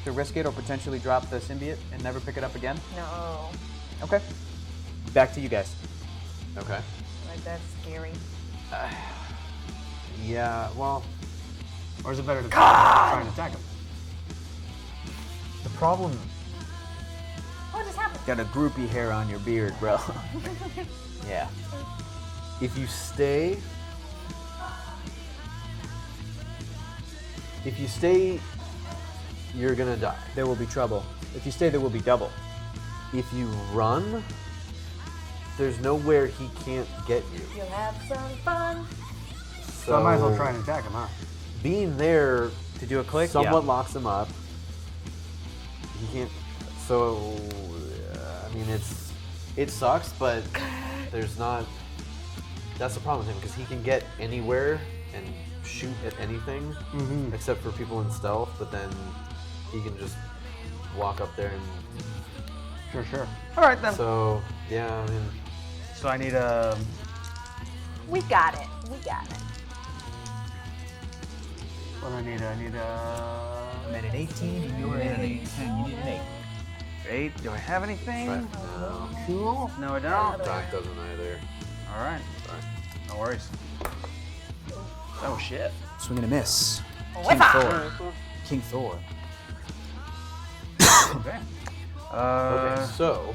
To risk it or potentially drop the symbiote and never pick it up again? No. Okay. Back to you guys. Okay. Like, that's scary. Yeah, well, Or is it better to try and attack him? the problem... What just happened? Got a groupie hair on your beard, bro. Yeah. If you stay, you're gonna die. There will be trouble. If you stay, there will be double. If you run, there's nowhere he can't get you. You'll have some fun. So I might as well try and attack him, huh? Being there To do a click? somewhat Yeah. locks him up. He can't. So, I mean, it sucks, but there's not. That's the problem with him because he can get anywhere and shoot at anything except for people in stealth. But then he can just walk up there and. Sure. All right then. So yeah, I mean, So I need a. We got it. We got it. What do I need? I need a. I'm at an 18 and you're at an 10. You need an 8. 8. Do I have anything? no, Cool. No, I don't. Doc doesn't either. All right. Sorry. No worries. Oh shit. Swing and a miss. Whip King Thor. Okay. Okay, so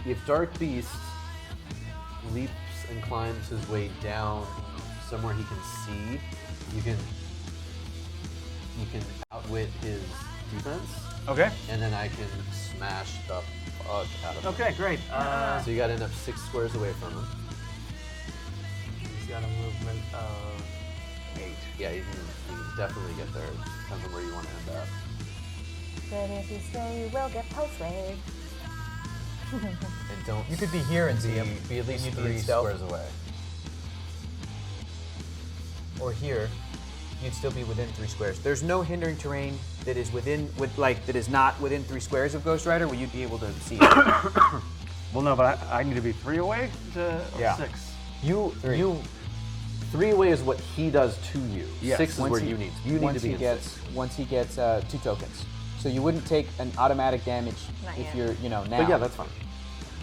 if Dark Beast leaps and climbs his way down somewhere he can see, you can outwit his defense, Okay. and then I can smash the fuck out of him. Okay, great. So you got to end up 6 squares away from him. He's got a movement of 8. Yeah, you can definitely get there. Depends on where you want to end up. But if you stay, you will get post wave. And don't You could be here and see him. be at least You'd be 3 in stealth. squares away. Or here, you'd still be within 3 squares. There's no hindering terrain that is that is not within 3 squares of Ghost Rider where you'd be able to see it. Well, no, but I need to be 3 away to Yeah. 6. You 3 away is what he does to you. Yes. 6 is Once where he- you need. You need to be in 6. Once he gets 2 tokens. So you wouldn't take an automatic damage Not if yet. you're, now. But yeah, that's fine.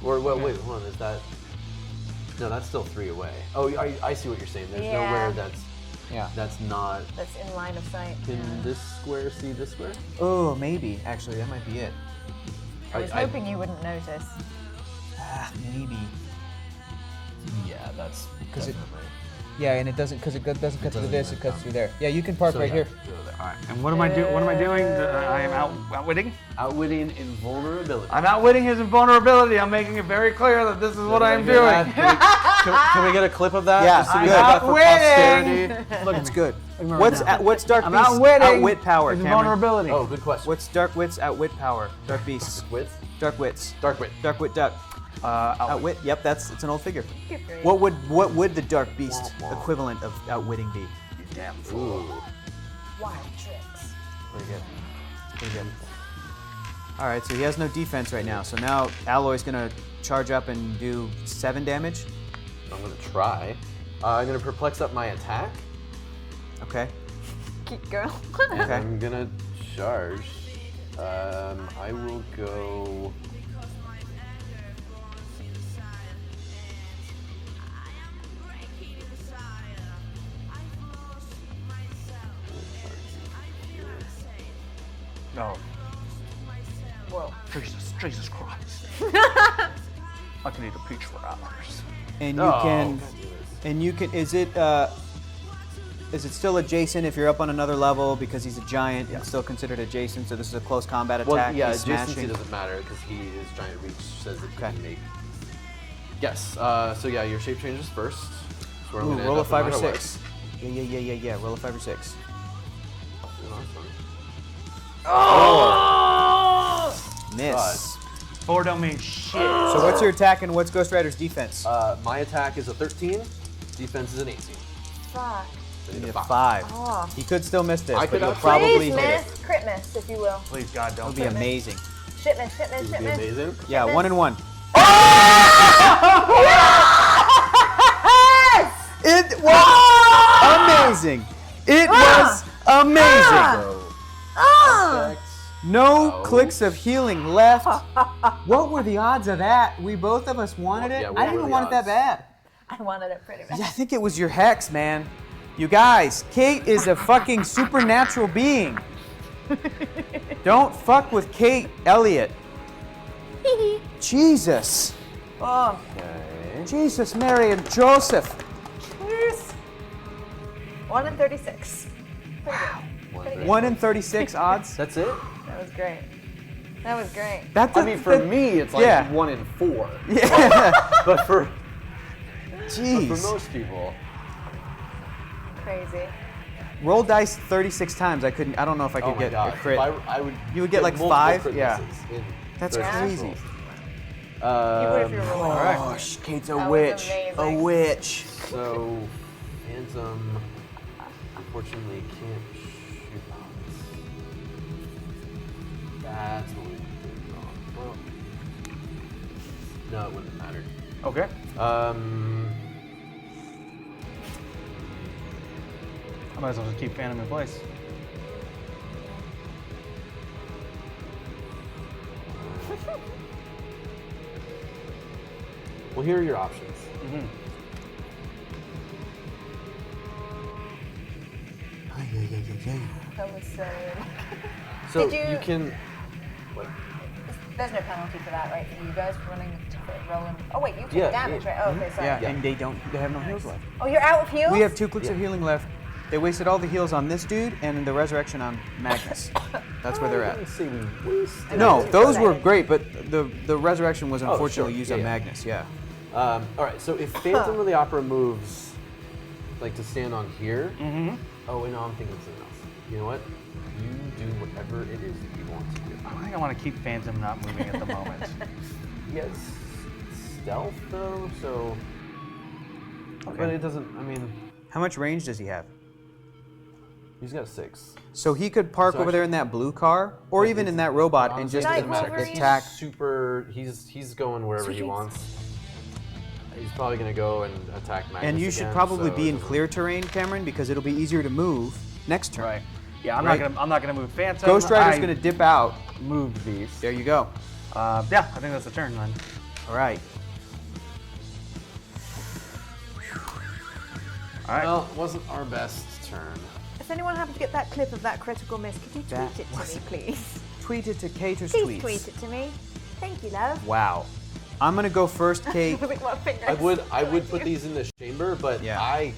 Or well, wait, hold on. Is that? No, that's still 3 away. Oh, I see what you're saying. There's Yeah. nowhere yeah. that's not. That's in line of sight. Can this square see this square? Oh, maybe. Actually, that might be it. I was hoping you wouldn't notice. Maybe. Yeah, that's 'Cause it- definitely. Yeah, and it doesn't cut through this. doesn't It even cuts come. through there. Yeah, you can park So, right yeah, here. go there. All right. And what am I doing? What am I doing? I am outwitting. Outwitting invulnerability. I'm outwitting his invulnerability. I'm making it very clear that this is what I'm doing. Can we get a clip of that? Yeah, just so we I'm have that for outwitting. posterity? Look, That's good. Remember What's now. what's Dark I'm Beast's outwitting outwit power, his Cameron? invulnerability. Oh, good question. What's Dark Wit's outwit power? Dark Beast's. Width? Dark Wit's. Dark wit. Dark Wit duck. Outwit. Outwit. Yep, it's an old figure. Good for you. What would the Dark Beast Wah, wah. equivalent of outwitting be? Damn. Ooh. Wild tricks. Pretty good. Pretty good. All right, so he has no defense right now. So now Alloy's gonna charge up and do 7 damage. I'm gonna try. I'm gonna perplex up my attack, Okay. Keep going. and Okay. I'm gonna charge. I will go. No. Whoa. Jesus Christ. I can eat a peach for hours. And you Oh, can. And you can. Is it still adjacent if you're up on another level because he's a giant? It's still considered adjacent. So this is a close combat attack. Well, yeah, He's adjacency smashing. doesn't matter because his giant reach says that he Okay. can make. Yes. So yeah, your shape changes first. So where I'm Ooh, gonna end roll a up no 5 or matter what. 6. Yeah. Roll a 5 or 6. Oh, that's funny. Miss. 4 don't mean shit. So what's your attack and what's Ghost Rider's defense? My attack is a 13. Defense is an 18. Fuck. So I You need need a a 5. 5. Oh. He could still miss this, I but could he'll absolutely- probably Please hit miss. it. Crit miss, if you will. Please, God, That'll don't. be amazing. Shit miss, shit miss, This shit would be miss. amazing. Yeah, miss. 1 and 1. Yes! It was amazing. It was amazing. So, Ah! No Oh. clicks of healing left. What were the odds of that? We both of us wanted it. Yeah, what I didn't were even the want it that odds? bad. I wanted it pretty bad. I think it was your hex, man. You guys, Kate is a fucking supernatural being. Don't fuck with Kate Elliott. Jesus. Oh, okay. Jesus, Mary, and Joseph. cheers. 1 in 36. Pretty good. 1 in 36 odds. That's it? That was great. That was great. That's I mean, for me, it's like yeah. 1 in 4. Yeah. But for Jeez. most people, Crazy. Roll dice 36 times. I don't know if I could oh my get god, a crit. I would. You would get like multiple 5? crit Yeah. misses in That's 36 crazy. rolls. You would if you were rolling. Oh, Kate's a That was witch. A amazing. witch. So, Phantom, unfortunately, can't shoot. That's what we did wrong. Well, no, it wouldn't have mattered. Okay. I might as well just keep Phantom in place. Well, here are your options. That was so. So Did you- you can. What? There's no penalty for that, right? For you guys rolling. Oh wait, you take Yeah, damage, yeah. right? Oh, okay, sorry. Yeah, and they have no heals left. Oh, you're out of heals. We have 2 clicks of healing left. They wasted all the heals on this dude and the resurrection on Magnus. That's where they're I at. didn't say we wasted. No, That's those were exciting. great, but the resurrection was unfortunately sure. used Yeah, on yeah. Magnus. Yeah. All right. So if Phantom of the Opera moves, like to stand on here. Mm-hmm. Oh wait, no, I'm thinking of something else. You know what? You do whatever it is that you want to do. I think I want to keep Phantom not moving at the moment. He has stealth though, so. Okay. But it doesn't. I mean, How much range does he have? he's got 6. So he could park So over there in that blue car, or even in that robot, and Honestly, just it doesn't matter, 'cause attack. He's super. He's going wherever he wants. He's probably gonna go and attack Magnus. And you should again, probably so be it in doesn't- clear terrain, Cameron, because it'll be easier to move next turn. Right. Yeah, I'm Right. not gonna move Phantom. Ghost Rider's I going to dip out. move these. There you go. Yeah, I think that's a turn then. All right. All right. Well, it wasn't our best turn. If anyone happened to get that clip of that critical miss, could you That tweet it to me, please? Tweet it to Cater's Please tweets. tweet it to me. Thank you, love. Wow. I'm going to go first, Kate. Like, what finger I is would going put to? these in the chamber, but Yeah. I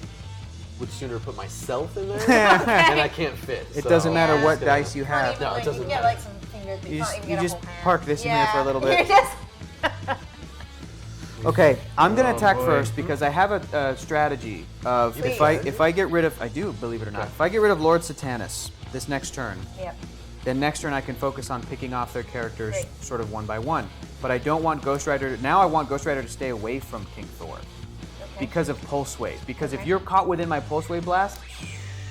would sooner put myself in there, and I can't fit. It so doesn't matter I'm what just gonna- dice you Can't have. even, No, it like, doesn't you can get matter. like some fingers, but You you just- can't even you get just a whole hand. park this in there for a little bit. You're just... Okay, I'm going to Oh, attack boy. first because I have a strategy of Please. if I get rid of, I do, believe it or not, if I get rid of Lord Satanus this next turn, Yep. then next turn I can focus on picking off their characters Great. sort of one by one. But I don't want Ghost Rider, now I want Ghost Rider to stay away from King Thor Okay. because of Pulse Wave. Because if Okay. you're caught within my Pulse Wave blast,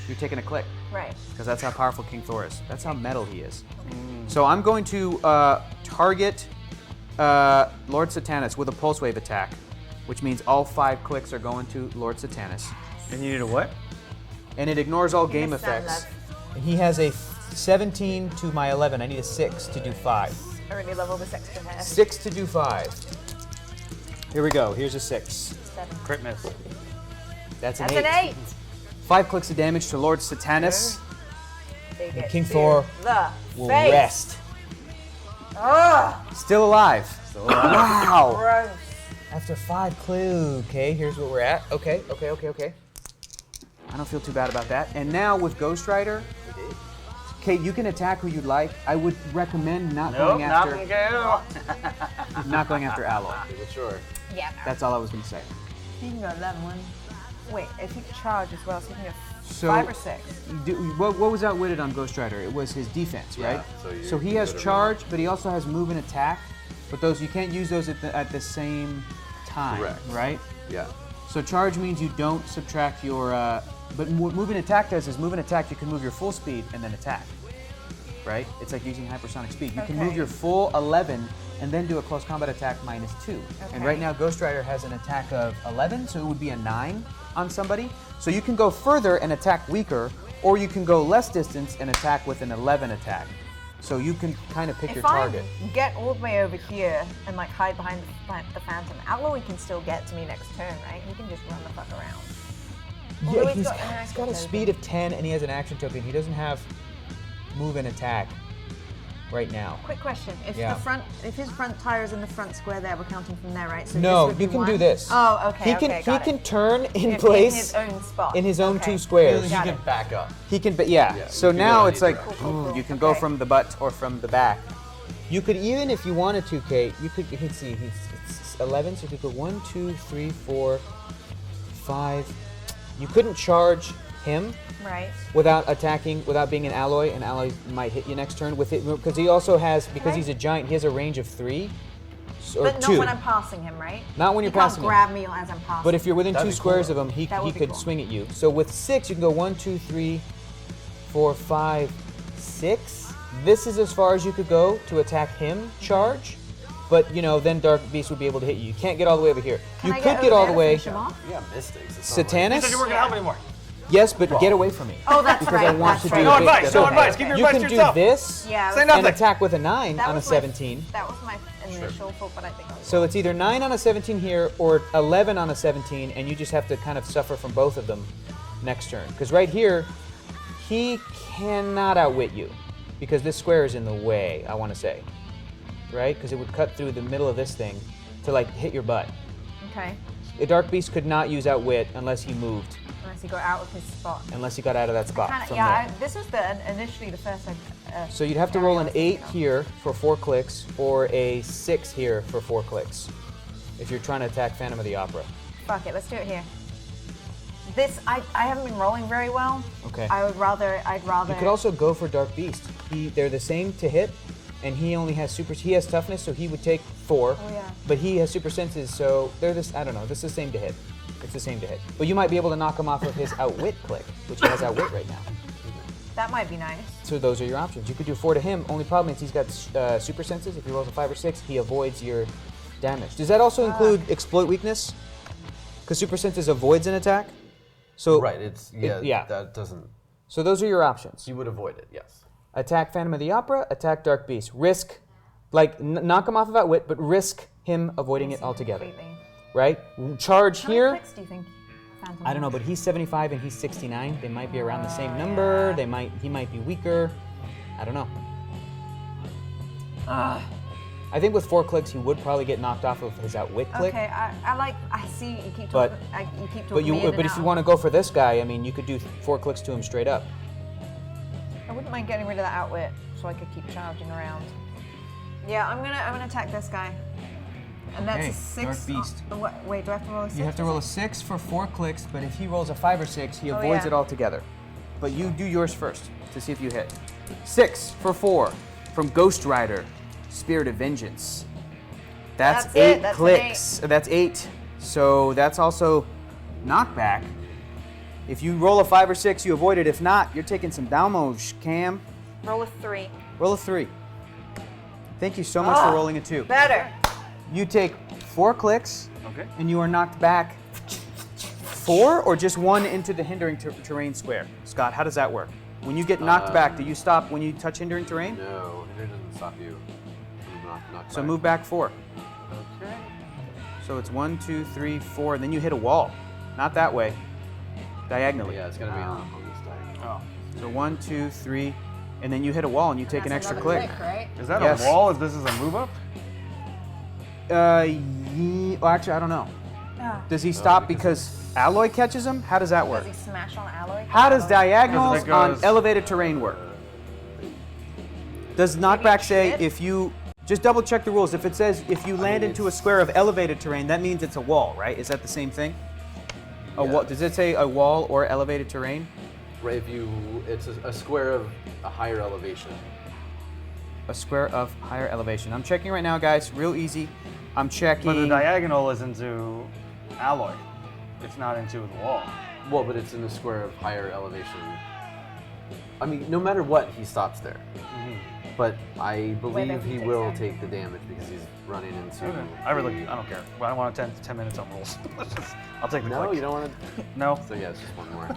you're taking a click. Right. Because that's how powerful King Thor is. That's how metal he is. So I'm going to target Lord Satanus with a Pulse Wave attack, which means all 5 clicks are going to Lord Satanus. And you need a what? And it ignores all game missed that, effects. love. And he has a 17 to my 11. I need a 6 to do 5. I really love all this extra hair. 6 to do 5. Here we go. Here's a 6. 7. Crit miss. That's an That's 8. an 8. 5 clicks of damage to Lord Satanus. They get King to Thor the Will face. rest. Ugh. Still alive. Wow. Gross. After 5 clue. Okay, here's where we're at. Okay. I don't feel too bad about that. And now with Ghost Rider, Kate, you can attack who you'd like. I would recommend not Nope, going not after go. not going after Alloy. But sure. Yeah. That's all I was going to say. You can go 11. Wait, if you charge as well, so you can go So 5 or 6. What was outwitted on Ghost Rider? It was his defense, Yeah, right? so he you has literally- charge, but he also has move and attack. But those you can't use those at the same time, Correct. right? Yeah. So charge means you don't subtract your. But what move and attack does is move and attack. You can move your full speed and then attack, right? It's like using hypersonic speed. You can move Okay. your full 11 and then do a close combat attack -2. And Okay. right now Ghost Rider has an attack of 11, so it would be a 9 on somebody. So you can go further and attack weaker, or you can go less distance and attack with an 11 attack. So you can kind of pick your If I target. get all the way over here and like hide behind the Phantom, Alloy can still get to me next turn, right? He can just run the fuck around. Although Yeah, he's he's got an got a action speed token. of 10 and he has an action token. He doesn't have move and attack right now. Quick question: Yeah. if his front tire is in the front square there, we're counting from there, right? So this No, would be you can one. do this. Oh, okay. He can okay, got he can it. turn in In place his own spot. in his own Okay. 2 squares. He Got can it. back up. He can, but yeah. Yeah, So you can go now any it's like direction. ooh, you can go Okay. from the butt or from the back. You could even, if you wanted to, Kate. You could see it's 11, so you could go 1, 2, 3, 4, 5. You couldn't charge him Right. without attacking, without being an alloy. An alloy might hit you next turn with it because he also has, because Right. he's a giant, he has a range of 3 or But 2. not when I'm passing him, right? Not when you're He can't passing him. grab me as I'm passing. But if you're within That'd 2 be squares cool. of him, he That would be could cool. swing at you. So with 6, you can go 1, 2, 3, 4, 5, 6. This is as far as you could go to attack him, charge. But you know, then Dark Beast would be able to hit you. You can't get all the way over here. Can you I could get get over all there the to way. finish him off? Yeah, mystics. It's not like- You Satanus? said you weren't gonna help anymore. Yes, but get away from me. Oh, that's because right. I want that's to right. do No a big advice, step no ahead. advice. Keep your You advice can to yourself. do this Yeah. Say and nothing. attack with a 9 That on a was my- 17. That was my initial thought, but I think I was So it's either 9 on a 17 here or 11 on a 17, and you just have to kind of suffer from both of them next turn. Because right here, He cannot outwit you because this square is in the way, I want to say. Right? Because it would cut through the middle of this thing to like hit your butt. Okay. A Dark Beast could not use outwit unless he moved. Unless he got out of his spot. Unless he got out of that spot. Kinda, from yeah, there. this was initially the first. So you'd have to roll an 8 here for 4 clicks, or a 6 here for 4 clicks, if you're trying to attack Phantom of the Opera. Fuck it, let's do it here. This, I haven't been rolling very well. Okay. I'd rather. You could also go for Dark Beast. They're the same to hit, and he only has he has toughness, so he would take 4. Oh, yeah. But he has super senses, so they're this. I don't know. This is the same to hit. It's the same to hit. But you might be able to knock him off of his outwit click, which he has outwit right now. That might be nice. So those are your options. You could do 4 to him. Only problem is he's got super senses. If he rolls a 5 or 6, he avoids your damage. Does that also include exploit weakness? Because super senses avoids an attack. So Right. That doesn't. So those are your options. You would avoid it. Yes. Attack Phantom of the Opera. Attack Dark Beast. Risk, like knock him off of outwit, but risk him avoiding it altogether. Completely. Right? Charge How many here. clicks do you think Phantom I don't know, has? but he's 75 and he's 69. They might be around the same number. Yeah. He might be weaker. I don't know. I think with 4 clicks, he would probably get knocked off of his outwit click. Okay, I see you keep But- talking. You keep talking. But me in and if you out. want to go for this guy, I mean, you could do 4 clicks to him straight up. I wouldn't mind getting rid of that outwit so I could keep charging around. Yeah, I'm gonna attack this guy. And that's Okay, a 6. Dark Beast. Wait, do I have to roll a 6? You have to roll a 6 for 4 clicks, but if he rolls a 5 or 6, he avoids yeah. it altogether. But you do yours first to see if you hit. 6 for 4 from Ghost Rider, Spirit of Vengeance. That's That's 8 it, that's an clicks. That's 8. So that's also knockback. If you roll a 5 or 6, you avoid it. If not, you're taking some damage, Cam. Roll a 3. Roll a 3. Thank you so much for rolling a 2. Better. You take 4 clicks, Okay. and you are knocked back 4 or just 1 into the hindering terrain square. Scott, how does that work? When you get knocked back, do you stop when you touch hindering terrain? No, hinder doesn't stop you. Knock So back. move back 4. Okay. So it's 1, 2, 3, 4, and then you hit a wall. Not that way. Diagonally. Yeah, it's gonna be on this diagonal. Oh. So 1, 2, 3, and then you hit a wall and you take an That's extra another click. right? Is that Yes. a wall? Is this a move up? Well, actually, I don't know. Ah. Does he stop because alloy catches him? How does that work? Does he smash on alloy? How does Alloy? diagonals Because it on goes- elevated terrain work? Does knockback say shit? if you just double check the rules? If it says if you land into a square of elevated terrain, that means it's a wall, right? Is that the same thing? A wall? Does it say a wall or elevated terrain? Right, it's a square of a higher elevation. A square of higher elevation. I'm checking right now, guys. Real easy. I'm checking. But the diagonal is into alloy. It's not into the wall. Well, but it's in a square of higher elevation. I mean, no matter what, he stops there. But I believe he will take the damage because he's running into. Okay. I don't care. Well, I want 10 minutes on rolls. I'll take the No, click. you don't want to. No. So yeah, it's just one more.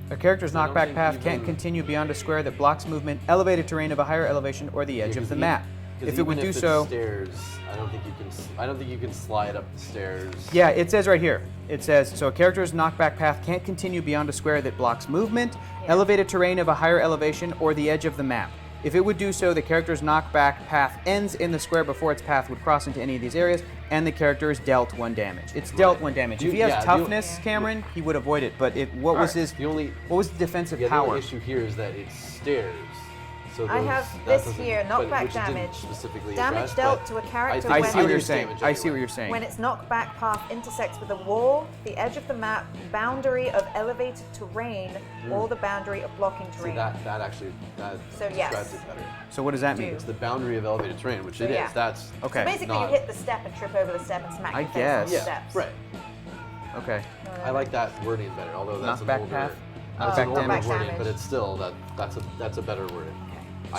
A character's I don't knockback think path you can't can- continue beyond a square that blocks movement, elevated terrain of a higher elevation, or the edge of the map. If it would do so, stairs, I don't think you can. I don't think you can slide up the stairs. yeah, it says right here. It says so a character's knockback path can't continue beyond a square that blocks movement, elevated terrain of a higher elevation, or the edge of the map. If it would do so, the character's knockback path ends in the square before its path would cross into any of these areas, and the character is dealt 1 damage. It's dealt 1 damage. If he has Yeah, toughness, Cameron, he would avoid it. But what was his? The only What was the defensive the power? only issue here is that it's stairs. So I those- have that this doesn't- here, but knockback which didn't damage. specifically Damage address, dealt but to a character I I think see what you're it's saying. damage I see anyway. what you're saying. When its knockback path intersects with a wall, the edge of the map, boundary of elevated terrain, or the boundary of blocking See, terrain. that actually So, yes. describes it better. So what does that mean? Two. It's the boundary of elevated terrain, which So, it is. yeah. That's Okay. Basically, not- you hit the step and trip over the step and smack I your face on the guess. Yeah, steps. right. Okay. I like that wording better, although that's Knockback an older, path? that's Knockback an older damage. wording, Damage. but it's still that's a better wording.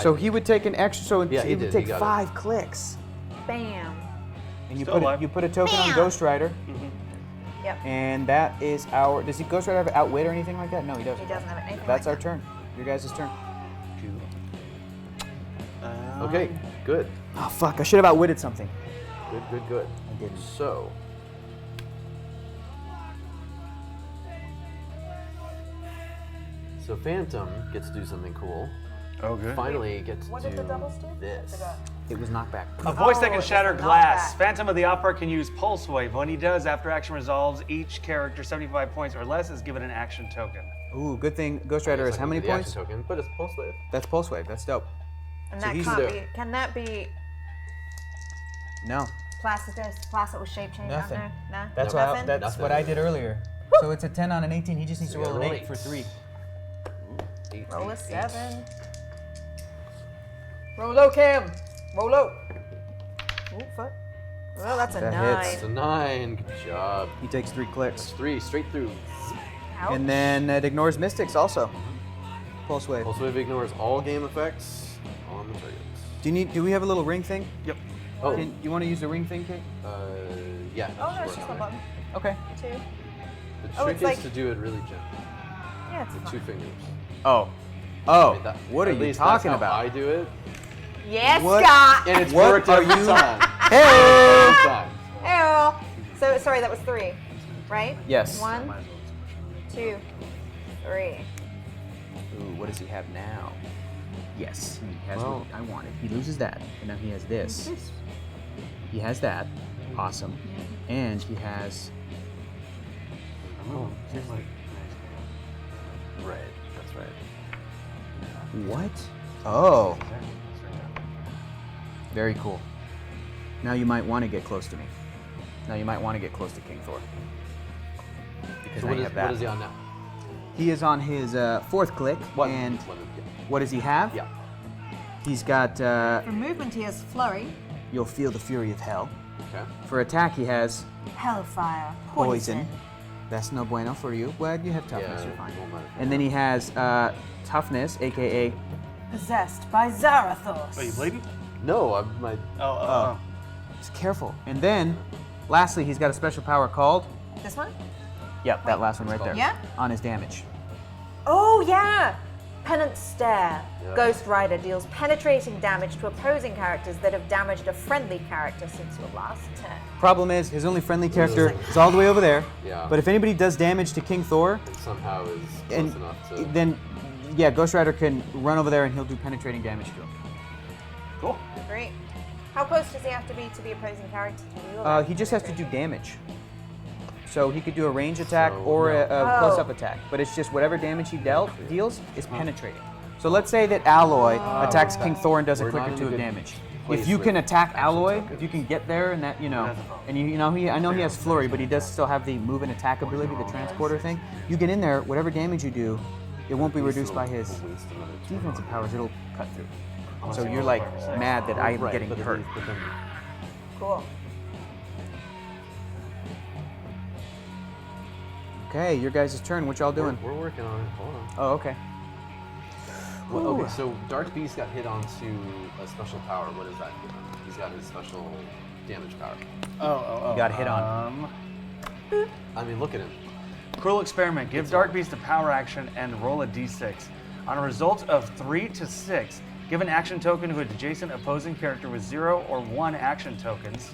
So he would take an extra. So Yeah, he he would did, take he got it. 5 clicks. Bam. And you Still put alive. you put a token on Bam. Ghost Rider, Yep. and that is our. Does he Ghost Rider have outwit or anything like that? No, he doesn't. He doesn't have anything. That's like our turn. Your guys' turn. Okay, good. Oh fuck! I should have outwitted something. Good. I didn't. So. So Phantom gets to do something cool. Oh, good. Finally gets What to did do the doubles do? this. It was knockback. A voice that Oh, can it's shatter a glass. knockback. Phantom of the Opera can use Pulse Wave. When he does, after action resolves, each character 75 points or less is given an action token. Ooh, good thing Ghost Rider It's has like how many the action points? Token, but it's pulse wave. That's Pulse Wave. That's dope. And So that he's can't the- be. Can that be No. Placid with shape change? Nothing. No. That's Nothing? that's what I did earlier. So it's a 10 on an 18. He just needs to So roll an roll 8 for 3. Eight, Roll a eight, 7. Roll low, Cam. Roll low. Ooh, fuck. Well, that's a That 9. hits. It's a 9. Good job. He takes 3 clicks. 3 straight through. Ouch. And then it ignores Mystics also. Pulse Wave. Pulse wave ignores all game effects on the targets. Do we have a little ring thing? Yep. Oh, You want to use the ring thing, Kate? yeah. Oh, no, just it's just work a on it. button. Okay. 2. The Oh, trick it's is like- to do it really gently. Yeah, it's With fine. 2 fingers. Oh. I mean, What are at you least talking that's how about? I do it, Yes, What? Scott. and it's What worked are every you- time. Hey! Every time. Ew. So, sorry, that was 3, right? Yes. 1, 2, 3. Ooh, what does he have now? Yes, he has Well- what I wanted. He loses that, and now he has this. He has that. Awesome. And he has. Oh, right. That's right. What? Oh. Very cool. Now you might want to get close to me. Now you might want to get close to King Thor. Because So now what you is, have that. what is he on now? He is on his 4th click, and what does he have? Yeah. He's got. For movement, he has Flurry, You'll feel the fury of hell. Okay. For attack, he has Hellfire, poison. That's no bueno for you. Well, you have toughness, Yeah, you're fine. won't matter. And then he has toughness, aka. Possessed by Zarathos. Are you bleeding? No, I'm my. Oh. Just careful. And then, lastly, he's got a special power called. This one? Yep, that last one right there. Yeah? On his damage. Oh, yeah! Penance Stare. Yeah. Ghost Rider deals penetrating damage to opposing characters that have damaged a friendly character since your last turn. Problem is, his only friendly character is all the way over there. Yeah. But if anybody does damage to King Thor, And somehow is close and enough to. then, yeah, Ghost Rider can run over there and he'll do penetrating damage to him. Cool. Great. How close does he have to be to the opposing character to deal that He just has to do penetration? damage. So he could do a range attack So, or a no. close-up attack, but it's just whatever damage he deals is penetrating. So let's say that Alloy attacks King Thor and does a We're click not or in two a of good damage. place If you with can attack action Alloy, tokens. if you can get there and that, and I know he has flurry, but he does still have the move and attack ability, the transporter thing. You get in there, whatever damage you do, it won't be reduced by his Waste another turn. defensive powers. It'll cut through. So you're like mad that I'm Right, getting but hurt. then Cool. Okay, your guys' turn. What y'all doing? We're working on it. Hold on. Oh, okay. Well, Ooh. okay, so Dark Beast got hit onto a special power. What is that? He's got his special damage power. Oh. got hit on. I mean, look at him. Cruel experiment. Give Dark Beast a power action and roll a d6. On a result of 3 to 6, give an action token to an adjacent opposing character with 0 or 1 action tokens.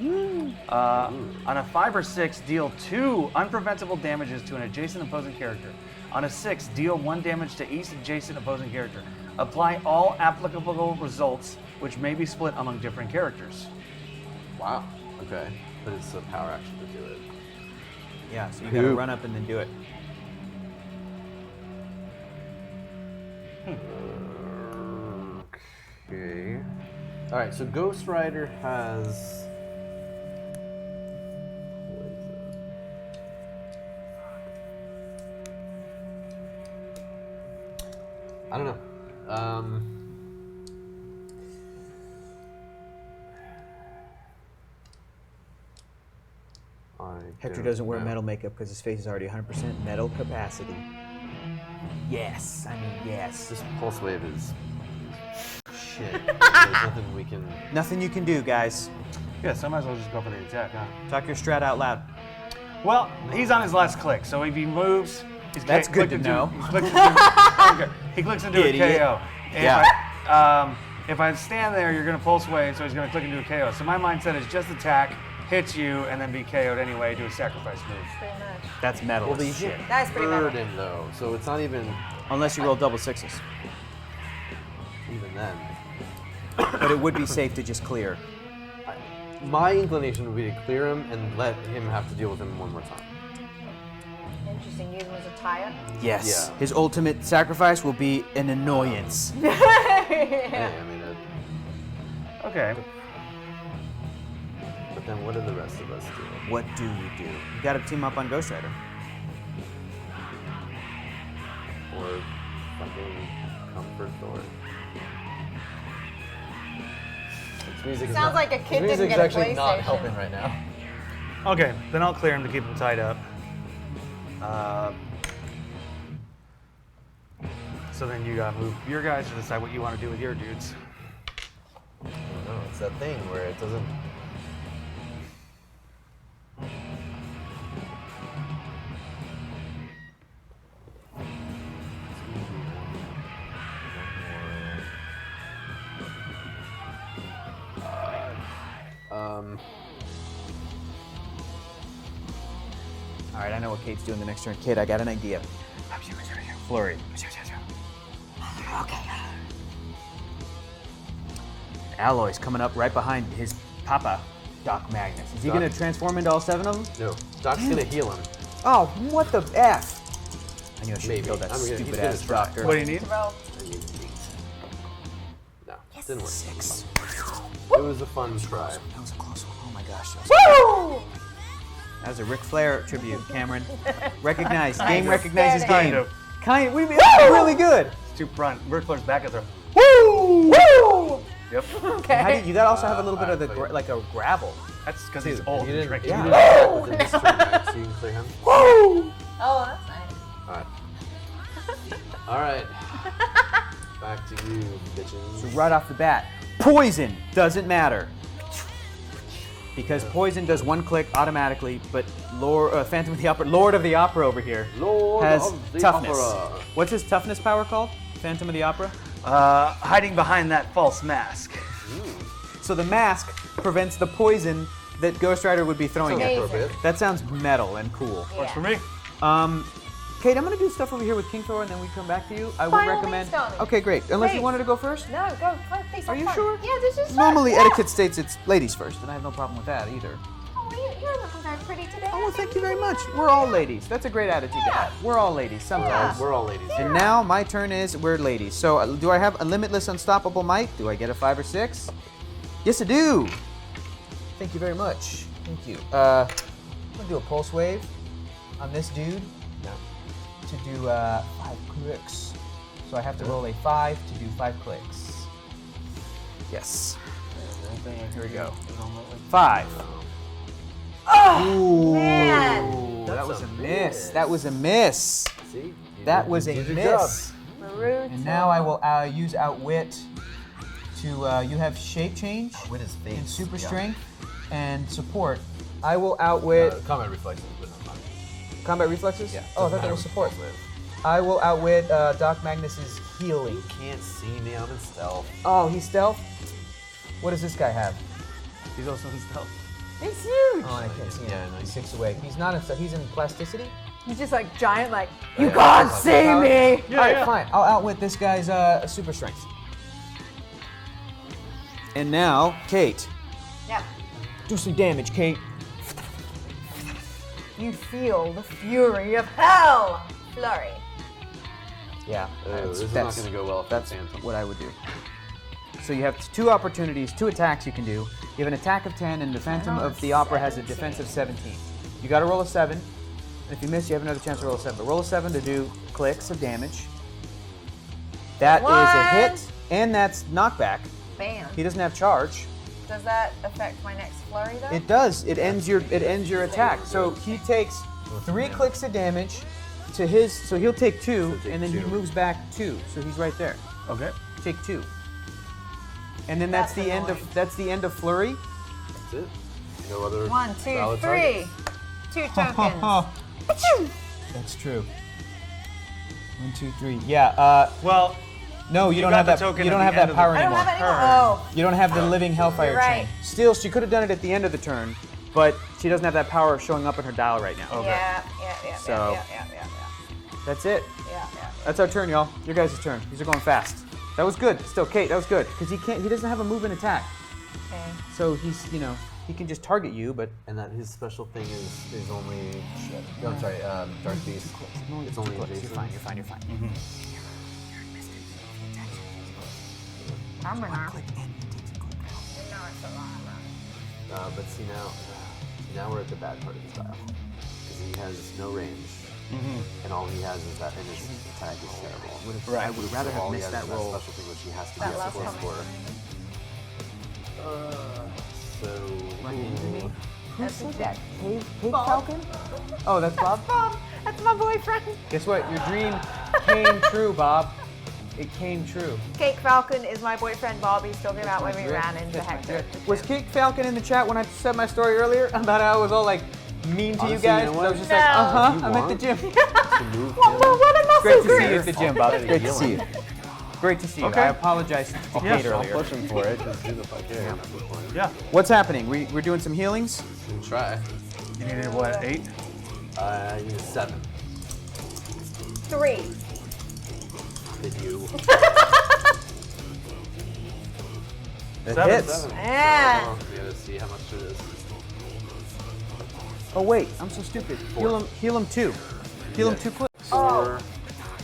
On a 5 or 6, deal 2 unpreventable damages to an adjacent opposing character. On a 6, deal 1 damage to each adjacent opposing character. Apply all applicable results, which may be split among different characters. Wow. Okay. But it's a power action to do it. Yeah, so you gotta run up and then do it. Okay. All right. So Ghost Rider has. What is it? I don't know. Hector doesn't wear metal makeup because his face is already 100% metal capacity. Yes, I mean yes. This pulse wave is shit. There's nothing we can. Nothing you can do, guys. Yeah, so I might as well just go for the attack, huh? Talk your strat out loud. Well, he's on his last click, so if he moves, he's That's good clicked to into- know. He clicks into, okay, he clicks into a Idiot. KO. And Yeah. if I stand there, you're going to pulse wave, so he's going to click into a KO. So my mindset is just attack, hit you, and then be KO'd anyway, do a sacrifice move. Pretty much. That's metal Well, as the shit. That is pretty metal. hurt him though, so it's not even Unless you roll double sixes. even then. But it would be safe to just clear. My inclination would be to clear him and let him have to deal with him one more time. Interesting. Use him as a tie-up. Yes. Yeah. His ultimate sacrifice will be an annoyance. Yeah, I mean, Okay. but then what do the rest of us do? What do you do? You gotta team up on Ghost Rider. Or fucking comfort Thor? This music is Sounds not- like a kid this didn't music's get a actually not PlayStation. helping right now. Okay, then I'll clear him to keep him tied up. So then you gotta move your guys to decide what you want to do with your dudes. I don't know, it's that thing where it doesn't. All right, I know what Kate's doing the next turn. Kate, I got an idea. Flurry. Okay. Alloy's coming up right behind his papa, Doc Magnus. Is he Doc. gonna transform into all 7 of them? No, Doc's gonna heal him. Oh, what the F? I knew I should Maybe. have killed that I'm gonna- he's stupid gonna ass try. doctor. What do you need? Roll. No, didn't work. 6. It was a fun try. That was a close one. Oh my gosh. Woo! That was a Ric Flair tribute, Cameron. Recognized. Game Nice. recognizes Kind game. of. Kind of. What do you mean? That's really good. It's too front. Ric Flair's back at the. Woo! Woo! Yep. Okay. How do you gotta also have a little bit of the alright, like a gravel. That's because he's old You and didn't, drinking. you Yeah. didn't attack within this turn, right? So you can clear him? Woo! Oh, that's nice. Alright. Back to you, bitches. So right off the bat, poison doesn't matter. Because poison does 1 click automatically, but Phantom of the Opera, Lord of the Opera over here, Lord has of the toughness. Opera. What's his toughness power called? Phantom of the Opera? Hiding behind that false mask. So the mask prevents the poison that Ghost Rider would be throwing at. Amazing. That sounds metal and cool. Works for me. Kate, I'm gonna do stuff over here with King Thor and then we come back to you. I would By all recommend. means, darling. Okay, great. Unless you Please. wanted to go first? No, go. Please, Are have you fun. sure? Yeah, this is fun. Normally, Yeah. etiquette states it's ladies first, and I have no problem with that either. Oh, you're looking very pretty today. Oh, well, thank you very much. We're all ladies. That's a great attitude to have. We're all ladies sometimes. We're all ladies. And now my turn is we're ladies. So do I have a limitless unstoppable might? Do I get a 5 or 6? Yes, I do. Thank you very much. Thank you. I'm gonna do a pulse wave on this dude to do 5 clicks. So I have to roll a 5 to do 5 clicks. Yes. Here we go. 5. Oh, man. That was a miss. That was a miss. See? You That did- was you a did your job. miss. Maroon. And now I will use Outwit to, you have Shape Change With his face. and Super Yeah. Strength and Support. I will Outwit Combat reflexes, but not mine. Combat Reflexes? Yeah. Oh, I thought that was Support. I will Outwit Doc Magnus's Healing. You can't see me. I'm in stealth. Oh, he's Stealth? What does this guy have? He's also in stealth. It's huge. Oh, and I can't see him. Yeah, no, He's 6 away. He's not in stealth. He's in Plasticity? He's just like giant, like, you Yeah, can't that's see power. me. Yeah, All right, yeah. fine. I'll Outwit this guy's Super Strength. And now, Kate. Yep. Do some damage, Kate. You feel the fury of hell. Flurry. Yeah, This is not going to go well if that's that's Phantom. what I would do. So you have 2 opportunities, 2 attacks you can do. You have an attack of 10, and the Phantom of the Opera has a defense of 17. You got to roll a 7, and if you miss, you have another chance to roll a 7. But roll a 7 to do clicks of damage. That is a hit, and that's knockback. Bam. He doesn't have charge. Does that affect my next flurry, though? It does. It ends your attack. So he takes 3 clicks of damage to his. So he'll take 2, and then he moves back 2. So he's right there. Okay. Take 2. And then that's That's the end of flurry. That's it. No other 1, 2, valid 3. targets. 2 tokens. That's true. 1, 2, 3. Yeah. Well, No, you don't got have the that. token You don't at have the that end of power the I don't anymore. have it anymore. Oh. You don't have the living hellfire You're right. chain. Still, she could have done it at the end of the turn, but she doesn't have that power showing up in her dial right now. Yeah. So- Yeah. That's it. Yeah. That's our turn, y'all. Your guys' turn. These are going fast. That was good. Still, Kate, that was good. Because he doesn't have a move and attack. Okay. So he's, he can just target you, but And that his special thing is only. No, I'm sorry. Dark Beast. It's only adjacent. you're fine. I'm gonna. But see now we're at the bad part of his dial. Because he has no range. And all he has is that, and his attack is terrible. I would rather have all he missed has that is roll. special thing, which he has to be That a last score comment. So. Who said that? Kate Falcon? Oh, that's Bob? That's my boyfriend. Guess what? Your dream came true, Bob. It came true. Cake Falcon is my boyfriend Bobby's talking about when we ran into Hector. Was Cake Falcon in the chat when I said my story earlier about how I was all like mean to you Honestly, guys? you know I was what? just No. like, You I'm at the want? gym. What a muscle Great to see group. you at the gym, Bob. Great to see you. Great to see you. Okay. I apologize to Kate I'm earlier. pushing for it. Just do the fuck here. Yeah. What's happening? We're doing some healings. Try. You needed what, 8? I need a 7. 3. Did you? It 7. hits. Yeah. We gotta see how much it is. Oh wait, I'm so stupid. Heal him 2. Heal him 2 clicks. 4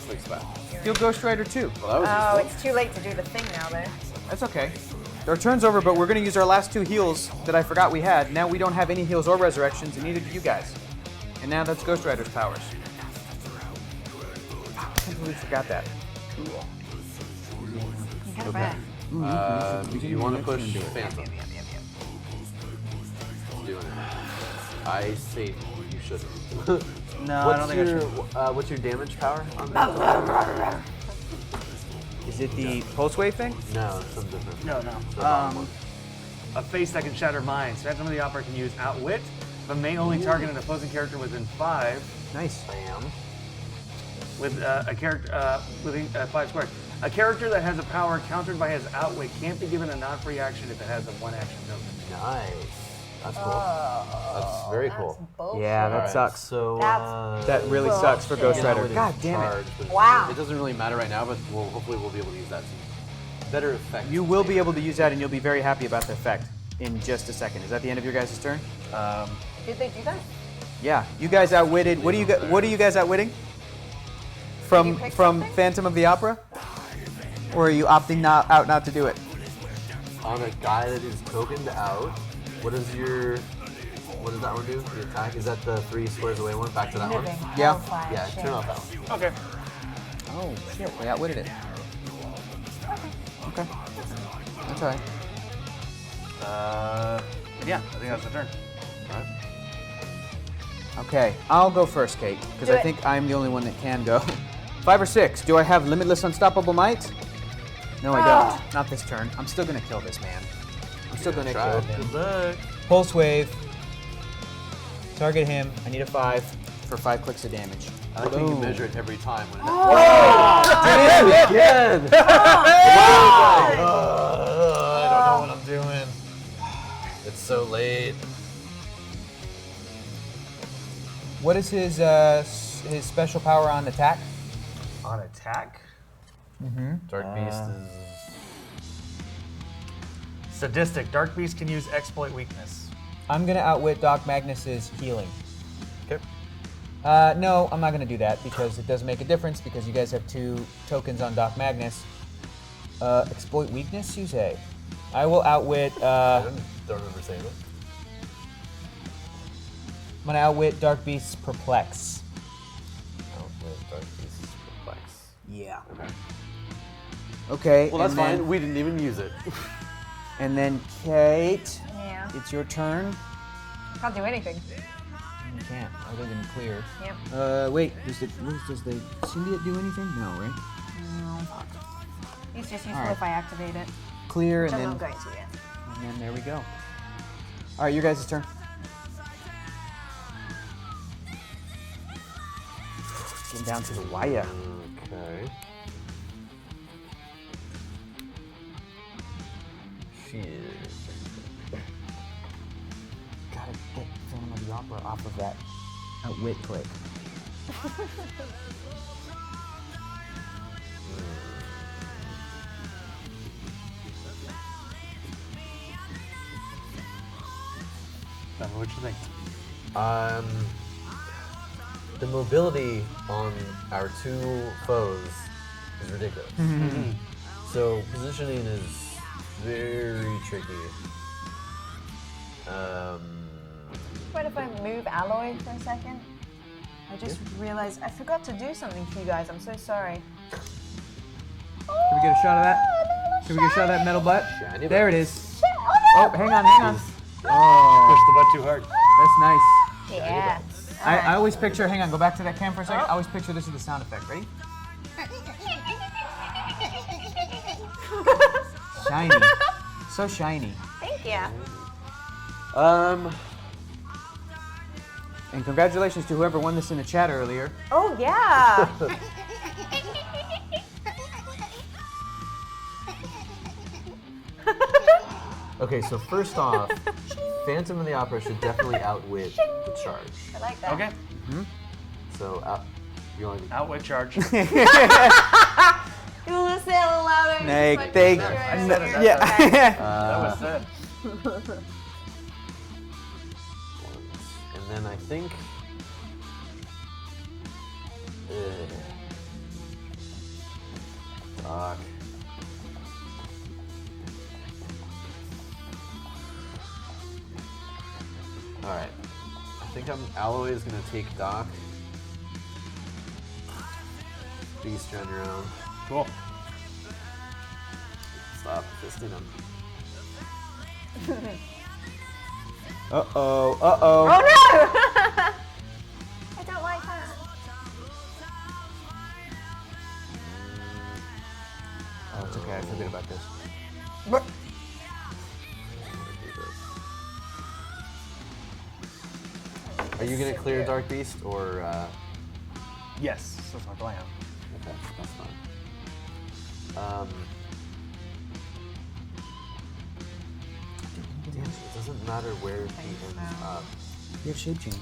clicks back. Heal Ghost Rider 2. Well, that Oh, was it's too late to do the thing now, though. That's okay. Our turn's over, but we're gonna use our last 2 heals that I forgot we had. Now we don't have any heals or resurrections, and neither do you guys. And now that's Ghost Rider's powers. I completely forgot that. You got it back. Do you want to push Phantom? Doing it. I say you shouldn't. No, I don't think I should. What's your damage power on that? Is it the pulse wave thing? No, it's something different. No. The bottom one. A face that can shatter minds. Phantom of the Opera can use Outwit, but may only target an opposing character within 5. Nice. Bam. With a character within 5 squares. A character that has a power countered by his Outwit can't be given a non-free action if it has a 1-action token. Nice. That's cool. That's very cool. Yeah, that Alright, sucks. So That really sucks for Ghost yeah, Rider. with God his damn it. charge, but Wow. It doesn't really matter right now, but hopefully we'll be able to use that to better effect. You will be able to use that, and you'll be very happy about the effect in just a second. Is that the end of your guys' turn? Did they do that? Yeah, you guys outwitted. What are you guys outwitting? From pick from something? Phantom of the Opera? Or are you opting out not to do it? On a guy that is tokened out, what does that one do? The attack? Is that the 3 squares away one? Back to that one? Yeah. Yeah, turn off that one. Okay. Oh shit, we outwitted it. Okay. That's alright. Yeah, I think that's the turn. Alright. Okay, I'll go first, Kate, because Do I it. think I'm the only one that can go. 5 or 6. Do I have Limitless Unstoppable Might? No, I don't. Not this turn. I'm still gonna kill this man. I'm still gonna Try kill it. him. Good luck. Pulse Wave. Target him. I need a 5 for 5 clicks of damage. I like how you measure it every time when it Again! I don't know what I'm doing. It's so late. What is his special power on attack? On attack, Dark Beast is. sadistic. Dark Beast can use exploit weakness. I'm gonna outwit Doc Magnus's healing. Okay. No, I'm not gonna do that because it doesn't make a difference because you guys have 2 tokens on Doc Magnus. Exploit weakness, you say? I will outwit. I don't remember saying it. I'm gonna outwit Dark Beast's Perplex. Dark Beast is perplex. Yeah. Okay. Okay. Well, that's and then- fine. We didn't even use it. And then Kate, Yeah. it's your turn. Can't do anything. You can't, other than clear. Yep. Wait, does the symbiote do anything? No, right? No. It's just useful Alright. if I activate it. Clear, Which and I'm then, not going to yet. and then there we go. All right, your guys' turn. Getting down to the wire. Okay. Shit. Gotta get Outwit click. What you think? The mobility on our two foes is ridiculous. So positioning is very tricky. What if I move Alloy for a second? I just realized I forgot to do something for you guys. I'm so sorry. Can we get a shot of that? Can we get a shot of that metal butt? Shiny There butt. it is. Oh, Oh, hang on, hang on. Push the butt too hard. That's nice. yeah. I always picture, hang on, go back to that cam for a second. I always picture this as the sound effect. Ready? Shiny. So shiny. Thank you. And congratulations to whoever won this in the chat earlier. Oh, yeah. Okay, so first off, Phantom of the Opera should definitely outwit the charge. I like that. Okay. So you want to Outwit charge. You want to say it a little louder? Nay, Just they- make sure I said it, you're- yeah. okay. That was said. and then I think. Fuck. Alright. I think Alloy is gonna take Doc. Beast on your own. Cool. Stop fisting him. Uh-oh, uh-oh. Oh, no! I don't like that. Oh, it's okay, I forget about this. Are you gonna clear Dark Beast or? Yes, that's my plan. Okay, that's fine. Damn, it doesn't matter where he ends up. You have shape change.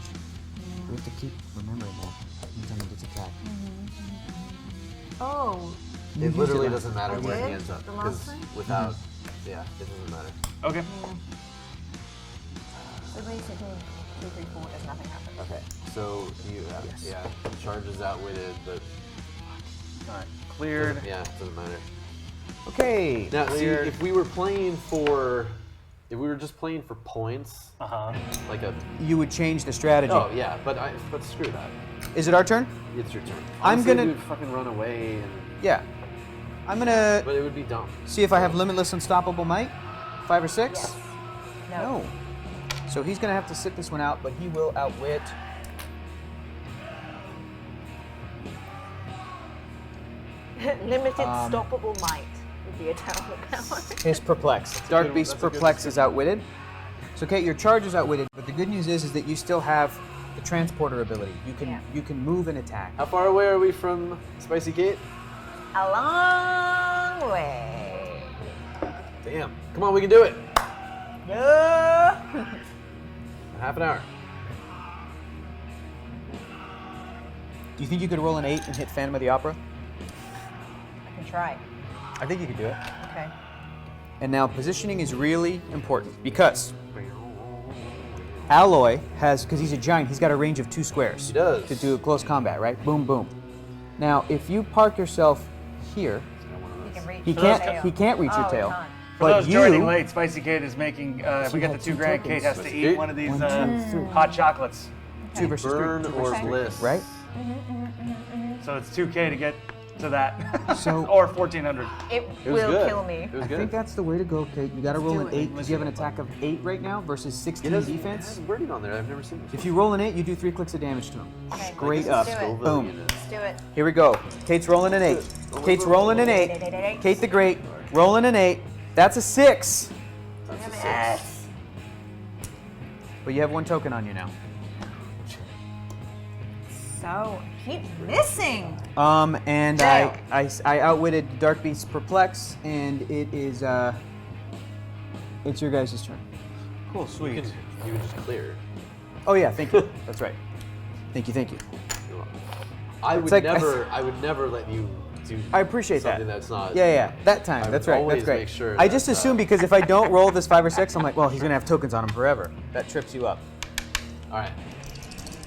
We have to keep remembering that. Anytime he gets attacked. Oh, It literally last doesn't matter I where he did? ends up The because last time? without, yeah, it doesn't matter. Okay. so basically, 2, 3, 4, there's nothing happened. Okay, so you, yeah, charge is outwitted, but All right. Cleared. yeah, it doesn't matter. Okay. Now, see, Cleared. if we were just playing for points, like a, You would change the strategy. oh yeah, but screw that. Is it our turn? It's your turn. I'm Honestly, gonna- we would fucking run away, and Yeah. I'm gonna but it would be dumb. see if I have limitless unstoppable might. 5 or 6? Yes. No. So he's gonna have to sit this one out, but he will outwit. Limited stoppable might would be a terrible power. His perplex. Dark good- Beast that's a good perplex is outwitted. So okay, your charge is outwitted, but the good news is that you still have the transporter ability. You can move and attack. How far away are we from Spicy Kate? A long way. Damn. Come on, we can do it. Yeah. Half an hour. Do you think you could roll an 8 and hit Phantom of the Opera? I can try. I think you could do it. Okay. And now positioning is really important because Alloy has, because he's a giant, he's got a range of 2 squares. He does. To do a close combat, right? Boom, boom. Now, if you park yourself here, You can reach. he the can't tail. he can't reach your Oh, tail. he can't. For But those joining you, late, Spicy Kate is making, if we get the have 2 two grand, Kate has tokens. to Spicy eat one of these 1, 2, 3. hot chocolates. 2 versus 3. Burn 2 or versus 3, bliss. right? So it's 2K to get to that. So- or 1,400. It It was will good. kill me. It was I good. think that's the way to go, Kate. You got to roll do an it. 8 because you have an attack of 8 right now versus 16 It has defense. wording on there. I've never seen this. If you roll an 8, you do 3 clicks of damage to him. Okay, Straight let's up. do it. Boom. Let's do it. Here we go. Kate's rolling an 8. Kate's rolling an 8. Kate the Great rolling an 8. That's a 6. That's a six. Yes. But you have 1 token on you now. So keep missing. And Jail. I outwitted Dark Beast's Perplex, and it is it's your guys' turn. Cool, You sweet. can just clear. Oh yeah, thank you. That's right. Thank you, thank you. You're welcome. I would like- never let you do. I appreciate something that. that's not. Yeah. That time. I That's would right. always That's great. make sure I that, just assume because if I don't roll this 5 or 6, I'm like, well, he's gonna have tokens on him forever. That trips you up. All right.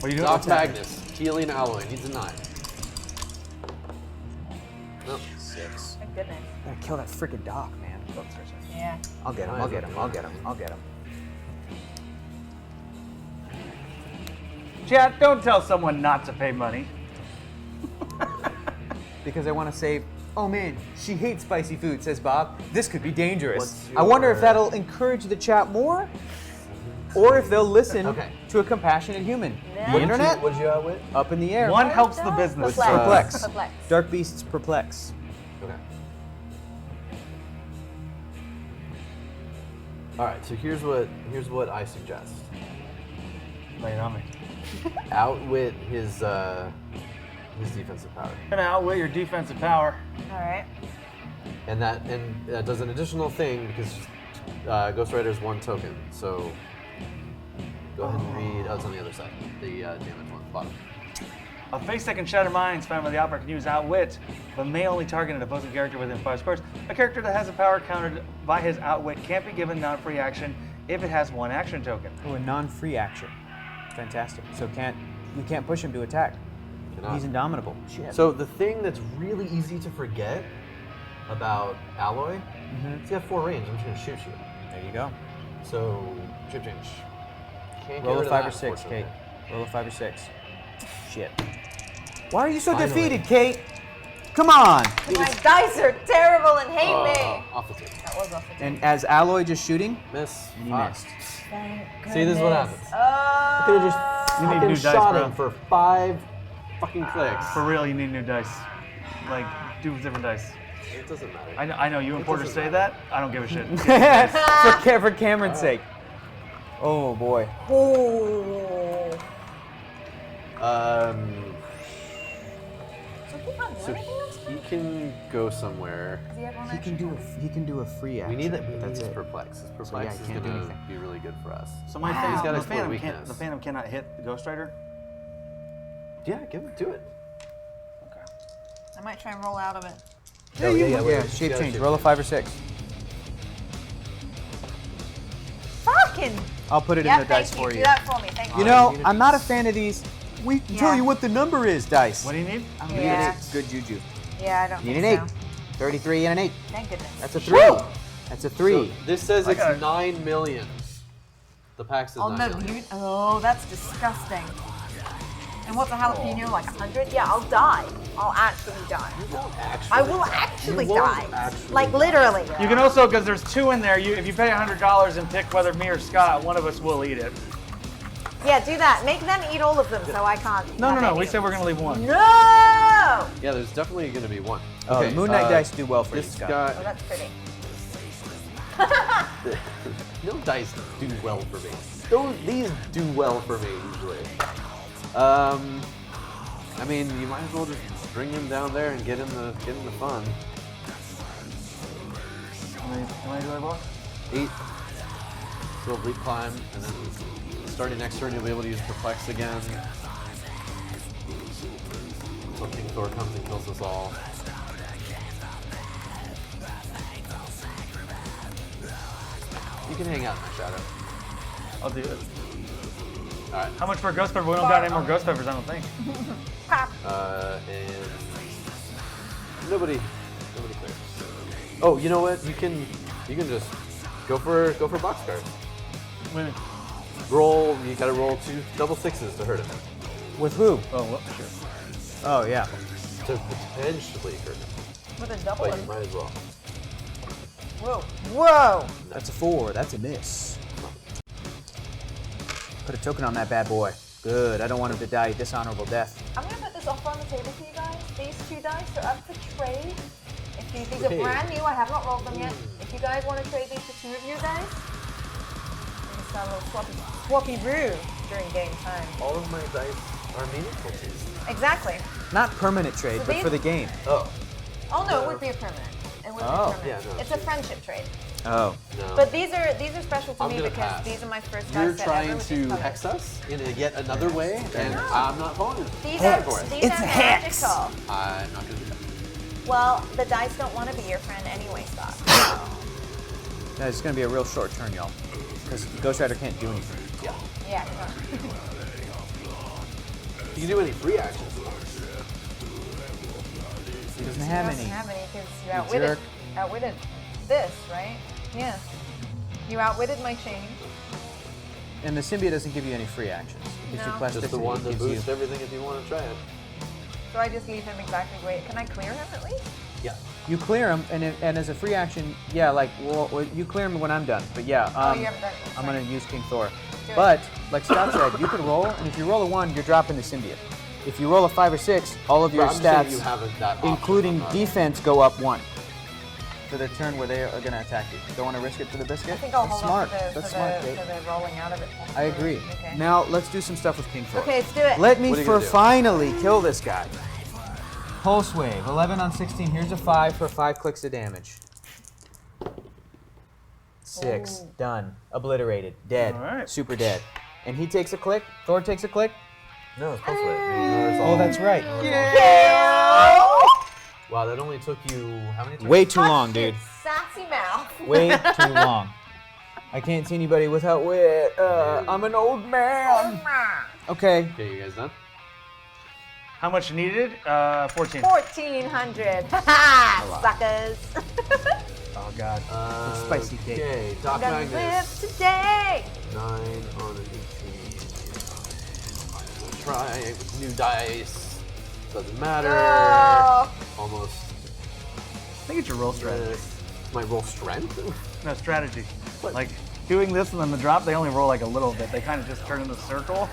What are you doing? Doc Magnus, healing alloy needs a 9. Nope. 6. Thank goodness. Gotta kill that freaking Doc, man. Oh, sorry. Yeah. I'll get him. I'll get him. I'll get him. I'll get him. Chat, don't tell someone not to pay money. Because I want to say, oh man, she hates spicy food, says Bob. This could be dangerous. What's I wonder if your- that'll encourage the chat more, or if they'll listen Okay. to a compassionate human. Yeah. The internet, What did you outwit? up in the air. One helps the business. Perplex. Perplex. Dark beasts perplex. Okay. All right. So here's what I suggest. Lay it on me. Outwit his defensive power, Gonna outwit your defensive power. All right. and that does an additional thing because Ghost Rider is 1 token. So go ahead and read. Oh, it's on the other side. The damage one, bottom. A face that can shatter minds found by the opera can use Outwit, but may only target an opposing character within 5 squares. A character that has a power countered by his Outwit can't be given non-free action if it has 1 action token. Oh, a non-free action. Fantastic. So we can't push him to attack. Cannot. He's indomitable. Shit. So the thing that's really easy to forget about Alloy is you have 4 range. I'm just gonna shoot you. There you go. So shape change. Can't Roll get a rid of 5 that, or 6, Kate. unfortunately. Roll a 5 or 6. Shit. Why are you so Finally. defeated, Kate? Come on. My dice are terrible and hate me. Off the table. That was off the table. And as Alloy just shooting, Miss. he Fuck. missed. Thank goodness. See, this is what happens. Oh. Could have just You need fucking new dice, shot bro. him for 5 fucking clicks. For real, you need new dice. Like, do different dice. It doesn't matter. I know you importers doesn't say matter. that. I don't give a shit. for Cameron's sake. Oh boy. Oh. So keep on So doing this? he can go somewhere. Does he have 1 He action? can do a free action. We need that. We need That's his it. perplex. His yeah, perplex he is can't do gonna anything. be really good for us. So my Wow. Phantom, He's gotta the, exploit Phantom weakness. the Phantom cannot hit the Ghost Rider. Yeah, do it. Okay. I might try and roll out of it. Yeah, shape change. Roll a 5 or 6. Fucking. I'll put it Yeah, in the dice thank you. for Do you. that for me. Thank you. You know, I'm not a fan of these. We can tell Yeah. you what the number is, dice. What do you need? I'm Yeah. gonna get it. Good juju. Yeah, I don't Need think an 8. so. 33 and an 8. Thank goodness. That's a 3. Woo! That's a 3. So this says I it's got it. 9 million. The pack says Oh 9 no, million. you. Oh, that's disgusting. And what's a jalapeno? Like 100? Yeah, I'll die. I'll actually die. I will actually You won't die. actually Like die. literally. You can also, because there's 2 in there, if you pay $100 and pick whether me or Scott, one of us will eat it. Yeah, do that. Make them eat all of them so I can't. No, have no, no. any We of said them. we're gonna leave one. No! Yeah, there's definitely going to be one. Oh, the Moon Knight dice do well for you, This Scott. Oh, guy, that's pretty. no dice do well for me. These do well for me usually. I mean, you might as well just bring him down there and get in the fun. Can I do it, boss? 8. Little leap climb, and then starting next turn you'll be able to use perplex again. So King Thor comes and kills us all. You can hang out in my shadow. I'll do it. Alright. How much for a Ghost Pepper? We don't got any more Ghost Peppers, I don't think. And nobody cares. Oh, you know what? You can just go for boxcar. Wait. Roll. You gotta roll 2 double 6s to hurt him. With who? Oh, well, sure. Oh, yeah. To potentially hurt him. With a double. But you might as well. Whoa. Whoa. That's a 4. That's a miss. Put a token on that bad boy. Good. I don't want him to die a dishonorable death. I'm gonna put this offer on the table for you guys. These 2 dice are up for trade. These are Hey. brand new. I have not rolled them yet. If you guys want to trade these for 2 of your dice, it's a little swappy brew during game time. All of my dice are meaningful to you. Exactly. Not permanent trade, So but these- for the game. Oh. Oh no, it would be a permanent. It wasn't Oh. permanent. Yeah, no, It's a friendship trait. Oh. No. But these are special to I'm me gonna because pass. these are my first You're dice set trying ever with these to colors. hex us in yet another way, and I'm not falling These for are it. these are magical. I'm not gonna do that. Well, the dice don't want to be your friend anyway, Scott. No, it's gonna be a real short turn, y'all. Because Ghost Rider can't do anything. Yeah. Yeah. You can do any free actions. He doesn't You have don't any. have any because you jerk. outwitted this, right? Yeah. You outwitted my change. And the symbiote doesn't give you any free actions. It gives you No. plastic. Just the one that gives you- boosts everything if you want to try it. So I just leave him exactly where. Can I clear him at least? Yeah. You clear him, and as a free action, yeah, like well, you clear him when I'm done. But yeah, you haven't done it. I'm gonna use King Thor. Do it. But like Scott said, you can roll, and if you roll a 1, you're dropping the symbiote. If you roll a 5 or 6, all of your I'm just saying stats, you have that option. including I'm not- defense, go up 1 for the turn where they are gonna attack you. Don't want to risk it for the biscuit. I think I'll That's hold smart. on That's smart, Kate. for the rolling out of it. I agree. Okay. Now let's do some stuff with King Thor. Okay, let's do it. Let me What are you gonna do? finally kill this guy. Pulse wave, 11 on 16. Here's a 5 for 5 clicks of damage. 6, Ooh. done, obliterated, dead, All right. super dead. And he takes a click. Thor takes a click. No, it's supposed to. Oh, that's right. Wow, that only took you how many turns? Way too long, dude. Sassy mouth. Way too long. I can't see anybody without wit. I'm an old man. Okay. Okay, you guys done? How much you needed? 14. 1,400. Ha suckers. Oh God. Spicy cake. Okay, Doc Gonna live Magnus. today. 9 on an 18. We'll try with new dice. Doesn't matter. Oh. Almost. I think it's your roll strategy. My roll strength? No, strategy. What? Like doing this and then the drop, they only roll like a little bit. They kind of just turn in the circle,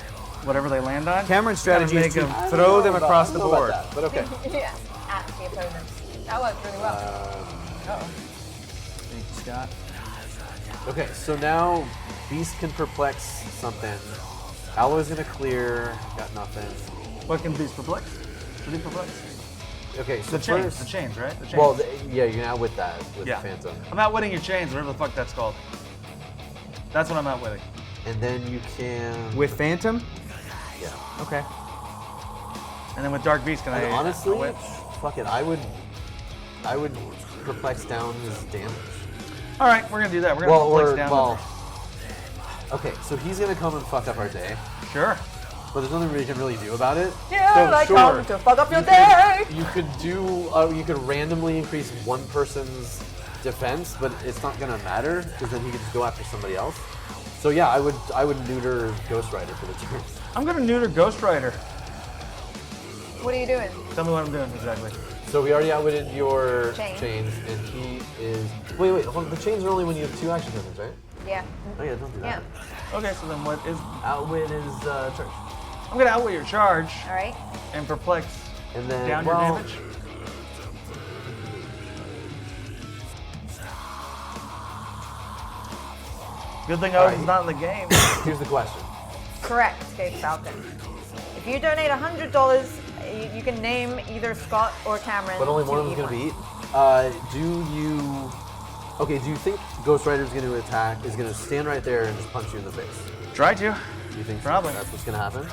whatever they land on. Cameron's strategy is Kinda to make 'em- throw them I don't across the know about board. that, but okay. Yeah, at the opponents. That worked really well. Uh-oh. Thank you, Scott. Okay, so now Beast can perplex something. Alloy's gonna clear, got nothing. What can Beast perplex? What do you perplex? Okay, so The chains. first, The chains, right? The chains. well, yeah, you can outwit that with yeah. Phantom. I'm outwitting your chains, whatever the fuck that's called. That's what I'm outwitting. And then you can... With Phantom? Yeah. Okay. And then with Dark Beast, can And I honestly, outwit? fuck it, I would perplex down his damage. All right, we're gonna do that. We're gonna perplex down. Okay, so he's gonna come and fuck up our day, Sure. but there's nothing we can really do about it. Yeah, So, I sure, come to fuck up your day. You could do, you could randomly increase one person's defense, but it's not gonna matter because then he could just go after somebody else. So yeah, I would neuter Ghost Rider for the turn. I'm gonna neuter Ghost Rider. What are you doing? Tell me what I'm doing exactly. So we already outwitted your Chain. chains, and he is. Wait, hold on. The chains are only when you have 2 action tokens, right? Yeah. Oh yeah, don't do Yeah. that. Okay, so then what is? Outwit is charge, I'm gonna outwit your charge All right. and perplex and then down your well, damage. Good thing Alright. Odin's not in the game. Here's the question. Correct, Dave Falcon. If you donate $100, you can name either Scott or Cameron. But only to one of them's eat gonna be one. eaten. Do you? Okay. Do you think Ghost Rider's gonna attack? Is gonna stand right there and just punch you in the face? Try to. Do you think Probably. that's what's gonna happen?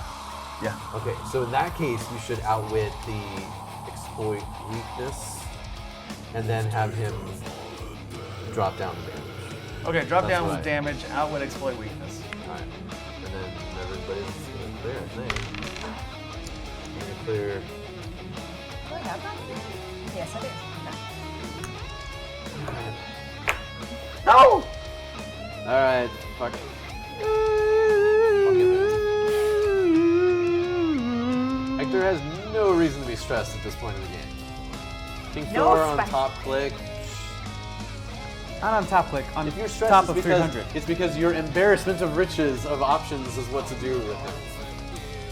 Yeah. Okay. So in that case, you should outwit the exploit weakness, and then have him drop down the damage. Okay, drop That's down with right. damage, outwit exploit weakness. Alright. And then everybody's gonna clear, I think. You're gonna clear. Do I have that? Yes, I do. No! Alright, fuck. I'll give it. Hector has no reason to be stressed at this point in the game. King No Thor on stress. top click. Not on top click, on If you're stressed, top it's of because, 300. it's because your embarrassment of riches of options is what to do with him.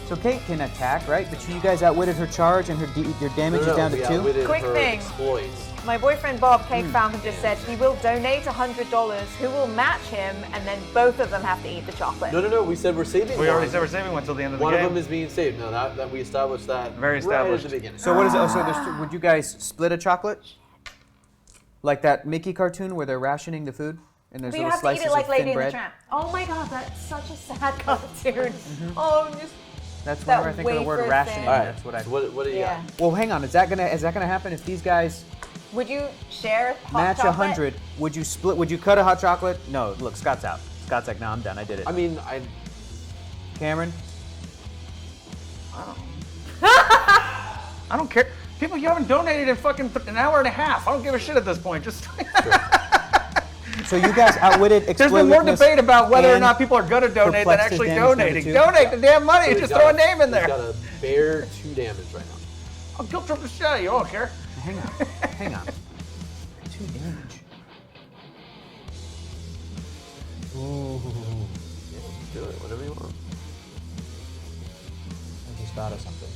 So Kate can attack, right? But you guys outwitted her charge and your damage is down to we 2? outwitted Quick her thing. exploits. My boyfriend Bob, Cake Falcon, just said he will donate $100. Who will match him, and then both of them have to eat the chocolate. No, we said we're saving We already one. said we're saving one till the end of the One game. of them is being saved. No, that we established that Very right established. at the beginning. So what is it? Oh, so would you guys split a chocolate? Like that Mickey cartoon where they're rationing the food and there's But you little have to eat slices it like of Lady thin and the bread. Tramp. Oh my god, that's such a sad cartoon. Oh, just That's that whenever I think of the word wafer rationing. thing. All right. That's what I. So what do you yeah. got? Well, hang on. Is that gonna happen if these guys Would you share hot match chocolate? 100? Would you split? Would you cut a hot chocolate? No. Look, Scott's out. Scott's like, no, I'm done. I did it. I mean, Cameron. I don't care. People, you haven't donated in fucking an hour and a half. I don't give a shit at this point. Just So you guys outwitted exploit there's been more weakness debate about whether or and not people are gonna donate than perplexed actually damage number donating. 2. Donate the damn money. so and he's just throw a got name in He's there. got a bare 2 damage right now. I'll guilt trip the shit out of you. I don't care. Hang on. Hang on. 2 damage. Ooh. Do it, whatever you want. I just thought of something.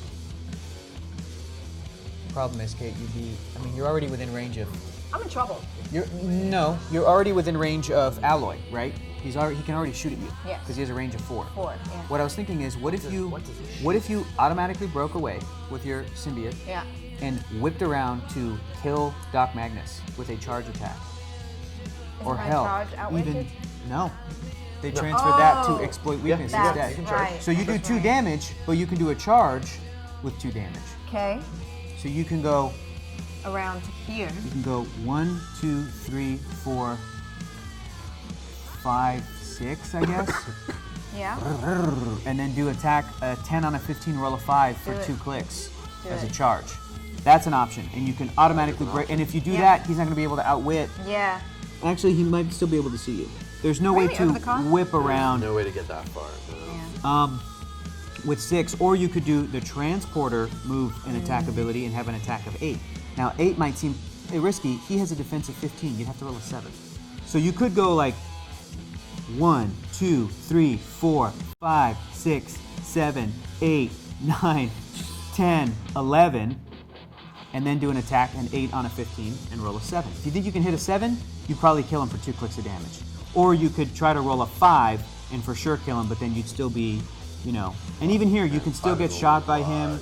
Problem is, Kate, you're already within range of. I'm in trouble. You're already within range of Alloy, right? He can already shoot at you. Yes. Because he has a range of 4. 4, yeah. What I was thinking is, what if you does he automatically broke away with your symbiote Yeah. and whipped around to kill Doc Magnus with a charge attack? Or my hell, charge outweighed even it? no. They transferred that to Oh. exploit weakness That's instead. right. So you do 2 damage, but you can do a charge with 2 damage. Okay. So you can go Around to here. 1, 2, 3, 4, 5, 6, I guess. Yeah. And then do attack a 10 on a 15, roll a 5 for Do it. 2 clicks Do as a it. charge. That's an option, and you can automatically break. And if you do Yeah. that, he's not going to be able to outwit. Yeah. Actually, he might still be able to see you. There's no way Really? to Over the car? whip around No way to get that far. No. Yeah. with 6, or you could do the transporter move and attack ability and have an attack of 8. Now 8 might seem risky. He has a defense of 15. You'd have to roll a 7. So you could go like 1, 2, 3, 4, 5, 6, 7, 8, 9, 10, 11, and then do an attack an 8 on a 15 and roll a 7. If you think you can hit a 7, you'd probably kill him for 2 clicks of damage. Or you could try to roll a 5 and for sure kill him, but then you'd still be, and even here you can still get shot by him.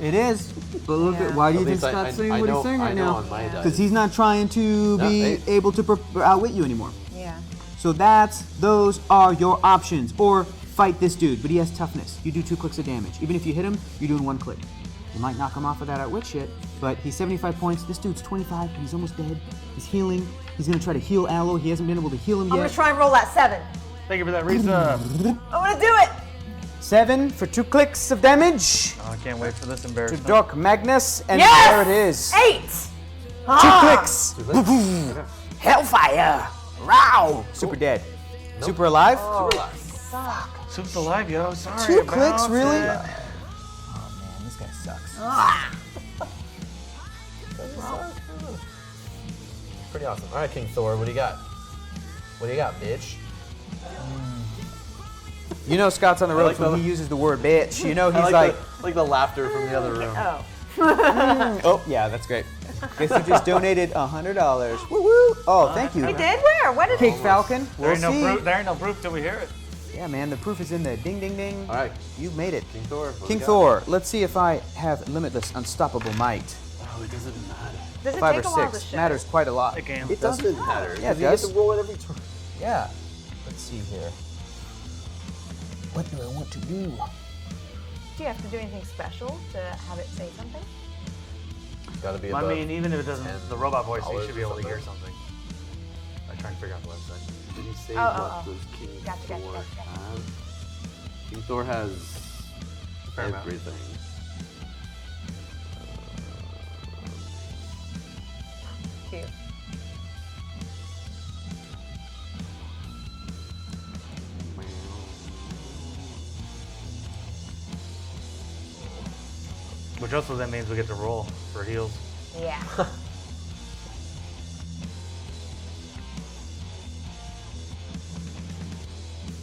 It is, but look at why do you think Scott's saying what he's saying right now? Because he's not trying to be able to outwit you anymore. Yeah. So those are your options. Or fight this dude, but he has toughness. You do 2 clicks of damage. Even if you hit him, you're doing 1 click. You might knock him off of that outwit shit, but he's 75 points. This dude's 25, and he's almost dead. He's healing. He's gonna try to heal Aloe. He hasn't been able to heal him I'm yet. gonna try and roll that 7. Thank you for that resub. I'm gonna do it. 7 for 2 clicks of damage Oh, I can't wait for this to embarrassment. Doc Magnus, and Yes! there it is. 8. 2 clicks. Hellfire. Row. Super dead. Super alive. Soup's alive, yo. Sorry. 2 clicks, about really? it. Oh man, this guy sucks. Pretty awesome. All right, King Thor, what do you got? What do you got, bitch? You know Scott's on the ropes like when the- he uses the word bitch. You know he's I like, like the laughter from the other room. Oh. oh yeah, that's great. Guess you just donated $100. Woo woo! Oh, thank you. He did? Where? What did Cake Falcon. There We'll ain't no see. proof. There ain't no proof till we hear it. Yeah, man, the proof is in the ding ding ding. All right, You've made it. King Thor. what do King you got? Thor. Let's see if I have limitless, unstoppable might. Oh, it doesn't matter. Does it 5 take or a while to '6 show? matters quite a lot. It can. It doesn't matter. Yeah, it You get does. to roll it every turn. Yeah. Let's see here. What do I want to do? Do you have to do anything special to have it say something? Gotta be I above. mean, even if it doesn't, the robot voice, you $10 should be able to or hear something. I'm trying to figure out the website. Did he say Oh, what does King Gotcha, Thor gotcha, gotcha. have? King Thor has Fair amount. everything. Cute. Which also then means we get to roll for heals. Yeah.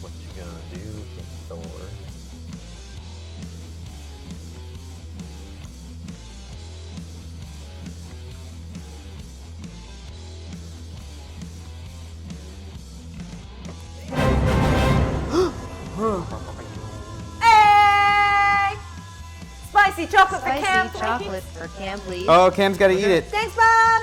What you gonna do, King Thor? Hey! Spicy chocolate for Cam. Spicy chocolate for Cam, please. Oh, Cam's got to eat it. Thanks, Bob.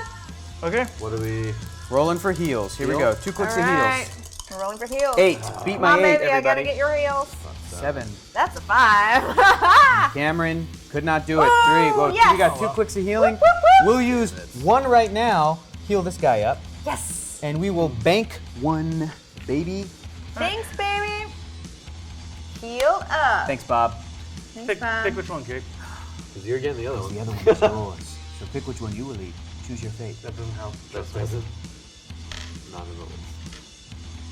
Okay. What do we? Rolling for heals. Here we go. 2 clicks of Alright. heals. We're rolling for heals. 8. Beat Come my on, 8, baby. I everybody. gotta get your heals. 7. That's a 5. Cameron could not do it. Oh, 3. Well, yes. we got 2 clicks of healing. We'll use 1 right now. Heal this guy up. Yes. And we will bank 1, baby. Thanks, baby. Heal up. Thanks, Bob. Thanks, Bob. Pick which one, Cake. Because you're getting the other one. The other one is yours. So pick which one you will eat. Choose your fate. That doesn't help. That's present. Not in the list.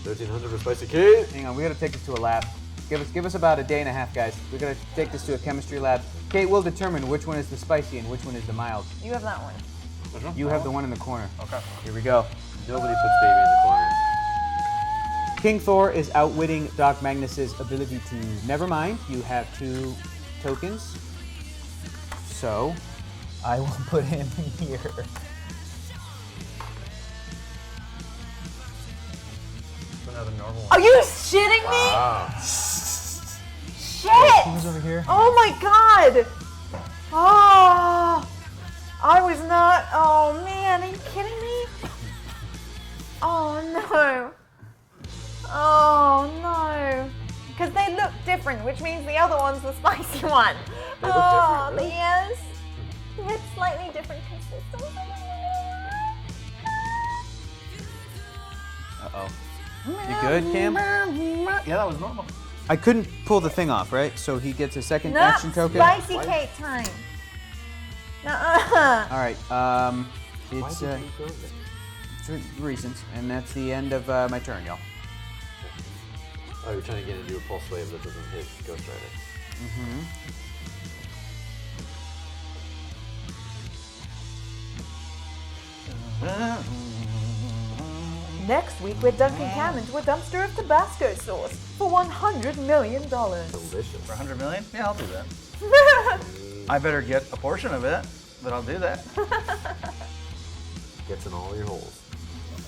1300 for spicy cake. Hang on, we gotta take this to a lab. Give us about a day and a half, guys. We gotta take this to a chemistry lab. Kate will determine which one is the spicy and which one is the mild. You have that one. Which one? You have the one in the corner. Okay. Here we go. Nobody puts baby in the corner. King Thor is outwitting Doc Magnus's ability to. Never mind, you have 2 tokens. So, I will put him here. Another normal one. Are you shitting me? Wow. Shit. Who's over here? Oh my god. Oh. I was not. Oh man, are you kidding me? Oh no. Oh no. Because they look different, which means the other one's the spicy one. They look different, really? Yes. They had slightly different consistency. Uh-oh. You good, Cam? Yeah, that was normal. I couldn't pull the thing off, right? So he gets a second No, action token. spicy cake time. Nuh-uh. All right. Why It's did you go there? for reasons, and that's the end of my turn, y'all. Oh, you're trying to get into a pulse wave that doesn't hit Ghost Rider. Next week, we're dunking Cam into a dumpster of Tabasco sauce for $100 million. Delicious. For 100 million? Yeah, I'll do that. I better get a portion of it, but I'll do that. Gets in all your holes.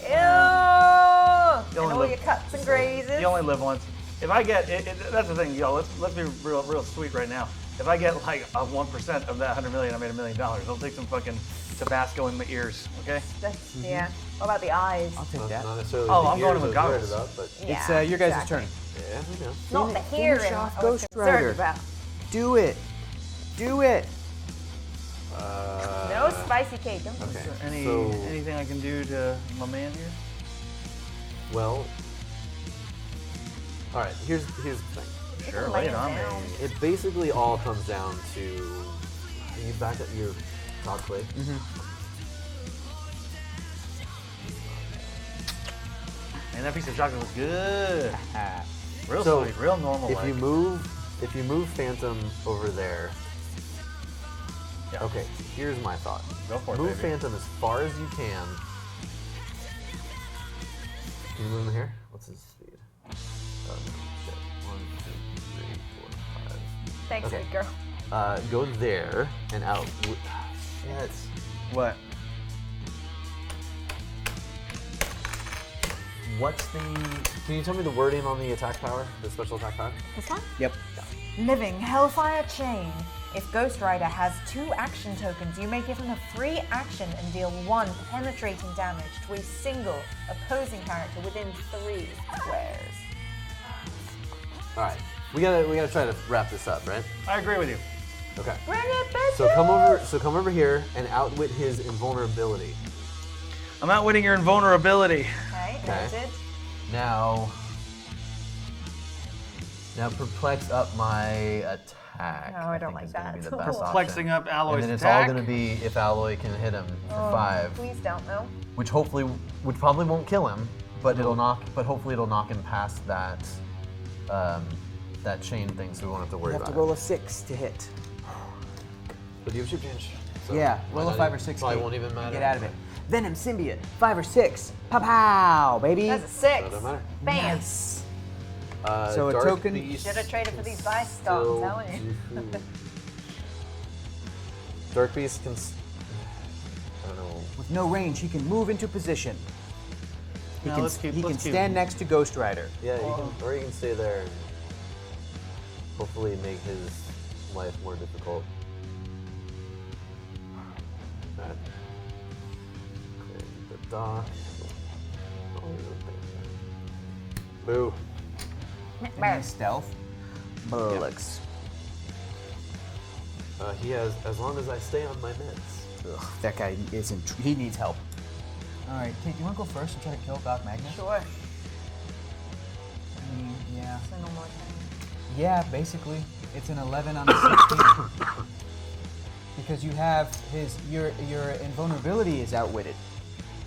Ew! And only all live- your cuts and grazes. You only live once. If I get, that's the thing, y'all. Let's be real sweet right now. If I get like a 1% of that 100 million, I made $1 million. I'll take some fucking Tabasco in my ears, okay? Yeah. What about the eyes? I'll take Not, that. not necessarily Oh, the I'm going ears to I was worried McDonald's. about, but Yeah, It's your guys' exactly. turn. yeah, we know. Not the hearing Finish off I was Ghost concerned Rider. about. Do it. Do it. No spicy cake. Don't Okay. Anything I can do to my man here? Well, all right. Here's the thing. Sure, lay lay it it on me. down. It basically all comes down to. Are you back at your top click? Man, that piece of chocolate was good. Real So, sweet, real normal. If you move Phantom over there. Yeah. Okay, here's my thought. Go for it, Move baby. Phantom as far as you can. Can you move him here? What's his speed? Oh no, shit. 1, 2, 3, 4, 5. Thanks, Okay. good girl. Go there and out. Shit. What? What's the? Can you tell me the wording on the attack power? The special attack power? This one? Yep. Living Hellfire Chain. If Ghost Rider has 2 action tokens, you may give him a free action and deal 1 penetrating damage to a single opposing character within 3 squares. All right. We gotta try to wrap this up, right? I agree with you. Okay. Bring it, bitch! So come over here and outwit his invulnerability. I'm outwitting your invulnerability. Okay, Okay. noted. Now perplex up my attack. No, I don't like think is gonna that. be the best Perplexing option. up Alloy's And then it's attack. all gonna be if Alloy can hit him for 5, Please don't, no. which probably won't kill him, but hopefully it'll knock him past that that chain thing, so we won't have to worry You have about to roll it. a 6 to hit. But you have chip change. So Yeah, why roll a not 5 or even- 6. Probably Kate. won't even matter. Get out of it. Venom Symbiote, 5 or 6. Pow pow, baby. That's a 6. Doesn't matter. Bam. Nice. So a Dark token- Beast Should have traded for these dice stops, still I'm telling you. do- Dark Beast can. I don't know. With no range, he can move into position. He No, can, let's keep- he can let's keep- stand next to Ghost Rider. Yeah, or you can stay there and hopefully make his life more difficult. Alright. Okay. Doc. Boo. And stealth. Bullocks. He has, as long as I stay on my meds. Ugh, that guy isn't. He needs help. All right, Kate, you want to go first and try to kill Doc Magnus? Sure. Yeah. It's a normal attack. Yeah, basically, it's an 11 on a 16. Because you have your invulnerability is outwitted.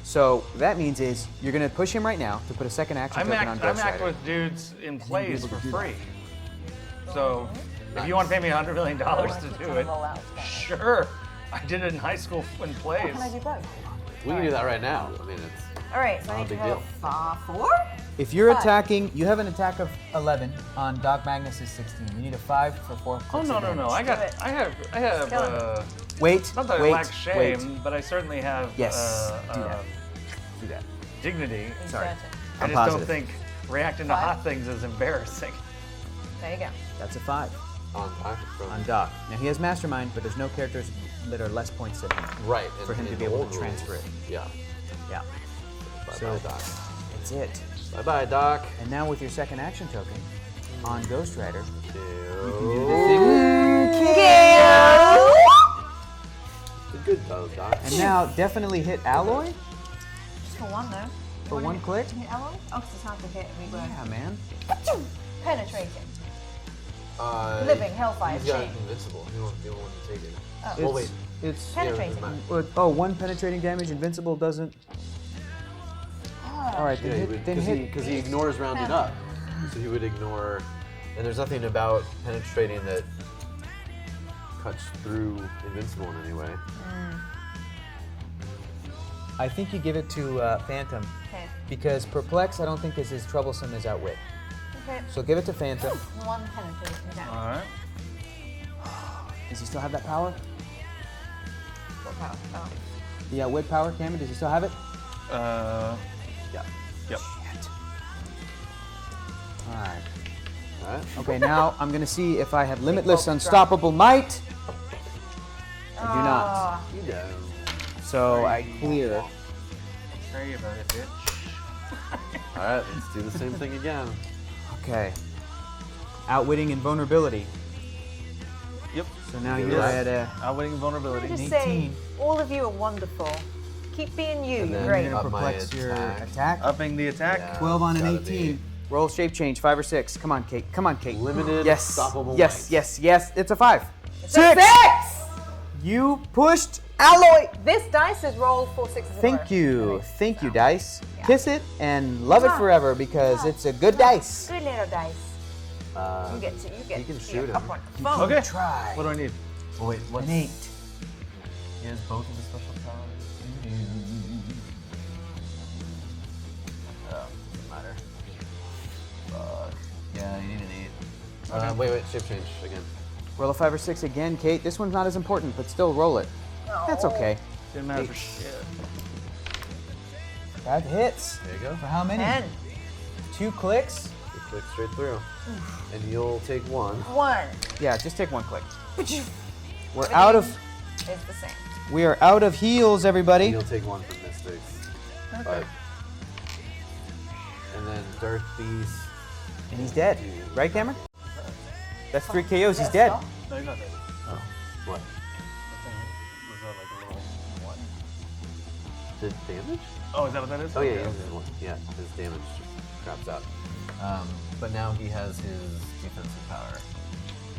So that means is you're gonna push him right now to put a second action token on Ghost I'm Rider. acting with dudes in plays able for to do free. So if you want to pay me $100 million to do it, sure. I did it in high school in plays. Can I do both? We can do that right now. I mean, it's All right, so I not a need to big go deal. 4. If you're Five. attacking, you have an attack of 11 on Doc Magnus's 16. You need a 5 for 4 Oh clicks no of no no! damage. I have. Kill him. Wait, Not that I wait, lack shame, wait. but I certainly have. Yes, do that. Do that. Dignity. Sorry. I I'm just positive. don't think reacting to 5. hot things is embarrassing. There you go. That's a 5 on Doc. on Doc. Now he has Mastermind, but there's no characters that are less points than him. Right. For him to be able to transfer it. Yeah. Yeah. Bye-bye, So Doc. that's it. Bye-bye, Doc. And now with your second action token on Ghost Rider, you can do Ew. the thing. Good though, Doc. And now definitely hit Alloy Just for one, though. for 1 click. Hit Alloy? Oh, because it's hard to hit. We were Yeah, man. penetrating. Uh, Living Hellfire He's got chain. Invincible. You don't want to take it. Oh. Well, wait. It's Penetrating. never mind. oh, 1 penetrating damage. Invincible doesn't. All right, Yeah, then hit. because he ignores rounding up. So he would ignore, and there's nothing about penetrating that cuts through Invincible in any way. I think you give it to Phantom Okay. because Perplex I don't think is as troublesome as Outwit. Okay. So give it to Phantom. 1 penetrating damage. All right. Does he still have that power? What power? Oh. The Outwit power, Cameron? Does he still have it? Yeah. Yep. Shit. All right. All right. Okay, now I'm gonna see if I have Limitless Unstoppable Might. I do not. Ah. You know. So I clear. Sorry about it, bitch. All right. Let's do the same thing again. Okay. Outwitting Invulnerability. Yep. So now Yes. you're at a Outwitting Can I vulnerability. just 18. say, all of you are wonderful. Keep being you. And You're then great. you're gonna Up my perplex your attack. attack. Upping the attack. Yeah. 12 on an Gotta 18. Roll shape change, 5 or 6. Come on, Kate. Come on, Kate. Limited Yes. unstoppable Yes, might. yes, yes. It's a 5. It's a 6! You pushed Alloy. This dice has rolled 4 6s in a row. Thank you. Thank you, Dice. Yeah. Kiss it and love it forever because it's a good dice. Good little dice. Uh, You get to you can to shoot up him. on the phone. Okay. Try. What do I need? Oh wait, what's An 8. He has both of the special powers. Doesn't matter. Fuck. Yeah, you need an 8. Wait, shape change again. Roll a 5 or 6 again, Kate. This one's not as important, but still roll it. That's okay. Didn't matter for shit. That hits. There you go. For how many? 10. 2 clicks? You click straight through. And you'll take 1. 1 Yeah, just take 1 click. We're Everything out of. is the same. We are out of heals, everybody. You'll take 1 from Mystics. But, and then Darth Beast. And he's dead. Right, Cameron? That's 3 KOs. He's dead. No, you're not dead. What? Was that like a little what? Did damage? Oh, is that what that is? Oh yeah, Okay. yeah. His damage craps out. But now he has his defensive power.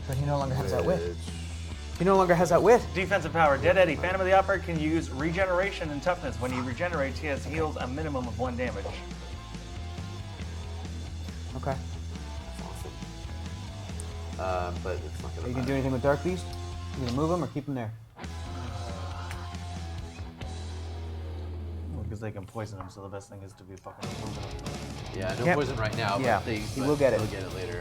But he no longer has Outwit. which- He no longer has Outwit. Defensive power. Dead Eddie. Phantom of the Opera can use regeneration and toughness. When he regenerates, he has heals a minimum of 1 damage. Okay. Awesome. But it's not Are gonna you gonna do matter. anything with Dark Beast? You gonna move him or keep him there? Because they can poison him, so the best thing is to be fucking moving him. Yeah, no Yep. poison right now. Yeah, but he will get it. He'll get it later.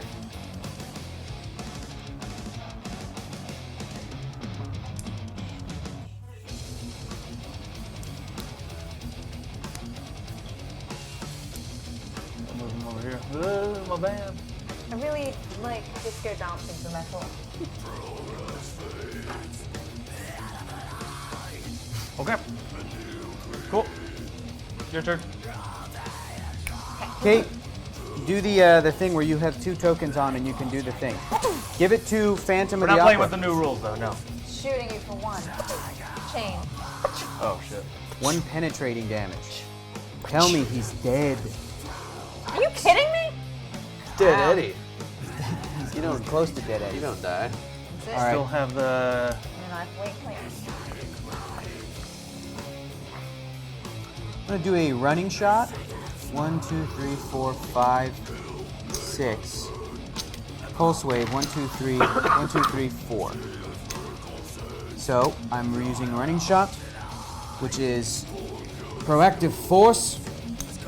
I'll move him over here. My band. I really like disco dancing for metal. Okay. Cool. Your turn. Kate, do the thing where you have 2 tokens on and you can do the thing. Give it to Phantom We're of the not playing Opera. with the new rules, though. No. Shooting you for 1. Chain. Oh shit. 1 penetrating damage. Tell me he's dead. Are you kidding me? Dead Eddie. You know, close to dead You Eddie. don't die. That's it. All right. Still have the. And I wait. I'm gonna do a running shot. 1, 2, 3, 4, 5, 6. Pulse wave. 1, 2, 3. 1, 2, 3, 4. So I'm using a running shot, which is proactive force.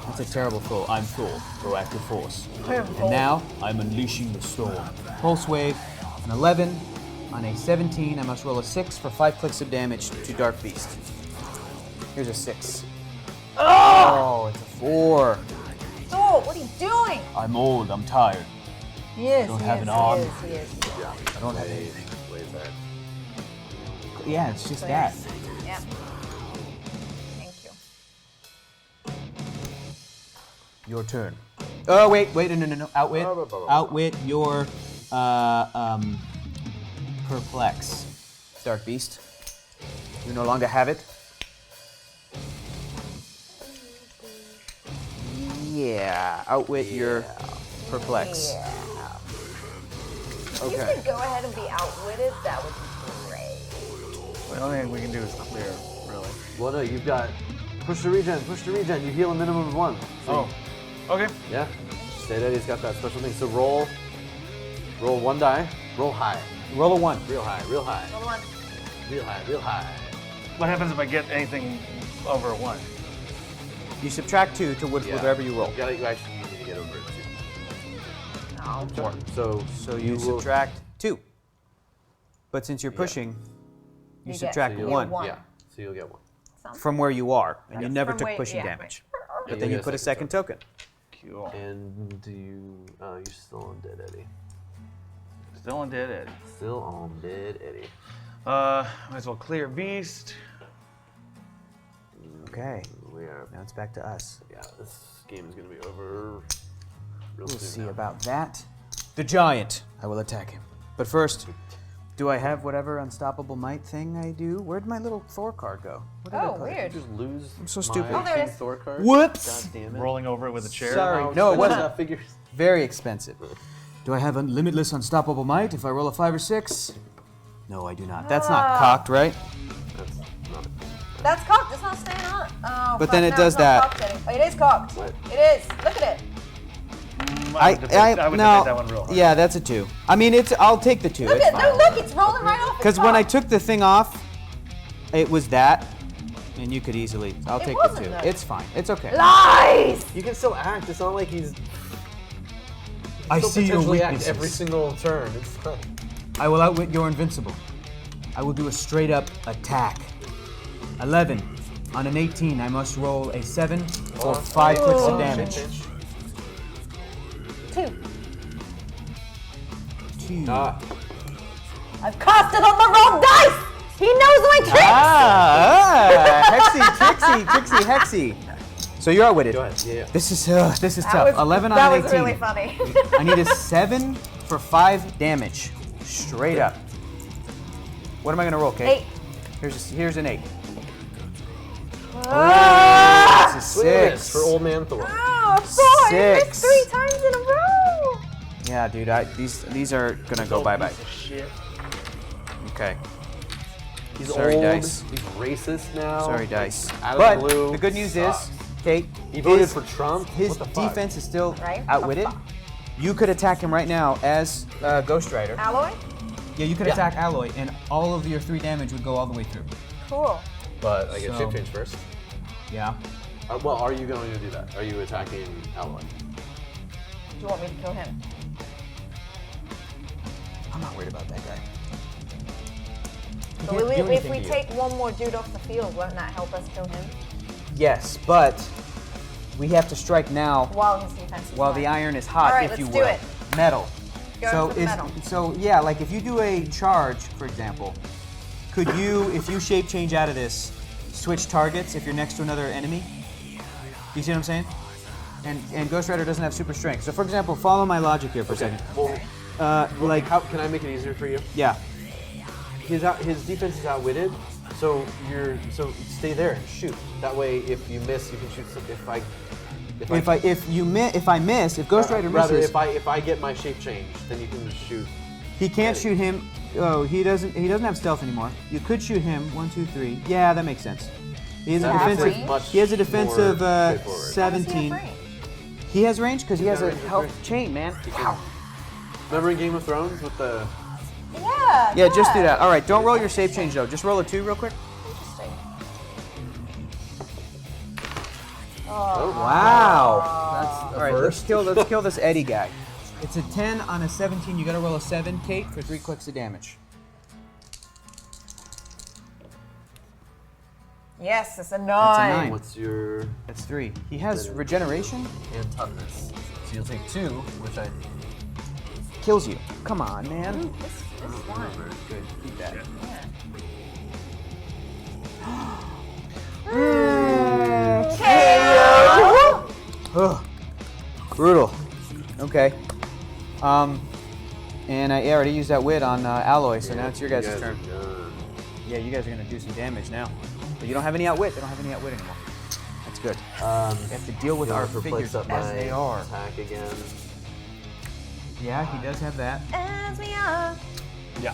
That's a terrible throw. I'm full. Proactive force. And now I'm unleashing the storm. Pulse wave. An 11 on a 17. I must roll a 6 for 5 clicks of damage to Dark Beast. Here's a 6. Oh, it's a 4. Thor, what are you doing? I'm old. I'm tired. Yes, Don't have an arm. He is. Yeah. I don't have anything. Way back. Yeah, it's just that. Yeah. Thank you. Your turn. Oh wait, no. Outwit your perplex. Dark Beast. You no longer have it. Yeah, outwit your perplex. Yeah. If you Okay. could go ahead and be outwitted, that would be great. The only thing we can do is clear, really. Well, no, you've got push the regen. You heal a minimum of 1. So Oh. Okay. yeah. Dead Eddie's got that special thing. So roll 1 die. Roll high. Roll a 1. Real high. Another one. Real high. What happens if I get anything over 1? You subtract 2 to whatever you roll. You actually need to get over it too. No. 4. So you will- subtract 2. But since you're pushing, you You get- subtract so you'll 1 one. Yeah. So you'll get 1. from where you are, and you never From took where- pushing yeah. damage. Yeah, But then you get put a second token. Cool. And do you? You're still on Dead Eddie. Still on Dead Eddie. Still on Dead Eddie. Might as well clear Beast. Okay, We are. now it's back to us. Yeah, this game is gonna be over. Real We'll soon see now. about that. The giant. I will attack him. But first, do I have whatever unstoppable might thing I do? Where'd my little Thor card go? What did I Oh, put it? weird. Just lose. I'm so stupid. Oh, there it is. Thor card. Whoops! God damn it. Rolling over it with a chair. Sorry. How No, it expensive wasn't. that figures. Very expensive. Do I have a limitless unstoppable might if I roll a 5 or 6? No, I do not. That's not cocked, right? That's not. That's cocked. It's not staying on. Oh, But fuck, then it no, does it's not that. cocked anymore. Oh, it is cocked. What? It is. Look at it. I would debate no. that one real hard. Yeah, that's a 2. I mean, I'll take the 2. Look It's at fine. no. Look, it's rolling right off. Because when I took the thing off, it was that, and you could easily. I'll It take wasn't the 2. that. It's fine. It's okay. Lies. You can still act. It's not like he's. I Still see your potentially act weaknesses. every single turn. It's fine. I will outwit your invincible. I will do a straight up attack. 11. On an 18, I must roll a 7 for 5 clicks of damage. Pinch. 2. 2. I've cast it on the wrong dice. He knows my tricks. Hexy, Hexy. So you're outwitted. Go ahead. Yeah. This is That tough. was, 11 on that an was 18. really funny. I need a 7 for 5 damage. Straight up. What am I gonna roll, Kate? 8. Here's an 8. Ah! It's a Swing and miss 6. for Old Man Thor. Oh, 4. You missed 6. 3 times in a row. Yeah, dude. These are gonna go bye bye. Shit. Okay. He's Sorry, old. dice. He's racist now. Sorry, dice. Out of But the blue. the good news Sucks. is, Kate, He voted for Trump. his What the fuck? defense is still Right? outwitted. What the You could attack him right now as Ghost Rider. Alloy? Yeah, you could Yeah. attack Alloy, and all of your 3 damage would go all the way through. Cool. But I get So- shape change first. Yeah. Well, are you going to do that? Are you attacking Alloy? Do you want me to kill him? I'm not worried about that guy. But can't do if anything we to you. take one more dude off the field, won't that help us kill him? Yes, but we have to strike now While his defense is while fine. the iron is hot, All right, if you let's will. do it. Metal. Go so for the metal. so yeah, like if you do a charge, for example, could you, if you shape change out of this, switch targets if you're next to another enemy? You see what I'm saying? And Ghost Rider doesn't have super strength. So for example, follow my logic here for a second. Well, like, how can I make it easier for you? Yeah. His defense is outwitted, so stay there and shoot. That way, if you miss, you can shoot. If Ghost Rider misses, if I get my shape change, then you can shoot. He can't shoot him. Oh, he doesn't have stealth anymore. You could shoot him. 1, 2, 3. Yeah, that makes sense. He has a defensive. He has a defensive 17. He has range because he has a health chain, man. Wow. Remember in Game of Thrones with the. Yeah. Yeah, just do that. All right, don't roll your shape change though. Just roll a 2 real quick. Interesting. Oh, Wow. All right, let's kill this Eddie guy. It's a 10 on a 17. You got to roll a 7, Kate, for 3 clicks of damage. Yes, it's a 9. That's a 9. What's your. That's 3. He has regeneration. And toughness. So you'll take 2, which I. Kills you. Come on, man. This is 1. Good. Keep that. KO. Ugh. Brutal. Okay. And I already used that wit on Alloy, so now it's your guys' turn. Yeah, you guys are gonna do some damage now. But you don't have any outwit. They don't have any outwit anymore. That's good. You have to deal with our figures as they are. Attack again. Yeah, he does have that. As we are. Yeah.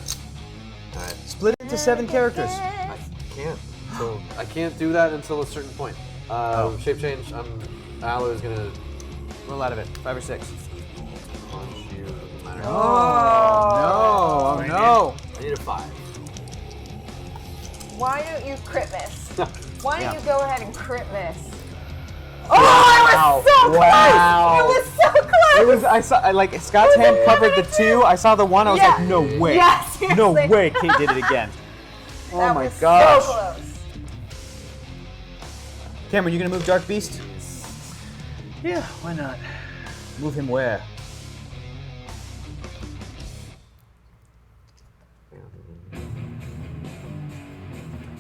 All right. Split it into 7 characters. I can't. So I can't do that until a certain point. Shape change. Aloe is gonna Roll out of it. 5 or 6. punch you. Doesn't matter. Oh no! I need a 5. Why don't you crit this? Why don't Yeah. you go ahead and crit this? Oh, it was so close! Wow. It was so close! It was. I saw. Like Scott's hand covered the 2. I saw the 1. I was like, no way. Yeah, No seriously. way. Kate did it again. Oh That my was gosh. so close. Cameron, you gonna move Dark Beast? Yeah, why not? Move him where?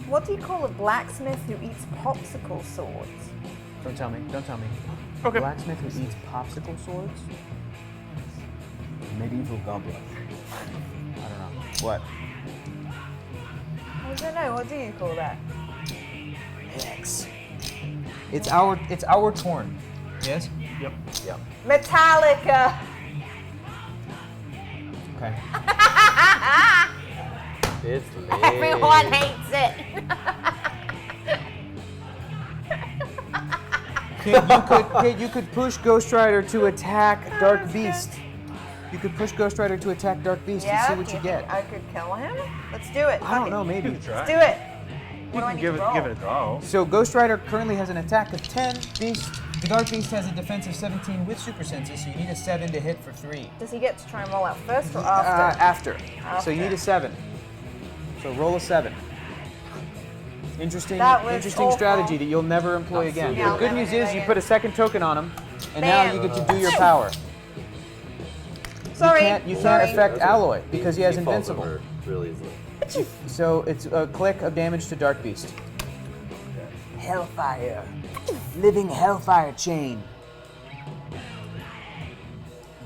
What do you call a blacksmith who eats popsicle swords? Don't tell me. Don't tell me. Okay. Blacksmith who eats popsicle swords? Medieval goblin. I don't know. What? I don't know. What do you call that? X. It's our torn. Yes? Yep. Yep. Metallica. Okay. It's late. Everyone hates it. Kate, you could push Ghost Rider to attack Dark Beast. You could push Ghost Rider to attack Dark Beast and see what you get. I could kill him. Let's do it. I don't know, maybe. Let's do it. You What do I can need give to it roll? give it a go. So Ghost Rider currently has an attack of 10. The Dark Beast has a defensive 17 with super senses, so you need a 7 to hit for 3. Does he get to try and roll out first or after? After. So you need a 7. So roll a 7. Interesting That was awful. strategy that you'll never employ again. Yeah, The good I'll news never is do you it put a second token on him, and Bam. now you get to do your power. Sorry. You can't affect Alloy because he has falls Invincible. over really easily. So it's a click of damage to Dark Beast. Hellfire. Living Hellfire chain.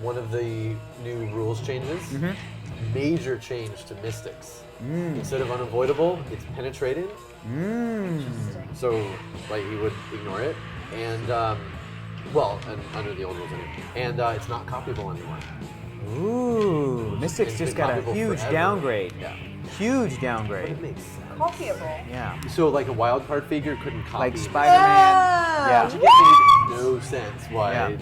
One of the new rules changes. Major change to Mystics. Instead of unavoidable, it's penetrated. So, like, he would ignore it. And, and under the old rules anyway. And it's not copyable anymore. Ooh, Mystics It's just been got a copyable huge forever. downgrade. Yeah. Huge But downgrade. it makes sense. Copyable. Yeah. So, like, a wild card figure couldn't copy. Like Spider-Man. Yeah. It made no sense why. Yeah.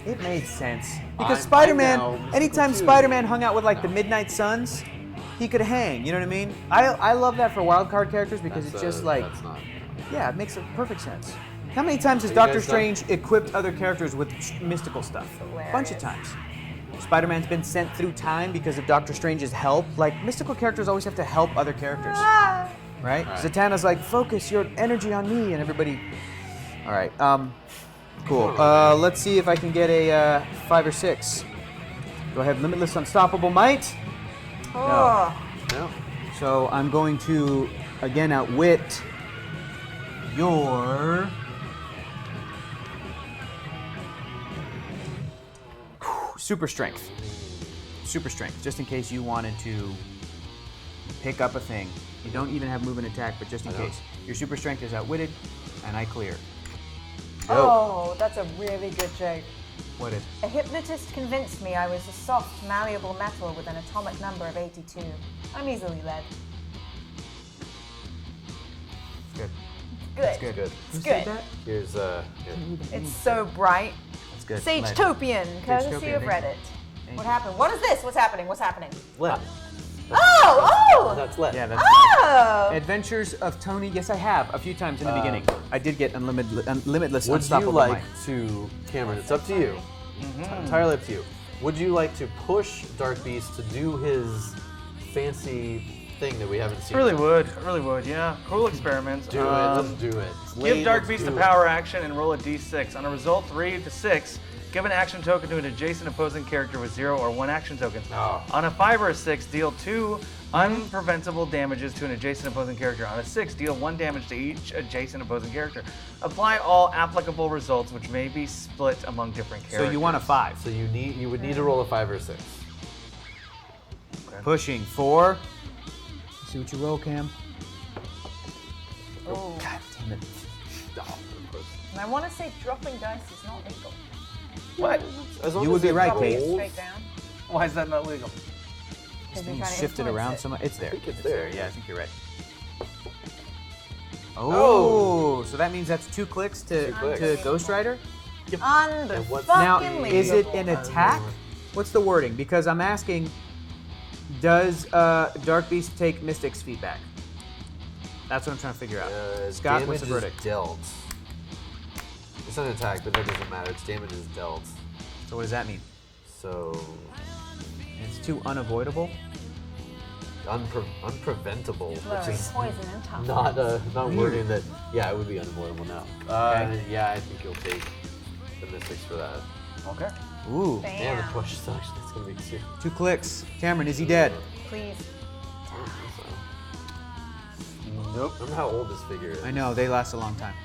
It made sense. Because I'm Spider-Man, now Mystical anytime too. Spider-Man hung out with like the No. Midnight Suns, he could hang, you know what I mean? I love that for wild card characters because That's, it's just like, That's not. yeah, it makes a perfect sense. How many times has you Doctor guys done? Strange equipped other characters with mystical stuff? A bunch of times. Spider-Man's been sent through time because of Doctor Strange's help. Like, mystical characters always have to help other characters, right? Right. Zatanna's like, focus your energy on me, and everybody... All right, cool. Let's see if I can get a 5 or 6. Do I have Limitless Unstoppable Might? Oh. No. So I'm going to, again, outwit your super strength. Super strength, just in case you wanted to pick up a thing. You don't even have move and attack, but just in case. Your super strength is outwitted, and I clear. Oh, that's a really good joke. What is? A hypnotist convinced me I was a soft, malleable metal with an atomic number of 82. I'm easily led. Good. Good. That's good. Good. It's Who said good. that? Here's It's so bright. That's good. Sagetopian, courtesy Sagetopian, of thank you. Reddit. Thank What you. happened? What is this? What's happening? What's happening? Let. Oh! That's let. Yeah, that's Oh! Adventures of Tony. Yes, I have a few times in the beginning. I did get limitless, Would you unstoppable like mind. to, Cameron? It's up to you. Entirely up to you. Would you like to push Dark Beast to do his fancy thing that we haven't seen? Really would, yeah. Cool experiments. Do it. Let's do it. Give Dark Beast a power action and roll a d6. On a result 3 to 6, give an action token to an adjacent opposing character with 0 or 1 action token. Oh. On a 5 or a 6, deal 2 unpreventable damages to an adjacent opposing character. On a 6, deal 1 damage to each adjacent opposing character. Apply all applicable results, which may be split among different characters. So you want a 5. So you would need to roll a 5 or a 6. Pushing 4. See what you roll, Cam. Oh. God damn it. Oh, of course. And I want to say dropping dice is not legal. What? As long You as would be it right, rolls, Kate. Straight down. Why is that not legal? Because you're Being trying to shifted influence around it. so much. It's there. I think it's there. Yeah, I think you're right. Oh, so that means that's 2 clicks to clicks. Ghost Rider? And what's- Now, Unfucking is it legal. an attack? What's the wording? Because I'm asking, does Dark Beast take Mystic's feedback? That's what I'm trying to figure out. Scott, damage what's the verdict? is dealt. It's not an attack, but that doesn't matter. It's damage is dealt. So what does that mean? So It's too unavoidable? unpreventable, which Flurry, is poison, and tough. not wording that. Yeah, it would be unavoidable now. Okay. Yeah, I think you'll take the Mystics for that. Okay. Ooh, Man, the Bam. push sucks. That's gonna be 2. 2 clicks. Cameron, is he dead? Please. Nope. Remember how old this figure is? I know, they last a long time.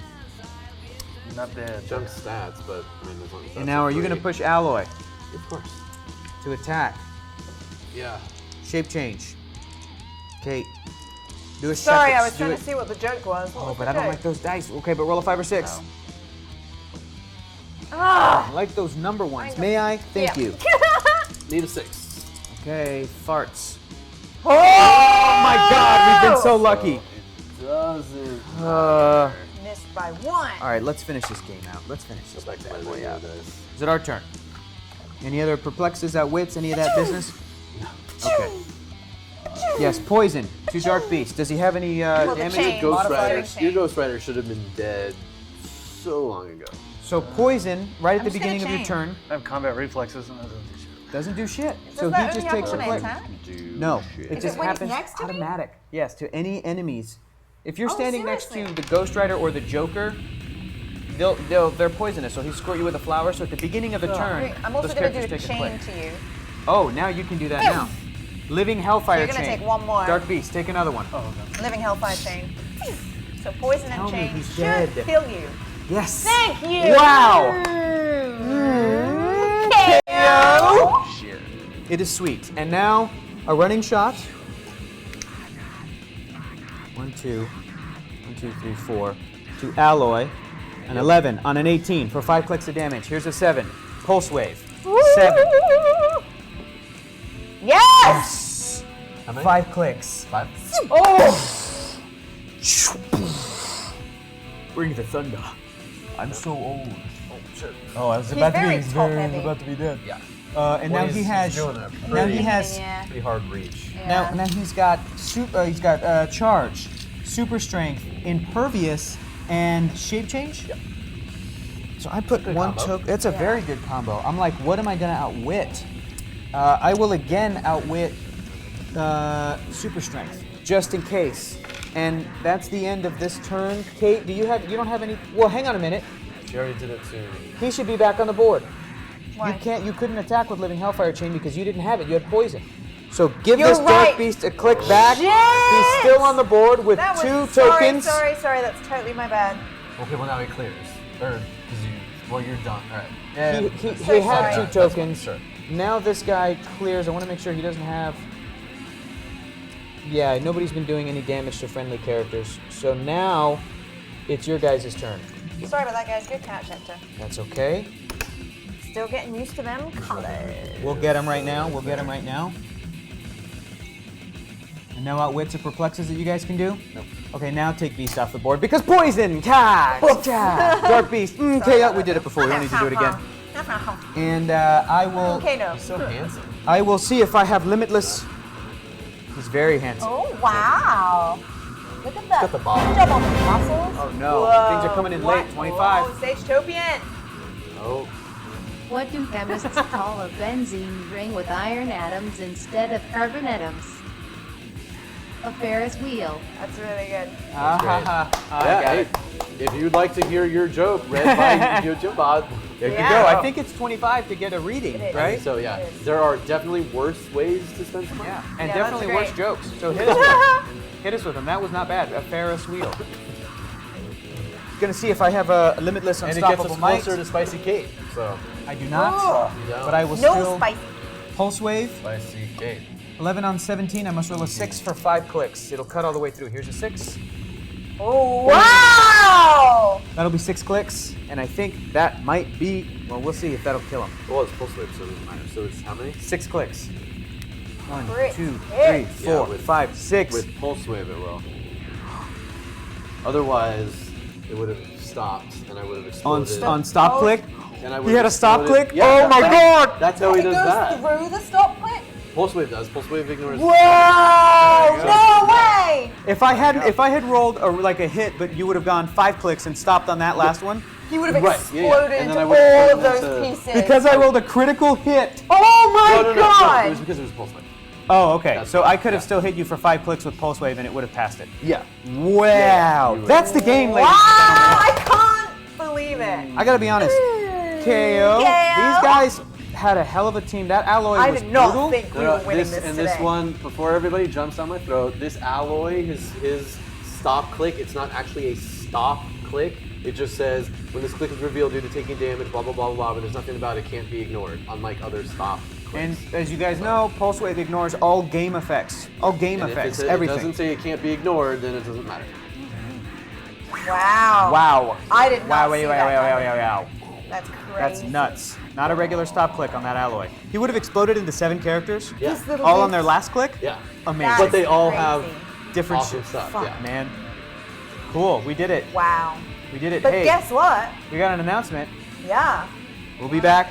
Not dead. Junk stats, but I mean, as long as And that's now, a are you going to 3. push Alloy Of course. to attack? Yeah. Shape change. Kate, do a Sorry, separate- I was do trying it- to see what the joke was. What Oh, was but the I don't joke? like those dice. Okay, but roll a 5 or 6. Ah! I like those number ones. I know. May I? Thank Yeah. you. Need a 6. Okay, farts. Oh my God, we've been so lucky. It doesn't. Missed by 1. All right, let's finish this game out. Let's finish this Back to my bad boy regular out. dice. Is it our turn? Any other perplexes, outwits, any of that business? Okay. Yes, poison to Dark Beast. Does he have any the damage? chain. Ghost Modifier Rider. chain. Your Ghost Rider should have been dead so long ago. So poison, right at I'm the just gonna beginning of your chain. turn, I have combat reflexes and that doesn't do shit. doesn't do shit. So Does that he only just happen takes a when I click. attack? No, Shit. it Is just it when he's happens next to me? automatic. Yes, to any enemies. If you're Oh, standing next to seriously? the Ghost Rider or the Joker, they're poisonous. So he squirt you with a flower. So at the beginning of the turn, Wait, I'm also those going to characters do a take a chain click. to you. Oh, now you can do that now. Living Hellfire You're gonna chain. take one more. Dark Beast, take another one. Oh, okay. Living Hellfire chain. So poison Tell and me chain he's should dead. kill you. Yes. Thank you. Wow. KO. Shit. It is sweet. And now a running shot. 1, 2, 1, 2, 3, 4. To Alloy. An 11 on an 18 for 5 clicks of damage. Here's a 7. Pulse wave. 7. Yes. How many? 5 clicks. 5? Oh. Bring the thunder. I'm so old. Oh, shit. Oh, I was He's very top heavy. to be dead. Yeah. And now he has. doing a Now pretty, he has. Yeah. pretty hard reach. Now he's got charge, super strength, impervious, and shape change. Yep. So I put one combo. token. It's a very good combo. I'm like, what am I gonna outwit? I will again outwit super strength, just in case. And that's the end of this turn. Kate, you don't have any? Well, hang on a minute. She already did it too. He should be back on the board. Why? You couldn't attack with Living Hellfire Chain because you didn't have it. You had poison. So give You're this Dark right. Beast a click back. Shit! He's still on the board with That was 2 sorry, tokens. Sorry. That's totally my bad. Okay, well now he clears. you're done. All right. He had 2 tokens. Sure. Now this guy clears. I want to make sure he doesn't have... Yeah, nobody's been doing any damage to friendly characters. So now it's your guys' turn. Sorry about that, guys. Good catch, Hector. That's okay. Still getting used to them colors. We'll get him right now. And no outwits or perplexes that you guys can do? Nope. Okay, now take Beast off the board because poison! Dark Beast. KO. We did it before. We don't need to do it again. And I will... Okay, no. So handsome. I will see if I have Limitless. He's very handsome. Oh, wow. Look at that. Got the ball. Good job on the muscles. Oh no, Whoa. things are coming in late. 25. Whoa, Sage-topian. Oh. What do chemists call a benzene ring with iron atoms instead of carbon atoms? A Ferris wheel. That's really good. Hey, if you'd like to hear your joke read by YouTube, There you Yeah. go. I think it's 25 to get a reading, It is. right? So yeah, It is. there are definitely worse ways to spend some money. Yeah, and Yeah, definitely that's worse great. jokes. So hit us with them. Hit us with them. That was not bad. A Ferris wheel. Gonna see if I have a Limitless And it gets Unstoppable us Might. closer to Spicy Kate. So I do not, Oh. you don't. but I will No still spicy. Pulse Wave. Spicy Kate. 11 on 17. I must roll a 6 for 5 clicks. It'll cut all the way through. Here's a 6. Oh, wow. That'll be 6 clicks, and I think that might be. Well, we'll see if that'll kill him. Well, it's pulse wave, so it doesn't matter. So it's how many? 6 clicks. 1, Crit 2, hit. 3, Yeah, 4, with- 5, 6. With pulse wave, it will. Otherwise, it would have stopped, and I would have exploded. On stop click. And I He would've had a stop exploded. click? Yeah, Oh my god! That's how he It does goes that. through the stop click. Pulse wave does. Pulse wave ignores. Whoa! No way! If I had rolled like a hit, but you would have gone 5 clicks and stopped on that last one, He would have Right, exploded yeah, yeah. And then into I would've all of turned those into- pieces. because I rolled a critical hit. Oh my No, god! it was because it was pulse wave. Oh, okay. That's So fine, I could have yeah. still hit you for 5 clicks with Pulse Wave and it would have passed it. Yeah. Wow. you would. That's the game, Wow! ladies and I can't believe it. gentlemen. I gotta be honest. KO. These guys had a hell of a team. That alloy I was did not brutal. think we were winning this and today. this one, before everybody jumps down my throat, this alloy, his stop click, it's not actually a stop click. It just says, when this click is revealed due to taking damage, blah, blah, blah, blah, blah, but there's nothing about it can't be ignored, unlike other stop And clicks. as you guys know, Pulse Wave ignores all game effects. All game And if effects, it everything. doesn't say it can't be ignored, then it doesn't matter. Wow. Wow. I did not Wow, see that wow. That's crazy. That's nuts. Not a regular stop click on that alloy. He would have exploded into 7 characters. Yeah. These little All on bits. their last click? Yeah. Amazing. That But is they all crazy. have Different awesome shit. stuff. Fuck. Yeah. Man. Cool. We did it. Wow. We did it. But Hey, guess what? we got an announcement. Yeah. We'll be back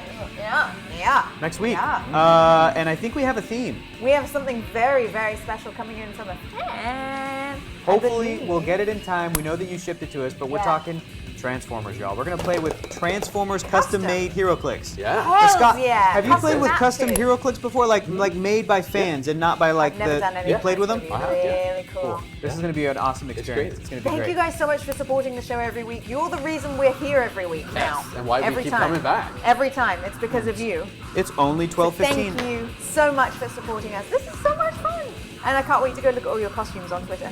Yeah. next week. Yeah. And I think we have a theme. We have something very, very special coming in from a fan. Hopefully, we'll get it in time. We know that you shipped it to us, but we're Yeah. talking Transformers, y'all. We're gonna play with Transformers Custom. custom-made HeroClix. Yeah. Hells Scott, yeah. have you played with map custom too. HeroClix before, like made by fans and not by like I've never done the? any. You played with them? I have, yeah. Really cool. This is gonna be an awesome experience. great. It's gonna be Thank great. you guys so much for supporting the show every week. You're the reason we're here every week now. And why we every keep time. coming back. Every time. It's because of you. It's only $12.15. Thank you so much for supporting us. This is so much fun. And I can't wait to go look at all your costumes on Twitter.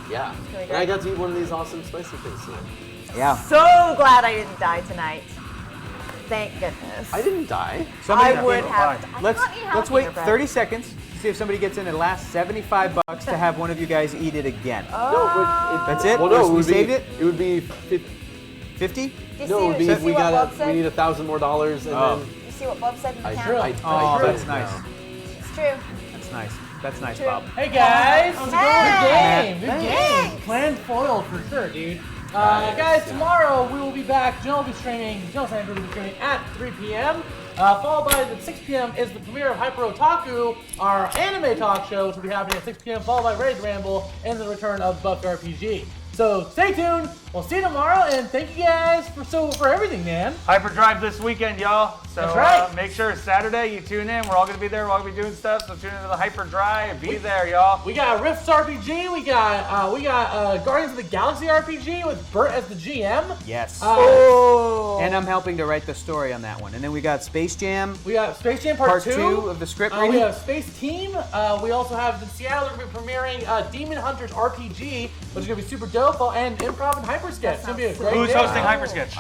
Yeah. be And I great. got to eat one of these awesome spicy things tonight. Yeah. So glad I didn't die tonight. Thank goodness. I didn't die. Somebody- I would have. I Let's can't eat let's wait jalapeno bread. 30 seconds. See if somebody gets in the last $75 to have one of you guys eat it again. That's it? Well, no, We it would saved be, it? It would be 50? Do you no, it would see, be what we Bob gotta said? we need $1,000 more and Oh. then You see what Bob said in the I camera? Oh, don't that's nice. know. It's true. That's nice. That's nice, True. Bob. Hey guys, How's it good going? game, good Thanks. game. Planned foiled for sure, dude. Guys, tomorrow we will be back. Jill will be streaming. Jill Sanders will be streaming at 3 p.m. Followed by at 6 p.m. is the premiere of Hyper Otaku, our anime talk show, which will be happening at 6 p.m. Followed by Raid Ramble and the return of Buck RPG. So stay tuned. We'll see you tomorrow, and thank you guys for everything, man. Hyperdrive this weekend, y'all. So That's right. make sure Saturday you tune in. We're all gonna be there. We're all gonna be doing stuff. So tune into the Hyperdrive. Be there, y'all. We got Rifts RPG. We got Guardians of the Galaxy RPG with Bert as the GM. Yes. Oh. And I'm helping to write the story on that one. And then we got Space Jam, We got Space Jam part Part 2 of the script We reading. have Space Team. We also have in Seattle, we're going to be premiering Demon Hunters RPG, which is going to be super dope, and Improv and Hyper Sketch. It's going to be a great Who's day. hosting Hypersketch?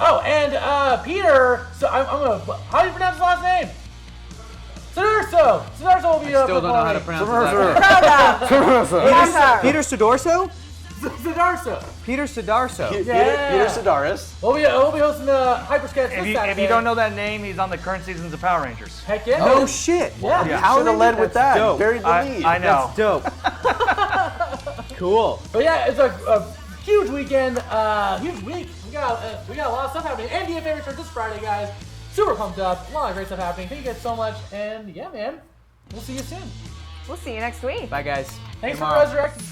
Oh, and Peter. So I'm gonna. How do you pronounce his last name? Sidarso. Sidarso will be. Still don't know how to pronounce it. Peter Sidorso? Sidarso. Peter Sidarso. Yeah. Peter Sedaris. We'll be hosting the Hypersketch this If Saturday. you don't know that name, he's on the current seasons of Power Rangers. Heck yeah. No shit. Yeah. Should have led with that. dope. Buried the lead. I know. That's dope. Cool. But yeah, it's a huge weekend, huge week. We got a lot of stuff happening. And DFA returns this Friday, guys. Super pumped up. A lot of great stuff happening. Thank you guys so much. And yeah, man, we'll see you soon. We'll see you next week. Bye, guys. Thanks for Tomorrow. resurrecting.